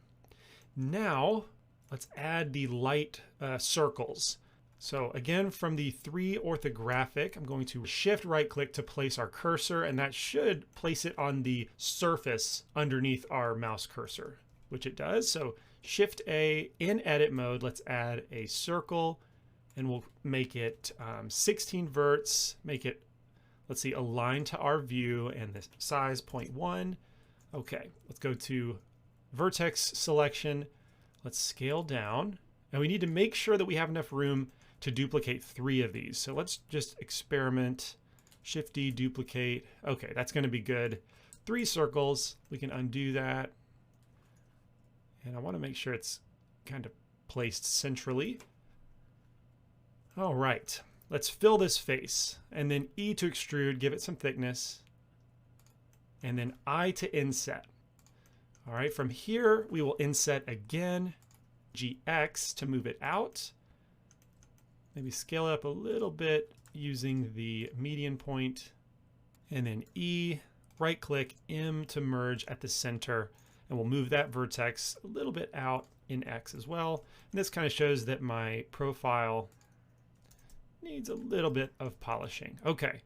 Now, let's add the light circles. So again, from the 3 orthographic, I'm going to shift right click to place our cursor, and that should place it on the surface underneath our mouse cursor, which it does. So Shift A in edit mode, let's add a circle, and we'll make it 16 verts, make it, let's see, aligned to our view, and the size 0.1. Okay, let's go to vertex selection. Let's scale down. And we need to make sure that we have enough room to duplicate 3 of these. So let's just experiment. Shift D, duplicate. Okay, that's going to be good. 3 circles. We can undo that. And I want to make sure it's kind of placed centrally. All right, let's fill this face. And then E to extrude, give it some thickness. And then I to inset. All right, from here, we will inset again. GX to move it out. Maybe scale it up a little bit using the median point, and then E, right click, M to merge at the center, and we'll move that vertex a little bit out in X as well. And this kind of shows that my profile needs a little bit of polishing. Okay,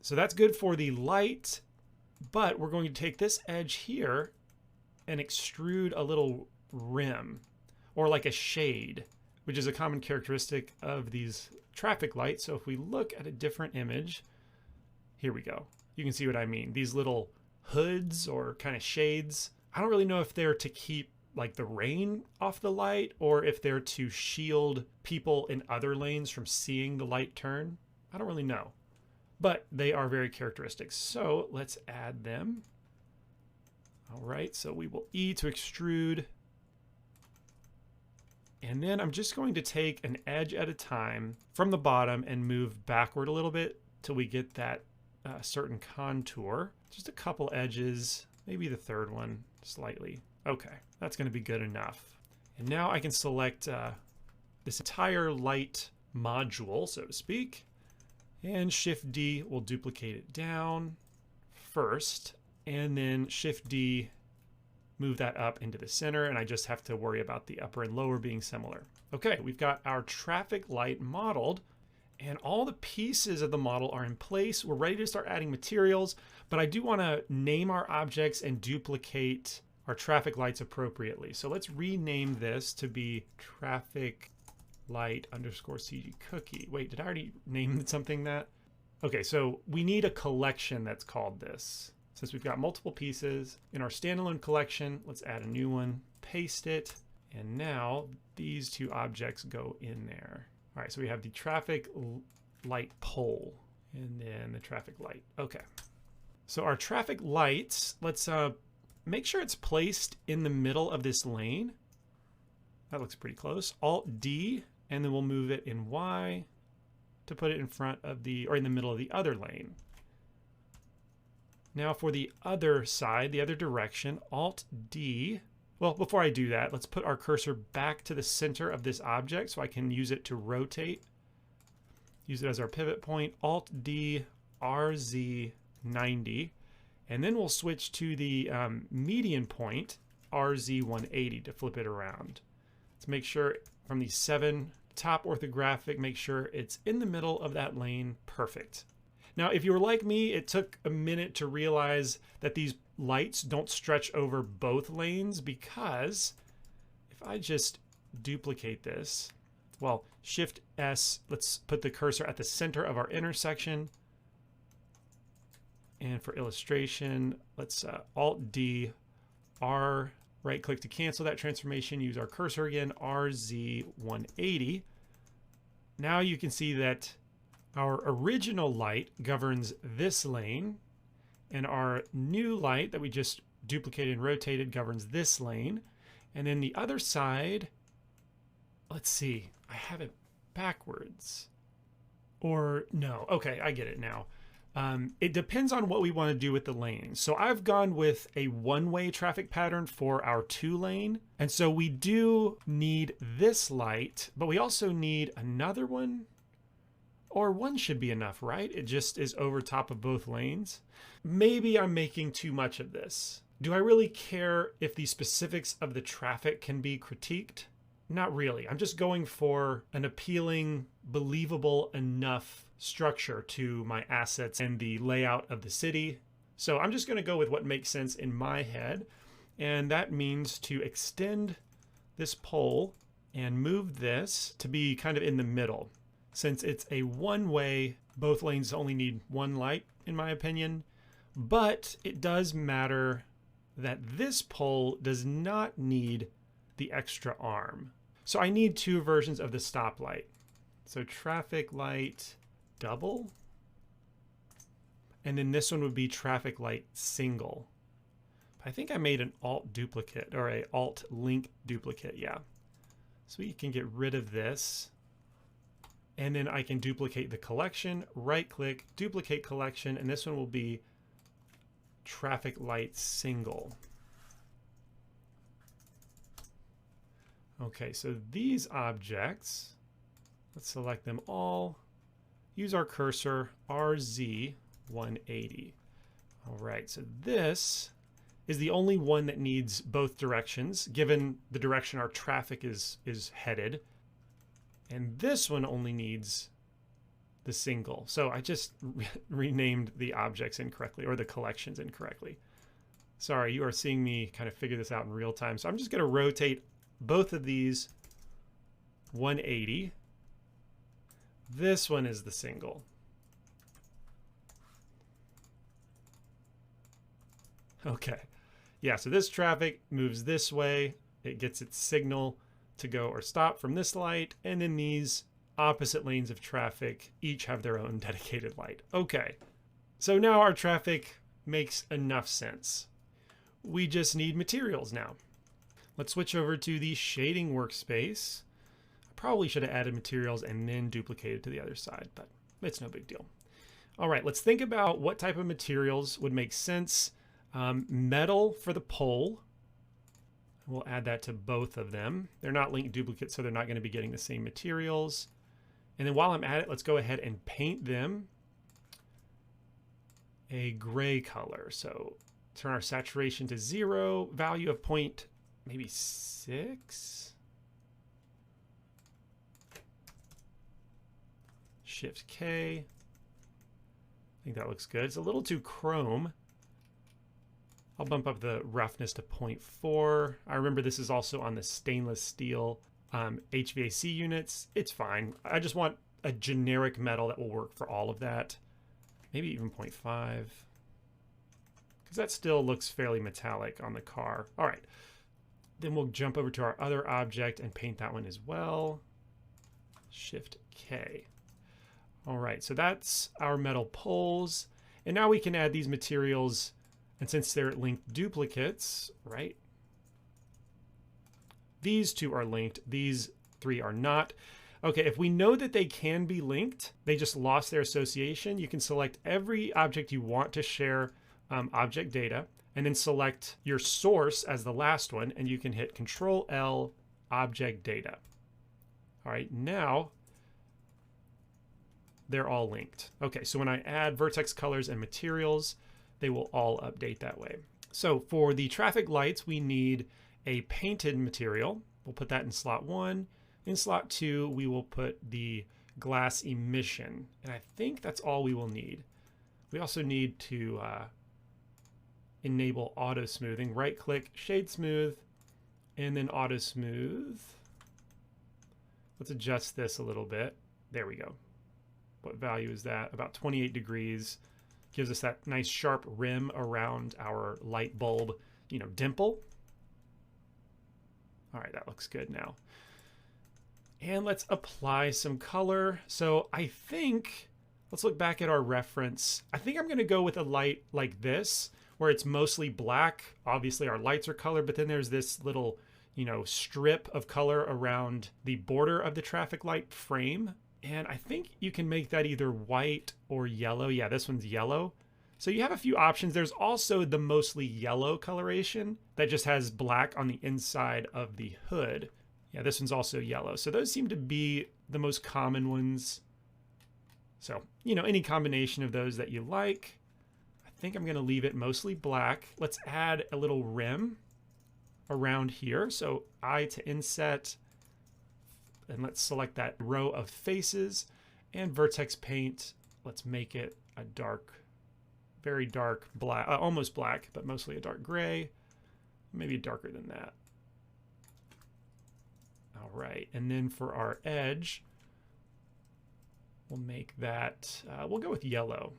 so that's good for the light, but we're going to take this edge here and extrude a little rim, or like a shade, which is a common characteristic of these traffic lights. So if we look at a different image, here we go. You can see what I mean. These little hoods or kind of shades. I don't really know if they're to keep like the rain off the light or if they're to shield people in other lanes from seeing the light turn. I don't really know, but they are very characteristic. So let's add them. All right, so we will E to extrude. And then I'm just going to take an edge at a time from the bottom and move backward a little bit till we get that certain contour. Just a couple edges, maybe the third one slightly. Okay, that's going to be good enough. And now I can select this entire light module, so to speak, and Shift D will duplicate it down first, and then Shift D, move that up into the center, and I just have to worry about the upper and lower being similar. Okay, we've got our traffic light modeled, and all the pieces of the model are in place. We're ready to start adding materials, but I do want to name our objects and duplicate our traffic lights appropriately. So let's rename this to be traffic light underscore CG cookie. Wait, did I already name something that? Okay, so we need a collection that's called this. Since we've got multiple pieces in our standalone collection, let's add a new one, paste it, and now these two objects go in there. All right, so we have the traffic light pole and then the traffic light. Okay, so our traffic lights, let's make sure it's placed in the middle of this lane. That looks pretty close. Alt D, and then we'll move it in Y to put it in front of the, or in the middle of the other lane. Now for the other side, the other direction, Alt D. Well, before I do that, let's put our cursor back to the center of this object so I can use it to rotate. Use it as our pivot point, Alt D, RZ 90. And then we'll switch to the median point, RZ 180, to flip it around. Let's make sure from the 7 top orthographic, make sure it's in the middle of that lane. Perfect. Now, if you were like me, it took a minute to realize that these lights don't stretch over both lanes, because if I just duplicate this, well, Shift S, let's put the cursor at the center of our intersection. And for illustration, let's Alt D, R, right click to cancel that transformation, use our cursor again, RZ 180. Now you can see that our original light governs this lane, and our new light that we just duplicated and rotated governs this lane. And then the other side, let's see, I have it backwards. Or no, okay, I get it now. It depends on what we want to do with the lanes. So I've gone with a one-way traffic pattern for our 2-lane. And so we do need this light, but we also need another one. Or one should be enough, right? It just is over top of both lanes. Maybe I'm making too much of this. Do I really care if the specifics of the traffic can be critiqued? Not really. I'm just going for an appealing, believable enough structure to my assets and the layout of the city. So I'm just going to go with what makes sense in my head. And that means to extend this pole and move this to be kind of in the middle. Since it's a one-way, both lanes only need one light, in my opinion. But it does matter that this pole does not need the extra arm. So I need 2 versions of the stoplight. So traffic light double. And then this one would be traffic light single. I think I made an alt duplicate, or a alt link duplicate, yeah. So you can get rid of this. And then I can duplicate the collection, right click, duplicate collection, and this one will be traffic light single. Okay, so these objects, let's select them all. Use our cursor, RZ180. All right, so this is the only one that needs both directions, given the direction our traffic is headed. And this one only needs the single. So I just renamed the objects incorrectly, or the collections incorrectly. Sorry, you are seeing me kind of figure this out in real time. So I'm just going to rotate both of these 180. This one is the single. Okay. Yeah, so this traffic moves this way. It gets its signal to go or stop from this light. And then these opposite lanes of traffic each have their own dedicated light. Okay. So now our traffic makes enough sense. We just need materials now. Let's switch over to the shading workspace. I probably should have added materials and then duplicated to the other side, but it's no big deal. All right, let's think about what type of materials would make sense. Metal for the pole. We'll add that to both of them. They're not linked duplicates, so they're not going to be getting the same materials. And then while I'm at it, let's go ahead and paint them a gray color. So turn our saturation to 0, value of point maybe 6. Shift K. I think that looks good. It's a little too chrome. I'll bump up the roughness to 0.4. I remember this is also on the stainless steel HVAC units. It's fine. I just want a generic metal that will work for all of that. Maybe even 0.5. Because that still looks fairly metallic on the car. All right. Then we'll jump over to our other object and paint that one as well. Shift K. All right, so that's our metal poles. And now we can add these materials. And since they're linked duplicates, right? These two are linked. These three are not. Okay, if we know that they can be linked, they just lost their association, you can select every object you want to share object data, and then select your source as the last one, and you can hit Control-L, object data. All right, now they're all linked. Okay, so when I add vertex colors and materials, they will all update that way. So for the traffic lights, we need a painted material. We'll put that in slot 1. In slot 2, we will put the glass emission. And I think that's all we will need. We also need to enable auto smoothing. Right click, shade smooth, and then auto smooth. Let's adjust this a little bit. There we go. What value is that? About 28 degrees. Gives us that nice sharp rim around our light bulb, dimple. All right, that looks good now. And let's apply some color. So I think, let's look back at our reference. I think I'm going to go with a light like this, where it's mostly black. Obviously our lights are colored, but then there's this little, strip of color around the border of the traffic light frame. And I think you can make that either white or yellow. Yeah, this one's yellow. So you have a few options. There's also the mostly yellow coloration that just has black on the inside of the hood. Yeah, this one's also yellow. So those seem to be the most common ones. So, any combination of those that you like. I think I'm going to leave it mostly black. Let's add a little rim around here. So I to inset. And let's select that row of faces and vertex paint. Let's make it a dark, very dark black, almost black, but mostly a dark gray, maybe darker than that. All right, and then for our edge, we'll make that, we'll go with yellow.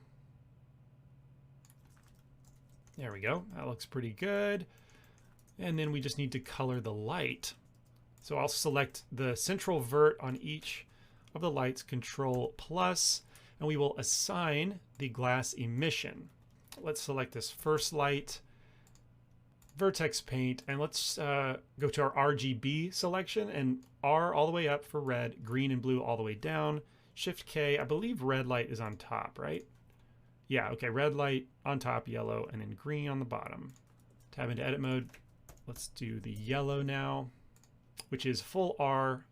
There we go, that looks pretty good. And then we just need to color the light. So I'll select the central vert on each of the lights, Control+, and we will assign the glass emission. Let's select this first light, vertex paint, and let's go to our RGB selection, and R all the way up for red, green and blue all the way down, Shift K. I believe red light is on top, right? Yeah, okay, red light on top, yellow, and then green on the bottom. Tab into edit mode. Let's do the yellow now. which is full R,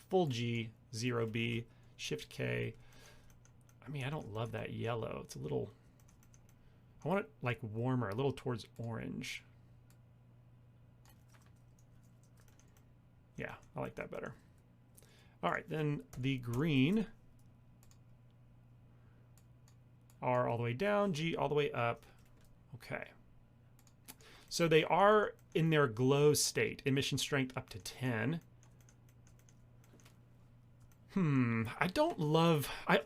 full G, 0B, Shift K. I mean, I don't love that yellow. It's a little, I want it like warmer, a little towards orange. Yeah, I like that better. All right, then the green, R all the way down, G all the way up. Okay. So they are in their glow state, emission strength up to 10. I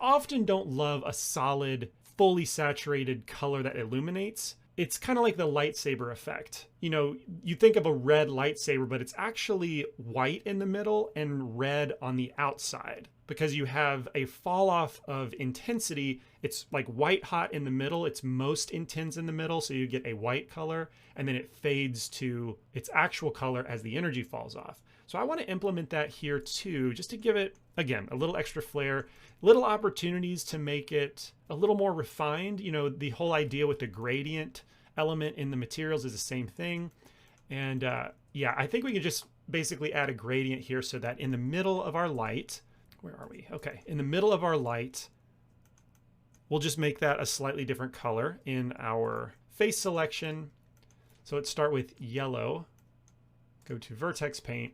often don't love a solid, fully saturated color that illuminates. It's kind of like the lightsaber effect. You know, you think of a red lightsaber, but it's actually white in the middle and red on the outside because you have a fall off of intensity. It's like white hot in the middle. It's most intense in the middle. So you get a white color and then it fades to its actual color as the energy falls off. So I want to implement that here too, just to give it, again, a little extra flair, little opportunities to make it a little more refined. You know, the whole idea with the gradient element in the materials is the same thing. And yeah, I think we can just basically add a gradient here so that in the middle of our light, where are we? Okay, in the middle of our light, we'll just make that a slightly different color in our face selection. So let's start with yellow, go to vertex paint.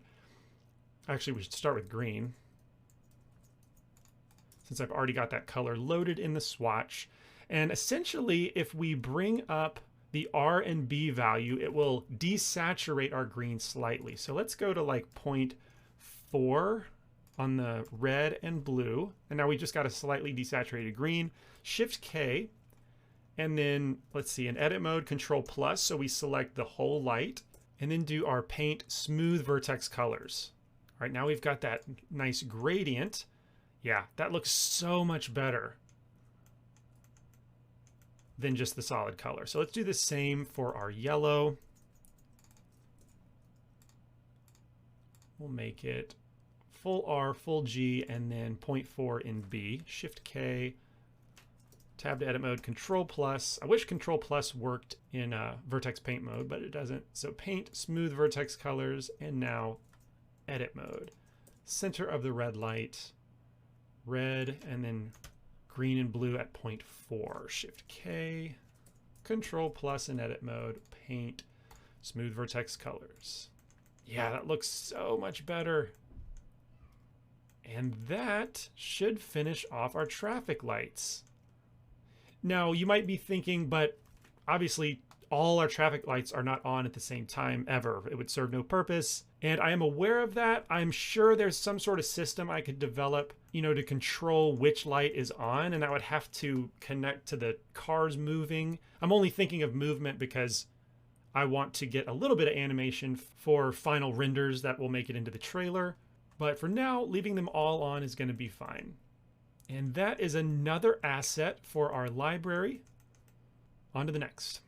Actually, we should start with green, since I've already got that color loaded in the swatch. And essentially, if we bring up the R and B value, it will desaturate our green slightly. So let's go to like 0.4 on the red and blue. And now we just got a slightly desaturated green. Shift K, and then let's see, in edit mode, Control Plus. So we select the whole light and then do our paint smooth vertex colors. All right, now we've got that nice gradient. Yeah, that looks so much better than just the solid color. So let's do the same for our yellow. We'll make it full R, full G, and then 0.4 in B. Shift K, tab to edit mode, Control Plus. I wish Control Plus worked in vertex paint mode, but it doesn't. So paint smooth vertex colors, and now edit mode. Center of the red light, red, and then green and blue at 0.4. Shift K, Control Plus in edit mode, paint smooth vertex colors. Yeah, that looks so much better. And that should finish off our traffic lights. Now, you might be thinking, but obviously all our traffic lights are not on at the same time ever. It would serve no purpose. And I am aware of that. I'm sure there's some sort of system I could develop, you know, to control which light is on, and I would have to connect to the cars moving. I'm only thinking of movement because I want to get a little bit of animation for final renders that will make it into the trailer. But for now, leaving them all on is going to be fine. And that is another asset for our library. On to the next.